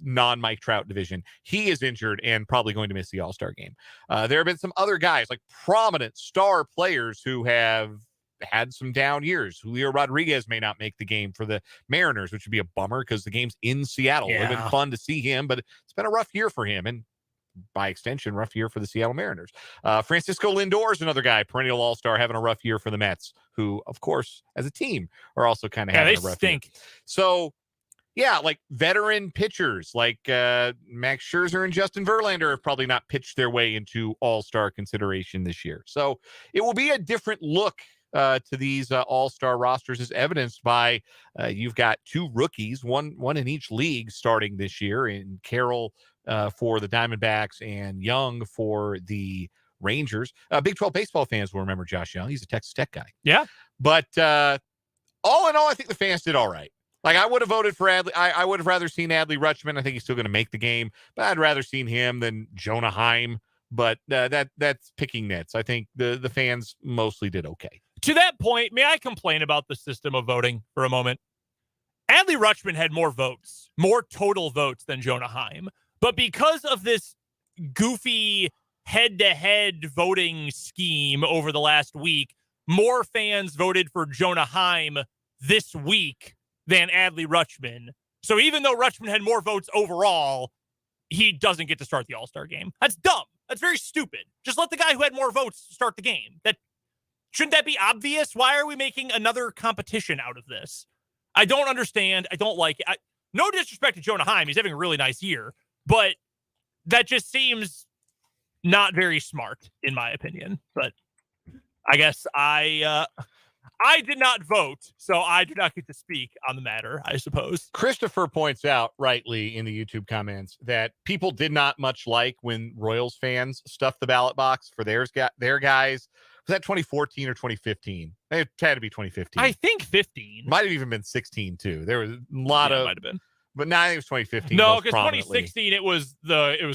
non-Mike Trout division. He is injured and probably going to miss the All-Star game. There have been some other guys, like prominent star players, who have had some down years. Julio Rodriguez may not make the game for the Mariners, which would be a bummer because the game's in Seattle. It would have been fun to see him, but it's been a rough year for him, and by extension, rough year for the Seattle Mariners. Francisco Lindor is another guy, perennial all-star, having a rough year for the Mets, who, of course, as a team, are also kind of having a rough year. So, yeah, like veteran pitchers like Max Scherzer and Justin Verlander have probably not pitched their way into all-star consideration this year. So it will be a different look to these all-star rosters, as evidenced by you've got two rookies, one in each league starting this year, in Carroll for the Diamondbacks and Young for the Rangers. Big 12 baseball fans will remember Josh Young. He's a Texas Tech guy.
Yeah.
But all in all, I think the fans did all right. Like, I would have voted for Adley. I would have rather seen Adley Rutschman. I think he's still going to make the game, but I'd rather seen him than Jonah Heim. But that's picking nits. I think the fans mostly did okay.
To that point, may I complain about the system of voting for a moment? Adley Rutschman had more votes, more total votes than Jonah Heim. But because of this goofy head-to-head voting scheme over the last week, more fans voted for Jonah Heim this week than Adley Rutschman. So even though Rutschman had more votes overall, he doesn't get to start the All-Star game. That's dumb. That's very stupid. Just let the guy who had more votes start the game. Shouldn't that be obvious? Why are we making another competition out of this? I don't understand. I don't like it. No disrespect to Jonah Heim. He's having a really nice year. But that just seems not very smart, in my opinion. But I guess I did not vote, so I do not get to speak on the matter, I suppose.
Christopher points out rightly in the YouTube comments that people did not much like when Royals fans stuffed the ballot box for their guys. Was that 2014 or 2015? It had to be 2015.
I think 15.
Might have even been 16 too. There was a lot of.
Might have been.
But now I think it was 2015.
No, because 2016 it was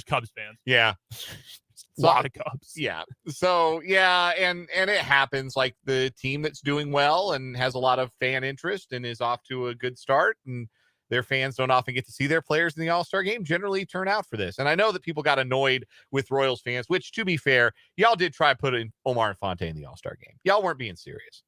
Cubs fans.
Yeah.
A lot of Cubs.
Yeah. So yeah, and it happens. Like, the team that's doing well and has a lot of fan interest and is off to a good start, and their fans don't often get to see their players in the All-Star game, generally turn out for this. And I know that people got annoyed with Royals fans, which, to be fair, y'all did try putting Omar Infante in the All-Star game. Y'all weren't being serious.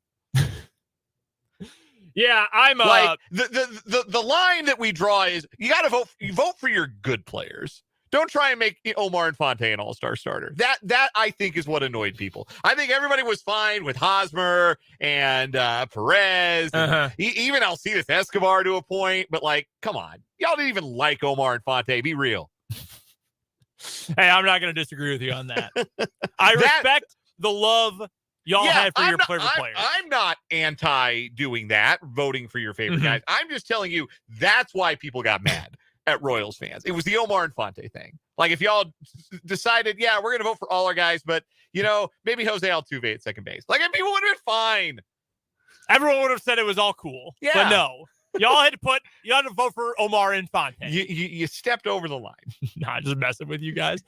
Yeah, I'm
like the line that we draw is you got to vote for your good players. Don't try and make Omar Infante an all-star starter. That I think is what annoyed people. I think everybody was fine with Hosmer and Perez, and even Alcides Escobar to a point. But, like, come on, y'all didn't even like Omar Infante. Be real.
Hey, I'm not going to disagree with you on that. I respect the love y'all had for your favorite players.
I'm not anti doing that, voting for your favorite guys. I'm just telling you that's why people got mad at Royals fans. It was the Omar Infante thing. Like, if y'all decided, yeah, we're going to vote for all our guys, but, maybe Jose Altuve at second base. Like, people would have been fine.
Everyone would have said it was all cool.
Yeah.
But no. Y'all had to vote for Omar Infante.
You stepped over the line.
Nah, just messing with you guys.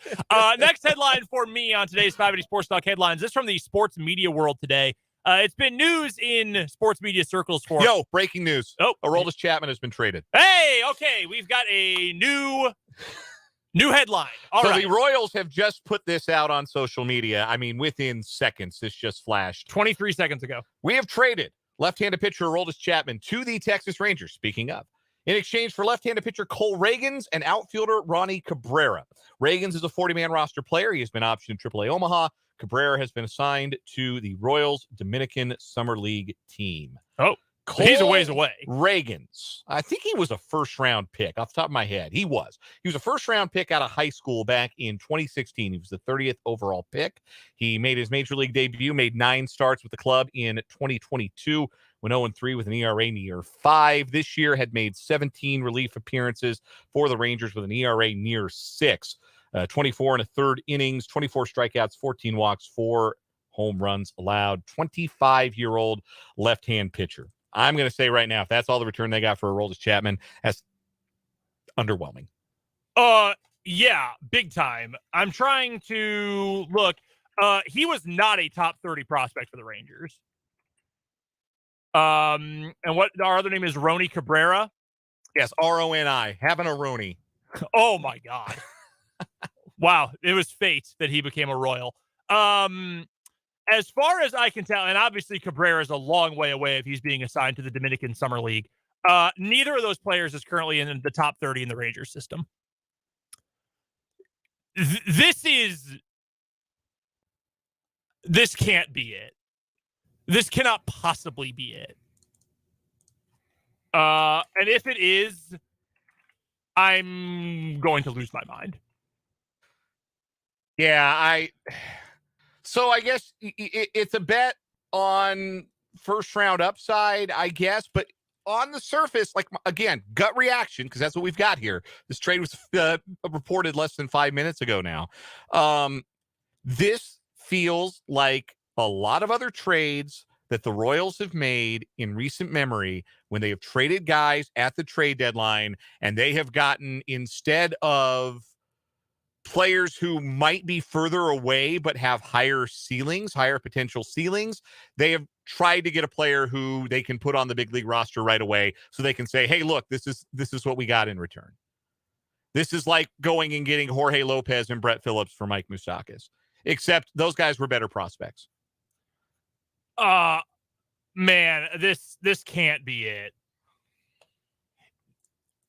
Next headline for me on today's 580 Sports Talk headlines. This is from the sports media world today. It's been news in sports media circles for...
Breaking news. Aroldis Chapman has been traded.
Hey, okay. We've got a new headline. All right.
The Royals have just put this out on social media. I mean, within seconds, this just flashed.
23 seconds ago.
We have traded left-handed pitcher Aroldis Chapman to the Texas Rangers, speaking of, in exchange for left-handed pitcher Cole Reagans and outfielder Ronnie Cabrera. Reagans is a 40-man roster player. He has been optioned in AAA Omaha. Cabrera has been assigned to the Royals Dominican Summer League team.
Oh, he's a ways away.
Reagans. I think he was a first-round pick off the top of my head. He was a first-round pick out of high school back in 2016. He was the 30th overall pick. He made his major league debut, made 9 starts with the club in 2022, went 0-3 with an ERA near 5. This year had made 17 relief appearances for the Rangers with an ERA near 6. 24 and a third innings, 24 strikeouts, 14 walks, 4 home runs allowed. 25-year-old left-hand pitcher. I'm going to say right now, if that's all the return they got for Aroldis Chapman, that's underwhelming.
Yeah, big time. I'm trying to look. He was not a top 30 prospect for the Rangers. And what our other name is Ronnie Cabrera.
Yes, R-O-N-I. Having a Ronnie.
Oh my God. Wow, it was fate that he became a Royal. As far as I can tell, and obviously Cabrera is a long way away if he's being assigned to the Dominican Summer League. Neither of those players is currently in the top 30 in the Rangers system. This can't be it. This cannot possibly be it. And if it is, I'm going to lose my mind.
Yeah, So I guess it's a bet on first round upside, I guess. But on the surface, like, again, gut reaction, because that's what we've got here. This trade was reported less than 5 minutes ago now. This feels like a lot of other trades that the Royals have made in recent memory when they have traded guys at the trade deadline and they have gotten, instead of players who might be further away but have higher potential ceilings, they have tried to get a player who they can put on the big league roster right away so they can say, hey, look, this is what we got in return. This is like going and getting Jorge Lopez and Brett Phillips for Mike Moustakas, except those guys were better prospects.
Man, this can't be it.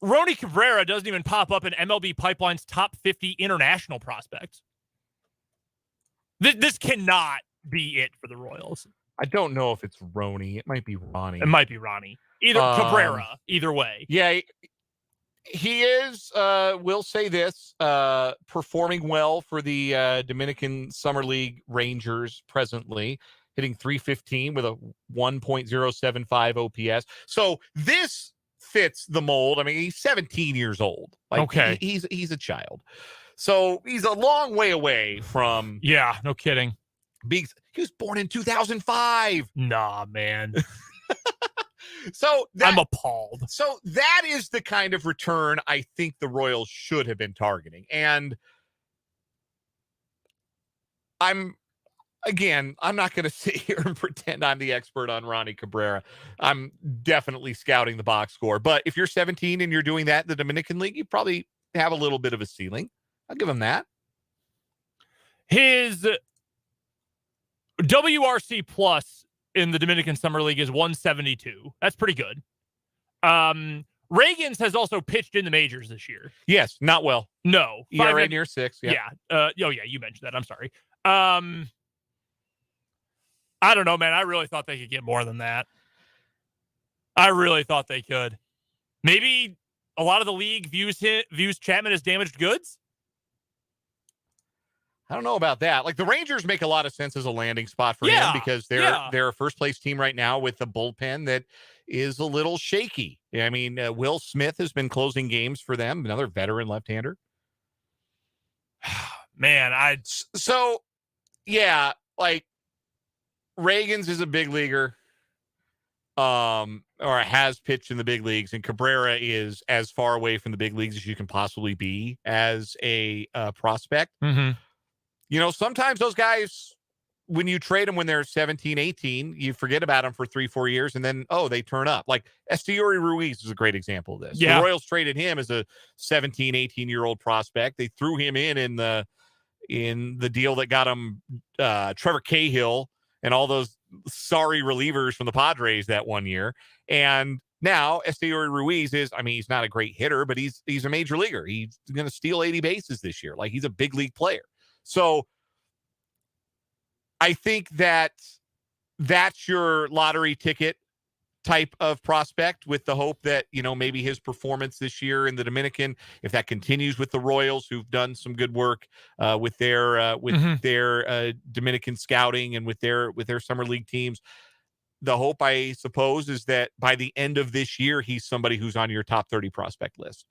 Ronnie Cabrera doesn't even pop up in MLB Pipeline's top 50 international prospects. This cannot be it for the Royals.
I don't know if it's Ronnie. It might be Ronnie.
It might be Ronnie. Either Cabrera, either way.
Yeah, he is, we'll say this, performing well for the Dominican Summer League Rangers presently, hitting .315 with a 1.075 OPS. So this fits the mold. I mean, he's 17 years old. Like,
okay.
He's a child. So he's a long way away from...
Yeah, no kidding.
He was born in 2005.
Nah, man.
So
I'm appalled.
So that is the kind of return I think the Royals should have been targeting. And I'm not going to sit here and pretend I'm the expert on Ronnie Cabrera. I'm definitely scouting the box score. But if you're 17 and you're doing that in the Dominican League, you probably have a little bit of a ceiling. I'll give him that.
His WRC plus in the Dominican Summer League is 172. That's pretty good. Reagans has also pitched in the majors this year.
Yes, not well.
No.
ERA near 6.
Yeah. Yeah, you mentioned that. I'm sorry. I don't know, man. I really thought they could get more than that. I really thought they could. Maybe a lot of the league views Chapman as damaged goods.
I don't know about that. Like, the Rangers make a lot of sense as a landing spot for him because they're a first place team right now with a bullpen that is a little shaky. I mean, Will Smith has been closing games for them, another veteran left-hander.
Man,
like, Reagans is a big leaguer. or has pitched in the big leagues, and Cabrera is as far away from the big leagues as you can possibly be as a prospect. Sometimes those guys, when you trade them when they're 17, 18, you forget about them for 3-4 years, and then, they turn up. Like Esteury Ruiz is a great example of this.
Yeah.
The Royals traded him as a 17, 18-year-old prospect. They threw him in the deal that got him Trevor Cahill and all those sorry relievers from the Padres that one year. And now Esteury Ruiz he's not a great hitter, but he's a major leaguer. He's going to steal 80 bases this year. Like, he's a big league player. So I think that's your lottery ticket type of prospect, with the hope that, maybe his performance this year in the Dominican, if that continues with the Royals, who've done some good work with their Dominican scouting and with their summer league teams. The hope, I suppose, is that by the end of this year, he's somebody who's on your top 30 prospect list,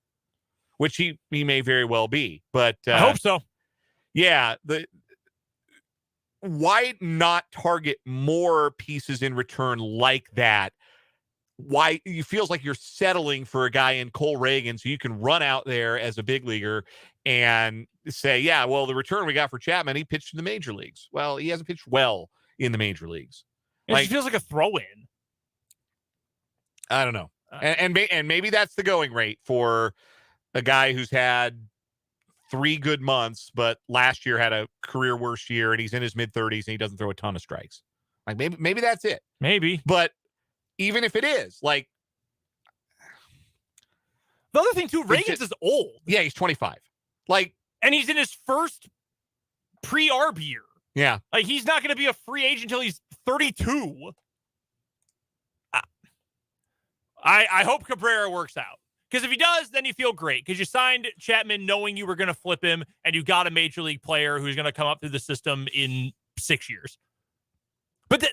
which he may very well be. But
I hope so.
Yeah. Why not target more pieces in return like that? Why it feels like you're settling for a guy in Cole Reagan, so you can run out there as a big leaguer and say, yeah, well, the return we got for Chapman, he pitched in the major leagues. Well, he hasn't pitched well in the major leagues.
It just feels like a throw-in.
I don't know. And maybe that's the going rate for a guy who's had 3 good months, but last year had a career worst year, and he's in his mid-30s, and he doesn't throw a ton of strikes. Like, maybe that's it.
Maybe.
But even if it is, like,
the other thing too, Reagan's is old.
Yeah, he's 25. Like,
and he's in his first pre-ARB year.
Yeah.
Like, he's not going to be a free agent until he's 32. I hope Cabrera works out. Because if he does, then you feel great. Because you signed Chapman knowing you were going to flip him, and you got a major league player who's going to come up through the system in 6 years. But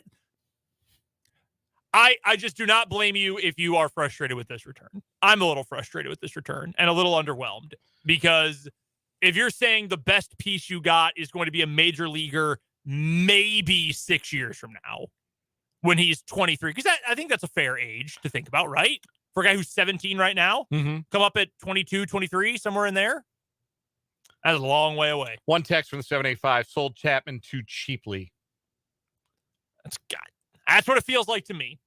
I just do not blame you if you are frustrated with this return. I'm a little frustrated with this return and a little underwhelmed, because if you're saying the best piece you got is going to be a major leaguer maybe 6 years from now when he's 23, because I think that's a fair age to think about, right? For a guy who's 17 right now, come up at 22, 23, somewhere in there. That's a long way away.
One text from the 785, sold Chapman too cheaply.
That's what it feels like to me.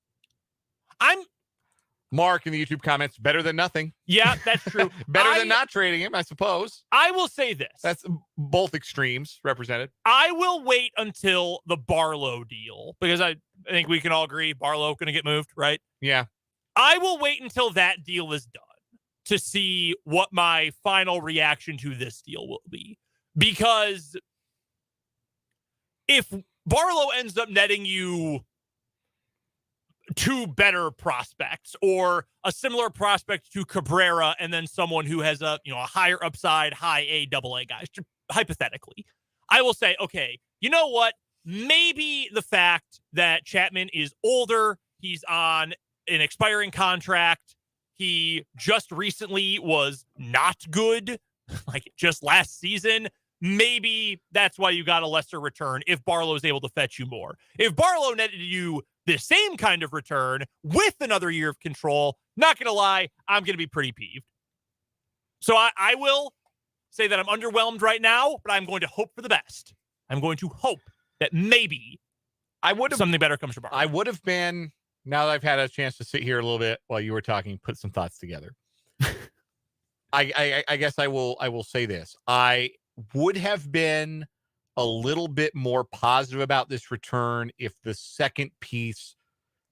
Mark in the YouTube comments, better than nothing.
Yeah, that's true.
Better than not trading him, I suppose.
I will say this.
That's both extremes represented.
I will wait until the Barlow deal, because I think we can all agree Barlow going to get moved, right?
Yeah.
I will wait until that deal is done to see what my final reaction to this deal will be. Because if Barlow ends up netting you 2 better prospects, or a similar prospect to Cabrera, and then someone who has a higher upside, high A, double A guys, hypothetically, I will say, okay, you know what? Maybe the fact that Chapman is older, he's on an expiring contract, he just recently was not good, like just last season, maybe that's why you got a lesser return if Barlow is able to fetch you more. If Barlow netted you the same kind of return with another year of control, not going to lie, I'm going to be pretty peeved. So I will say that I'm underwhelmed right now, but I'm going to hope for the best. I'm going to hope that maybe something better comes to Barlow.
I would have been, now that I've had a chance to sit here a little bit while you were talking, put some thoughts together. I guess I will say this. I would have been a little bit more positive about this return if the second piece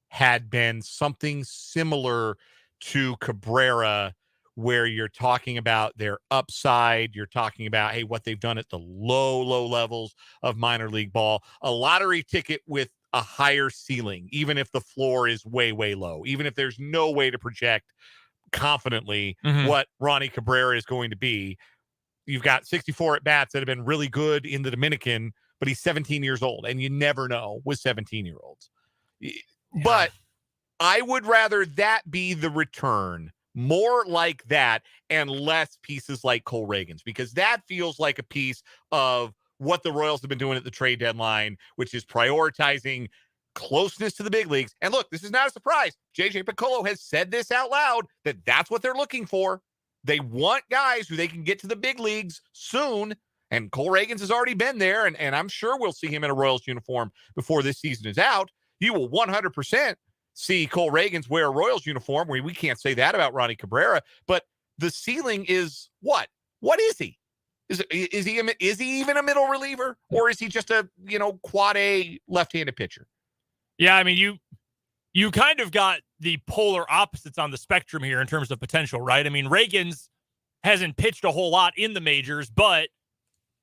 had been something similar to Cabrera, where you're talking about their upside, you're talking about, hey, what they've done at the low levels of minor league ball, a lottery ticket with a higher ceiling, even if the floor is way low, even if there's no way to project confidently what Ronnie Cabrera is going to be. You've got 64 at-bats that have been really good in the Dominican, but he's 17 years old, and you never know with 17-year-olds. Yeah. But I would rather that be the return, more like that, and less pieces like Cole Reagan's, because that feels like a piece of what the Royals have been doing at the trade deadline, which is prioritizing closeness to the big leagues. And look, this is not a surprise. JJ Piccolo has said this out loud, that that's what they're looking for. They want guys who they can get to the big leagues soon. And Cole Reagans has already been there, and I'm sure we'll see him in a Royals uniform before this season is out. You will 100% see Cole Reagans wear a Royals uniform. We can't say that about Ronnie Cabrera, but the ceiling is what? What is he? Is he even a middle reliever, or is he just a quad A left-handed pitcher?
Yeah, I mean you kind of got the polar opposites on the spectrum here in terms of potential, right? I mean, Reagans hasn't pitched a whole lot in the majors, but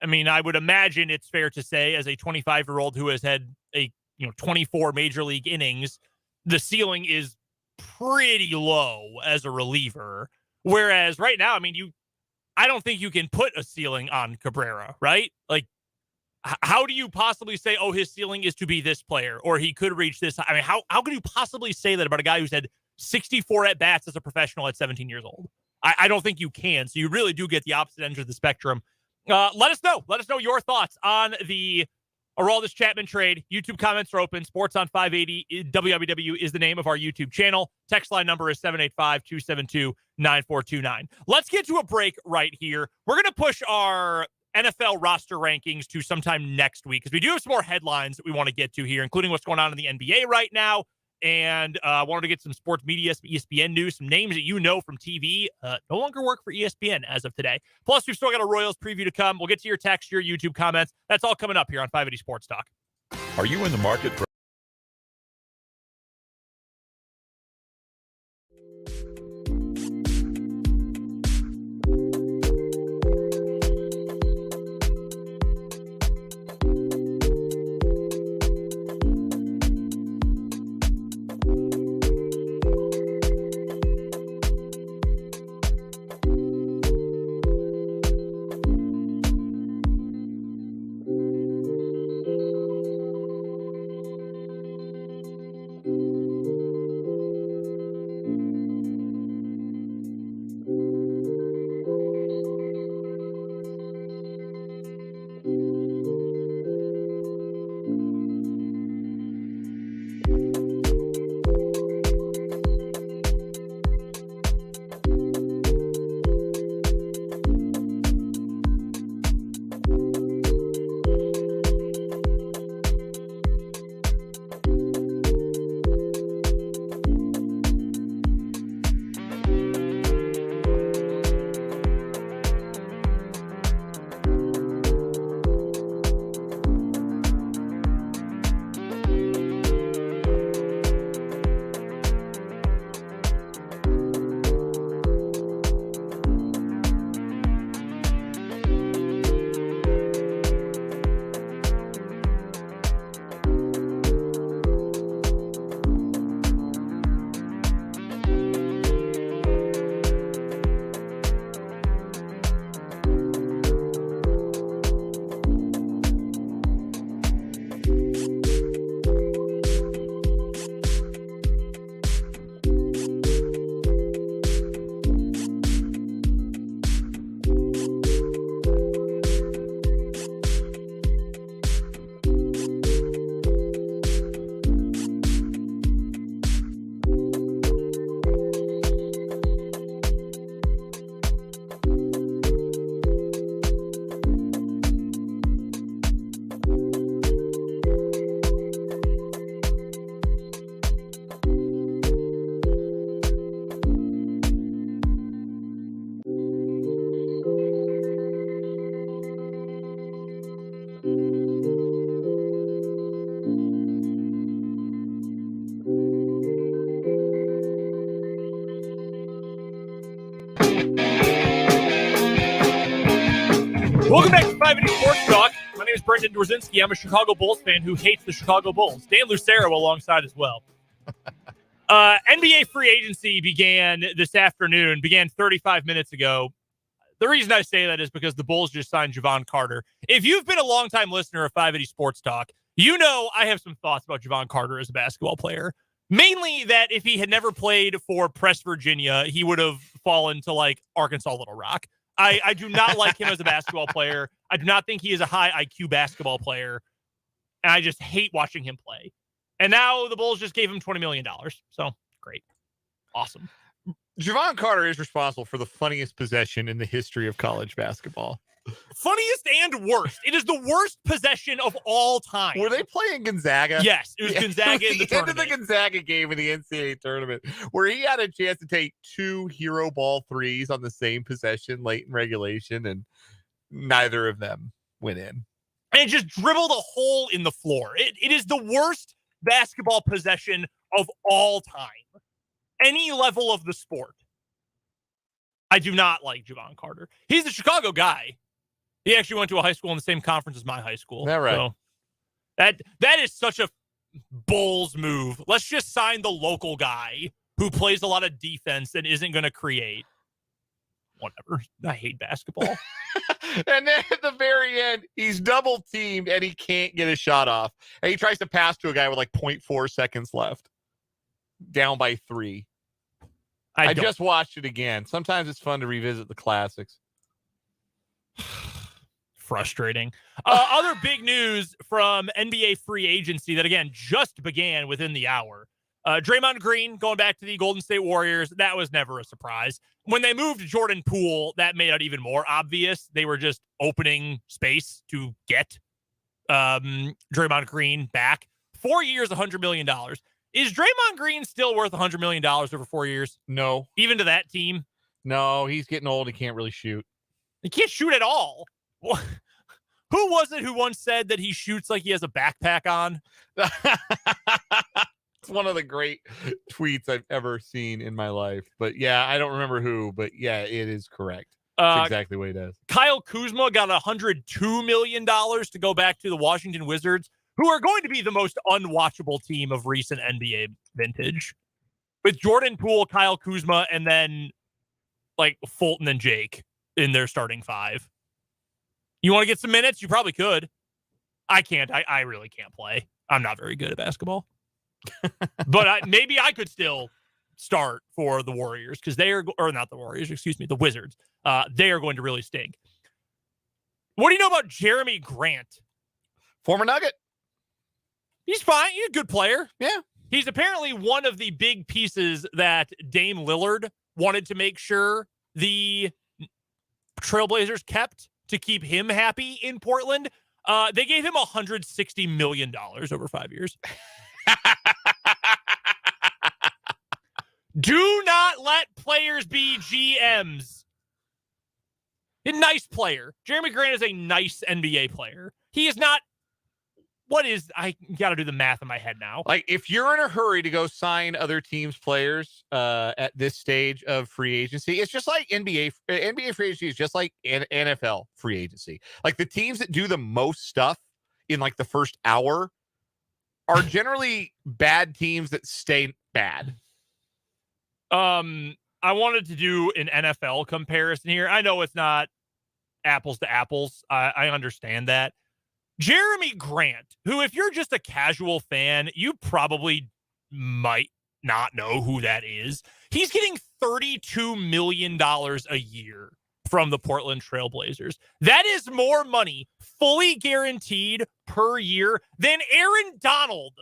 I mean, I would imagine it's fair to say, as a 25-year-old who has had 24 major league innings, the ceiling is pretty low as a reliever. Whereas right now, I mean, I don't think you can put a ceiling on Cabrera, right? Like, how do you possibly say, oh, his ceiling is to be this player, or he could reach this? I mean, how could you possibly say that about a guy who's had 64 at-bats as a professional at 17 years old? I don't think you can. So you really do get the opposite end of the spectrum. Let us know. Let us know your thoughts on the Aroldis Chapman trade. YouTube comments are open. Sports on 580 WWW is the name of our YouTube channel. Text line number is 785-272-9429. Let's get to a break right here. We're going to push our NFL roster rankings to sometime next week because we do have some more headlines that we want to get to here, including what's going on in the NBA right now. And I wanted to get some sports media, some ESPN news, some names that you know from TV no longer work for ESPN as of today. Plus, we've still got a Royals preview to come. We'll get to your text, your YouTube comments. That's all coming up here on 580 Sports Talk.
Are you in the market for
Welcome back to 580 Sports Talk. My name is Brendan Dworzinski. I'm a Chicago Bulls fan who hates the Chicago Bulls. Dan Lucero alongside as well. NBA free agency began 35 minutes ago. The reason I say that is because the Bulls just signed Javon Carter. If you've been a longtime listener of 580 Sports Talk, you know I have some thoughts about Javon Carter as a basketball player. Mainly that if he had never played for Press Virginia, he would have fallen to like Arkansas Little Rock. I do not like him as a basketball player. I do not think he is a high IQ basketball player. And I just hate watching him play. And now the Bulls just gave him $20 million. So great. Awesome.
Javon Carter is responsible for the funniest possession in the history of college basketball.
Funniest and worst. It is the worst possession of all time.
Were they playing Gonzaga?
Yes, it was Gonzaga in the
end of
tournament.
the Gonzaga game in the NCAA tournament, where he had a chance to take 2 hero ball threes on the same possession late in regulation, and neither of them went in.
And it just dribbled a hole in the floor. It is the worst basketball possession of all time. Any level of the sport. I do not like Javon Carter. He's a Chicago guy. He actually went to a high school in the same conference as my high school.
Is that right?
So that is such a Bulls move. Let's just sign the local guy who plays a lot of defense and isn't going to create. Whatever. I hate basketball.
And then at the very end, he's double teamed and he can't get a shot off. And he tries to pass to a guy with like 0.4 seconds left. Down by 3. I just watched it again. Sometimes it's fun to revisit the classics.
Frustrating. Other big news from NBA free agency that, again, just began within the hour. Draymond Green going back to the Golden State Warriors. That was never a surprise. When they moved Jordan Poole, that made it even more obvious. They were just opening space to get Draymond Green back. 4 years, $100 million. Is Draymond Green still worth $100 million over 4 years?
No.
Even to that team?
No, he's getting old. He can't really shoot.
He can't shoot at all. Who was it who once said that he shoots like he has a backpack on?
It's one of the great tweets I've ever seen in my life. But yeah, I don't remember who, but yeah, it is correct. That's exactly what he does.
Kyle Kuzma got $102 million to go back to the Washington Wizards, who are going to be the most unwatchable team of recent NBA vintage. With Jordan Poole, Kyle Kuzma, and then like Fulton and Jake in their starting 5. You want to get some minutes? You probably could. I can't. I really can't play. I'm not very good at basketball. But maybe I could still start for the Warriors because they are, or not the Warriors, excuse me, the Wizards. They are going to really stink. What do you know about Jeremy Grant?
Former Nugget.
He's fine. He's a good player.
Yeah.
He's apparently one of the big pieces that Dame Lillard wanted to make sure the Trailblazers kept to keep him happy in Portland. They gave him $160 million over 5 years. Do not let players be GMs. A nice player. Jeremy Grant is a nice NBA player. He is not. I got to do the math in my head now.
Like, if you're in a hurry to go sign other teams' players at this stage of free agency, it's just like NBA free agency is just like NFL free agency. Like, the teams that do the most stuff in like the first hour are generally bad teams that stay bad.
I wanted to do an NFL comparison here. I know it's not apples to apples. I understand that. Jeremy Grant, who, if you're just a casual fan, you probably might not know who that is. He's getting $32 million a year from the Portland Trailblazers. That is more money, fully guaranteed per year, than Aaron Donald.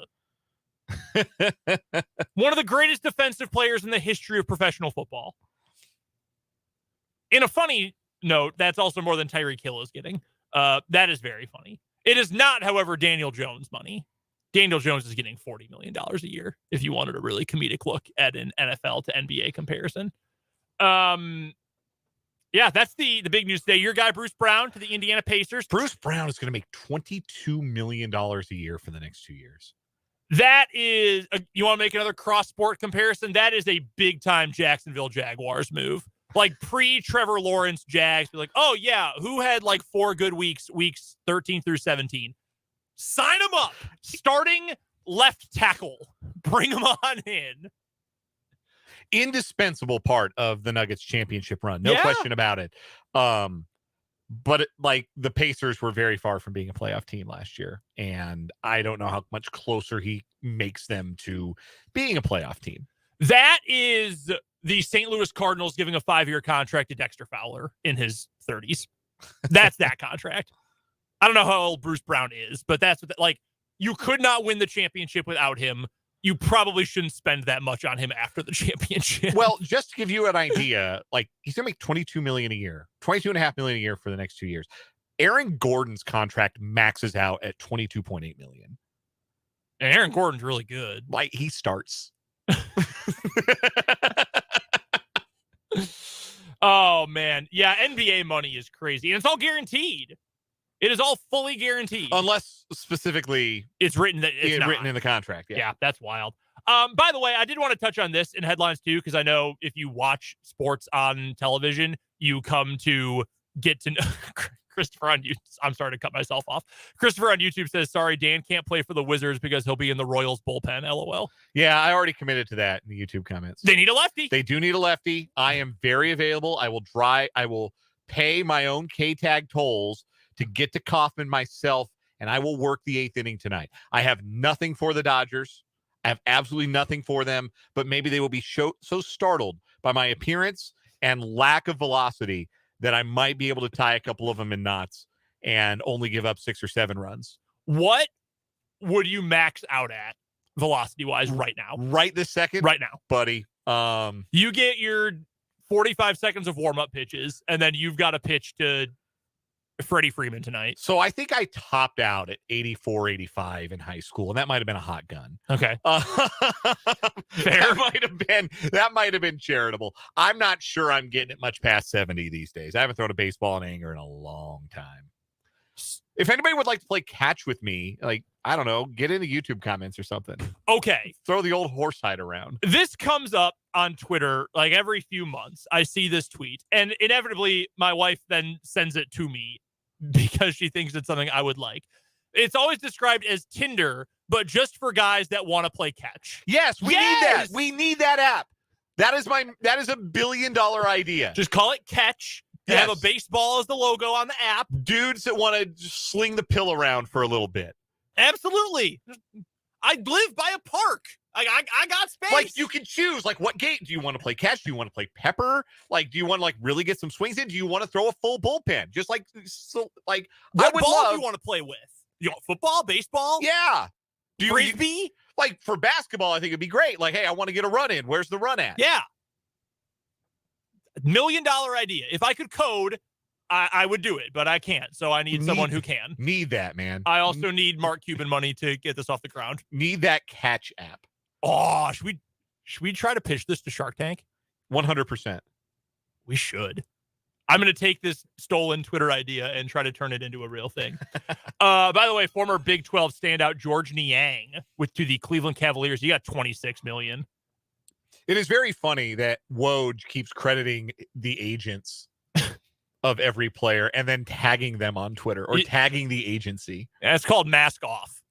One of the greatest defensive players in the history of professional football. In a funny note, that's also more than Tyreek Hill is getting. That is very funny. It is not, however, Daniel Jones money. Daniel Jones is getting $40 million a year if you wanted a really comedic look at an NFL to NBA comparison. Yeah, that's the big news today. Your guy, Bruce Brown, to the Indiana Pacers.
Bruce Brown is going to make $22 million a year for the next 2 years.
That is, you want to make another cross-sport comparison? That is a big-time Jacksonville Jaguars move. Like pre-Trevor Lawrence Jags, be like, oh, yeah, who had like 4 good weeks 13 through 17? Sign him up. Starting left tackle. Bring him on in.
Indispensable part of the Nuggets championship run. No question about it. But like the Pacers were very far from being a playoff team last year. And I don't know how much closer he makes them to being a playoff team.
That is the St. Louis Cardinals giving a 5-year contract to Dexter Fowler in his 30s. That's that contract. I don't know how old Bruce Brown is, but that's what you could not win the championship without him. You probably shouldn't spend that much on him after the championship.
Well, just to give you an idea, like he's gonna make $22 million a year, $22.5 million a year for the next 2 years. Aaron Gordon's contract maxes out at $22.8 million.
And Aaron Gordon's really good.
Like he starts.
Oh man, yeah, NBA money is crazy, and it's all guaranteed. It is all fully guaranteed,
Unless specifically
it's written that it's not.
written in the contract.
Yeah, that's wild. By the way, I did want to touch on this in headlines too, because I know if you watch sports on television, you come to get to know Christopher on YouTube. I'm sorry to cut myself off. Christopher on YouTube says, sorry, Dan can't play for the Wizards because he'll be in the Royals bullpen. LOL.
Yeah, I already committed to that in the YouTube comments.
They need a lefty.
They do need a lefty. I am very available. I will pay my own K-tag tolls to get to Kaufman myself, and I will work the 8th inning tonight. I have nothing for the Dodgers. I have absolutely nothing for them, but maybe they will be so startled by my appearance and lack of velocity that I might be able to tie a couple of them in knots and only give up 6 or 7 runs.
What would you max out at velocity-wise right now?
Right this second?
Right now.
Buddy.
You get your 45 seconds of warm-up pitches, and then you've got to pitch to Freddie Freeman tonight.
So I think I topped out at 84, 85 in high school, and that might have been a hot gun.
Okay.
Fair. That might have been charitable. I'm not sure I'm getting it much past 70 these days. I haven't thrown a baseball in anger in a long time. If anybody would like to play catch with me, like, I don't know, get in the YouTube comments or something.
Okay.
Throw the old horse hide around.
This comes up on Twitter like every few months. I see this tweet, and inevitably my wife then sends it to me because she thinks it's something I would like. It's always described as Tinder, but just for guys that want to play catch.
Yes, we need that. We need that app. That is a $1 billion idea.
Just call it Catch. You have a baseball as the logo on the app.
Dudes that want to sling the pill around for a little bit.
Absolutely. I live by a park. I got space.
Like, you can choose, like, what game do you want to play catch? Do you want to play pepper? Like, do you want to, like, really get some swings in? Do you want to throw a full bullpen? Just like, so, like,
what ball do you want to play with? You want football, baseball?
Yeah.
Frisbee?
Like, for basketball, I think it'd be great. Like, hey, I want to get a run in. Where's the run at?
Yeah. $1 million idea. If I could code, I would do it, but I can't. So I need someone who can.
Need that, man.
I also need Mark Cuban money to get this off the ground.
Need that catch app.
Oh, should we try to pitch this to Shark Tank?
100%.
We should. I'm going to take this stolen Twitter idea and try to turn it into a real thing. By the way, former Big 12 standout George Niang to the Cleveland Cavaliers. He got $26 million.
It is very funny that Woj keeps crediting the agents of every player and then tagging them on Twitter or tagging the agency.
It's called mask off.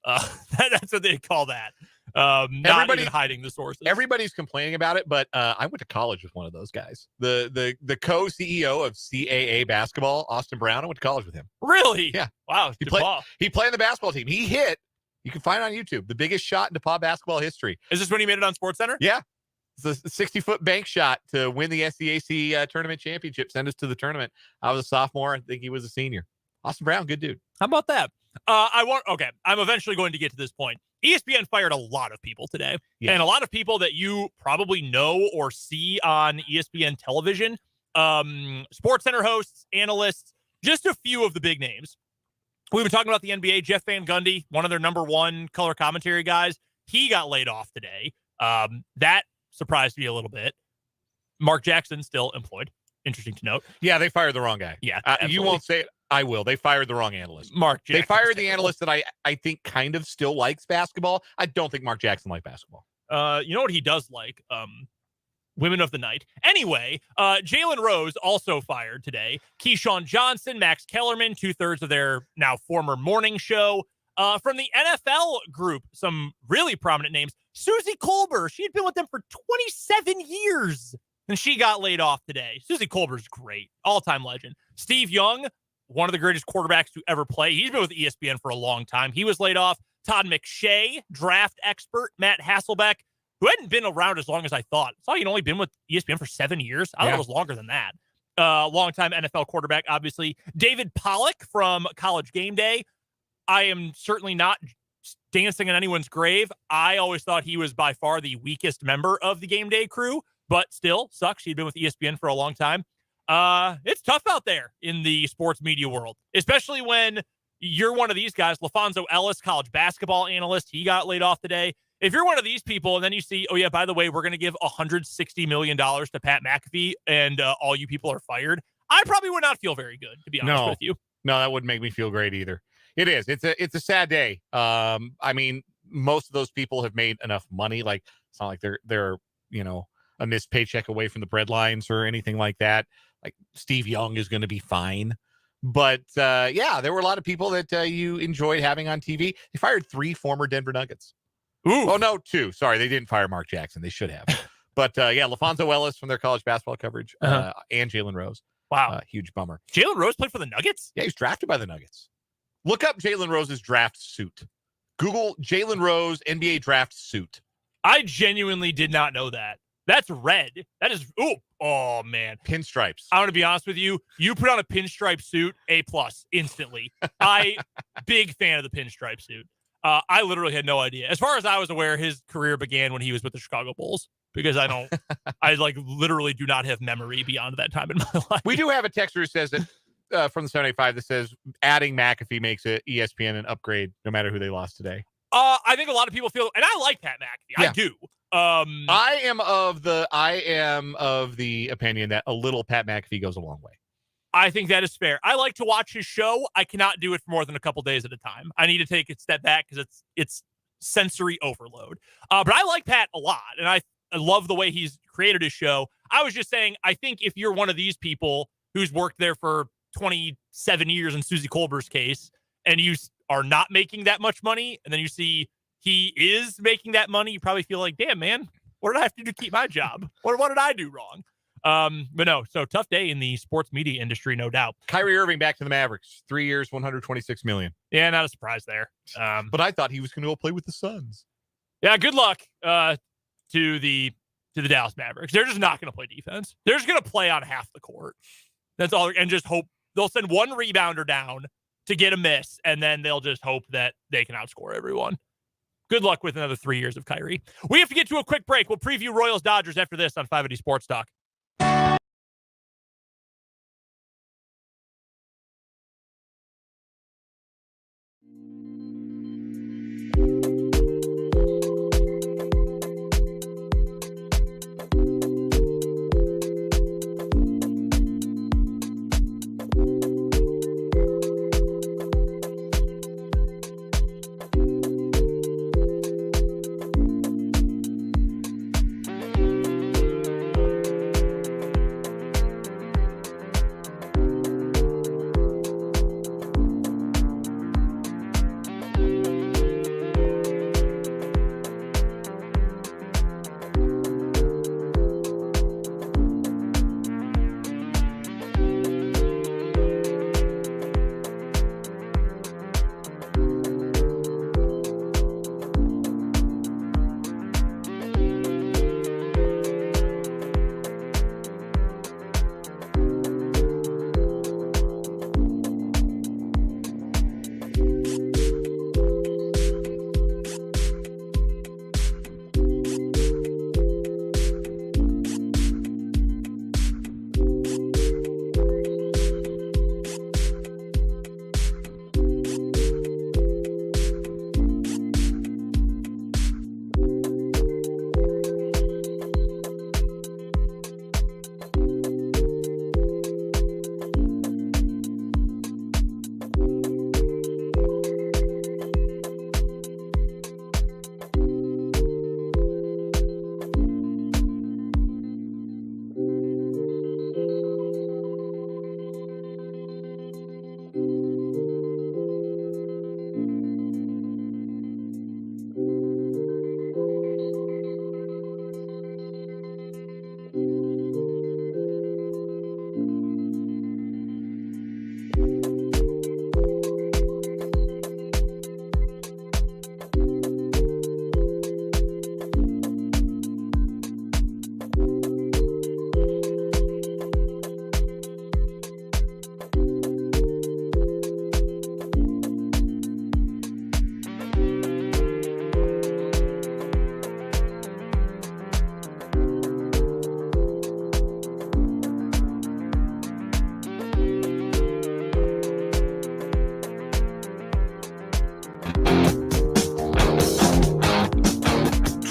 That's what they call that. Not even hiding the sources.
Everybody's complaining about it, but I went to college with one of those guys. The co-CEO of CAA basketball, Austin Brown. I went to college with him.
Really?
Yeah.
Wow.
He played on the basketball team. He hit, you can find it on YouTube, the biggest shot in DePaul basketball history.
Is this when he made it on SportsCenter?
Yeah. It's a 60-foot bank shot to win the SCAC tournament championship. Send us to the tournament. I was a sophomore. I think he was a senior. Austin Brown, good dude.
How about that? I'm eventually going to get to this point. ESPN fired a lot of people today, and a lot of people that you probably know or see on ESPN television, SportsCenter hosts, analysts, just a few of the big names. We've been talking about the NBA. Jeff Van Gundy, one of their number one color commentary guys, he got laid off today. That surprised me a little bit. Mark Jackson still employed. Interesting to note.
Yeah, they fired the wrong guy.
Yeah,
you won't say it. I will. They fired the wrong analyst.
Mark Jackson.
They fired the analyst that I think kind of still likes basketball. I don't think Mark Jackson likes basketball.
You know what he does like? Women of the night. Anyway, Jalen Rose also fired today. Keyshawn Johnson, Max Kellerman, 2/3 of their now former morning show. From the NFL group, some really prominent names. Susie Colbert, she had been with them for 27 years, and she got laid off today. Susie Colbert's great, all-time legend. Steve Young, one of the greatest quarterbacks to ever play. He's been with ESPN for a long time. He was laid off. Todd McShay, draft expert. Matt Hasselbeck, who hadn't been around as long as I thought. So he'd only been with ESPN for 7 years. I thought it was longer than that. Long-time NFL quarterback, obviously. David Pollack from College Game Day. I am certainly not dancing on anyone's grave. I always thought he was by far the weakest member of the game day crew, but still sucks. He'd been with ESPN for a long time. It's tough out there in the sports media world, especially when you're one of these guys. LaFonso Ellis, college basketball analyst, he got laid off today. If you're one of these people and then you see, oh yeah, by the way, we're going to give $160 million to Pat McAfee and all you people are fired, I probably would not feel very good, to be honest with you.
No, that wouldn't make me feel great either. It is. It's a sad day. I mean, most of those people have made enough money. Like, it's not like they're a missed paycheck away from the breadlines or anything like that. Like, Steve Young is going to be fine. But yeah, there were a lot of people that you enjoyed having on TV. They fired 3 former Denver Nuggets.
Ooh.
Oh, no, 2. Sorry, they didn't fire Mark Jackson. They should have. But yeah, LaFonso Ellis from their college basketball coverage and Jalen Rose.
Wow.
Huge bummer.
Jalen Rose played for the Nuggets?
Yeah, he's drafted by the Nuggets. Look up Jalen Rose's draft suit. Google Jalen Rose NBA draft suit.
I genuinely did not know that. That's red. That is, oh man.
Pinstripes.
I want to be honest with you. You put on a pinstripe suit, A+ instantly. Big fan of the pinstripe suit. I literally had no idea. As far as I was aware, his career began when he was with the Chicago Bulls, because I literally do not have memory beyond that time in my life.
We do have a texter who says that from the 785 that says adding McAfee makes it ESPN an upgrade no matter who they lost today.
I think a lot of people feel, and I like Pat McAfee. Yeah. I do.
I am of the opinion that a little Pat McAfee goes a long way.
I think that is fair. I like to watch his show. I cannot do it for more than a couple days at a time. I need to take a step back because it's sensory overload. But I like Pat a lot, and I love the way he's created his show. I was just saying, I think if you're one of these people who's worked there for 27 years in Susie Colbert's case, and you are not making that much money, and then you see he is making that money, you probably feel like, damn, man, what did I have to do to keep my job? What did I do wrong? But no, so tough day in the sports media industry, no doubt.
Kyrie Irving back to the Mavericks, 3 years, $126 million.
Yeah, not a surprise there.
But I thought he was going to go play with the Suns.
Yeah, good luck to the Dallas Mavericks. They're just not going to play defense. They're just going to play on half the court. That's all, and just hope they'll send one rebounder down to get a miss, and then they'll just hope that they can outscore everyone. Good luck with another 3 years of Kyrie. We have to get to a quick break. We'll preview Royals-Dodgers after this on 580 Sports Talk.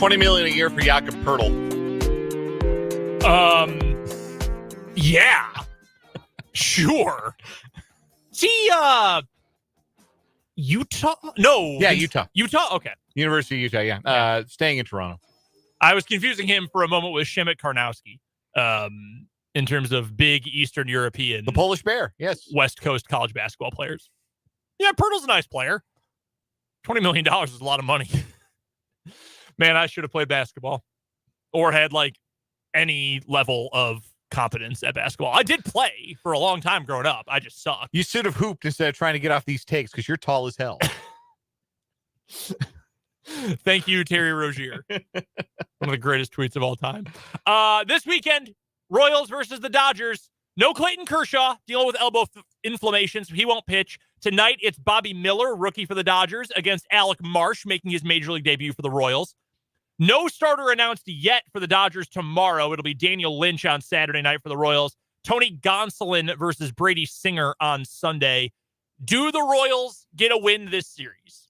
$20 million a year for Jakob Pertl.
Yeah. Sure. See, Utah? No.
Yeah, Utah.
Utah? Okay.
University of Utah, yeah. Staying in Toronto.
I was confusing him for a moment with Shemek Karnowski in terms of big Eastern European.
The Polish Bear, yes.
West Coast college basketball players. Yeah, Pirtle's a nice player. $20 million is a lot of money. Man, I should have played basketball or had like any level of competence at basketball. I did play for a long time growing up. I just sucked.
You should have hooped instead of trying to get off these takes because you're tall as hell.
Thank you, Terry Rozier. One of the greatest tweets of all time. This weekend, Royals versus the Dodgers. No Clayton Kershaw, dealing with elbow inflammation, so he won't pitch. Tonight, it's Bobby Miller, rookie for the Dodgers, against Alec Marsh, making his major league debut for the Royals. No starter announced yet for the Dodgers tomorrow. It'll be Daniel Lynch on Saturday night for the Royals. Tony Gonsolin versus Brady Singer on Sunday. Do the Royals get a win this series?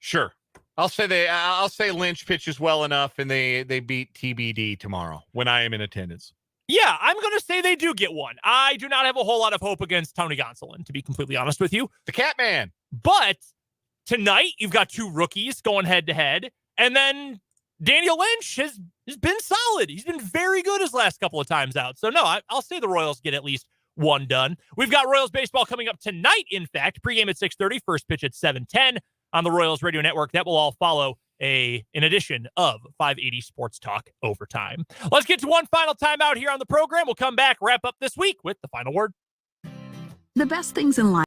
Sure. I'll say Lynch pitches well enough and they beat TBD tomorrow when I am in attendance.
Yeah, I'm going to say they do get one. I do not have a whole lot of hope against Tony Gonsolin, to be completely honest with you.
The Catman.
But tonight, you've got two rookies going head-to-head, and then Daniel Lynch has been solid. He's been very good his last couple of times out. So, no, I'll say the Royals get at least one done. We've got Royals baseball coming up tonight, in fact. Pregame at 6:30, first pitch at 7:10 on the Royals Radio Network. That will all follow an edition of 580 Sports Talk Overtime. Let's get to one final timeout here on the program. We'll come back, wrap up this week with the final word.
The best things in life.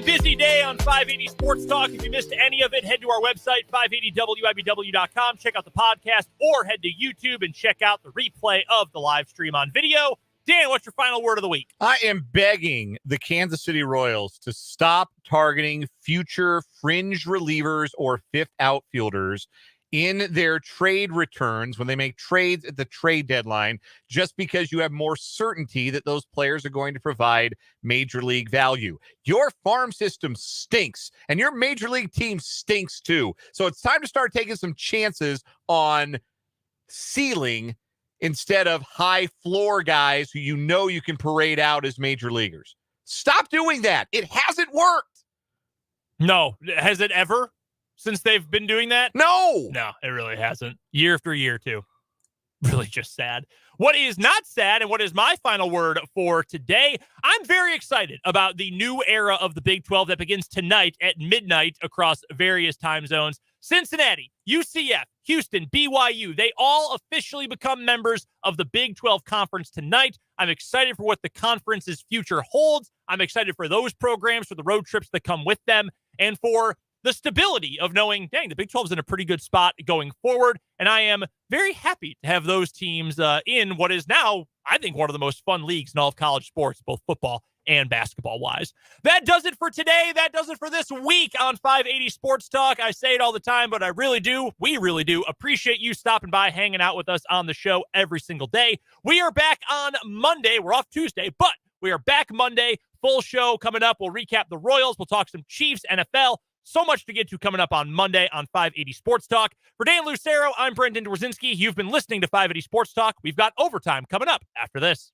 Busy day on 580 Sports Talk. If you missed any of it, head to our website, 580wibw.com. Check out the podcast or head to YouTube and check out the replay of the live stream on video. Dan, what's your final word of the week?
I am begging the Kansas City Royals to stop targeting future fringe relievers or fifth outfielders in their trade returns when they make trades at the trade deadline, just because you have more certainty that those players are going to provide major league value. Your farm system stinks, and your major league team stinks too. So it's time to start taking some chances on ceiling instead of high floor guys who you know you can parade out as major leaguers. Stop doing that. It hasn't worked.
No. Has it ever? Since they've been doing that?
No,
it really hasn't. Year after year, too. Really just sad. What is not sad, and what is my final word for today, I'm very excited about the new era of the Big 12 that begins tonight at midnight across various time zones. Cincinnati, UCF, Houston, BYU, they all officially become members of the Big 12 Conference tonight. I'm excited for what the conference's future holds. I'm excited for those programs, for the road trips that come with them, and for the stability of knowing, dang, the Big 12 is in a pretty good spot going forward. And I am very happy to have those teams in what is now, I think, one of the most fun leagues in all of college sports, both football and basketball-wise. That does it for today. That does it for this week on 580 Sports Talk. I say it all the time, but we really do appreciate you stopping by, hanging out with us on the show every single day. We are back on Monday. We're off Tuesday, but we are back Monday. Full show coming up. We'll recap the Royals. We'll talk some Chiefs, NFL. So much to get to coming up on Monday on 580 Sports Talk. For Dan Lucero, I'm Brendan Dworzinski. You've been listening to 580 Sports Talk. We've got overtime coming up after this.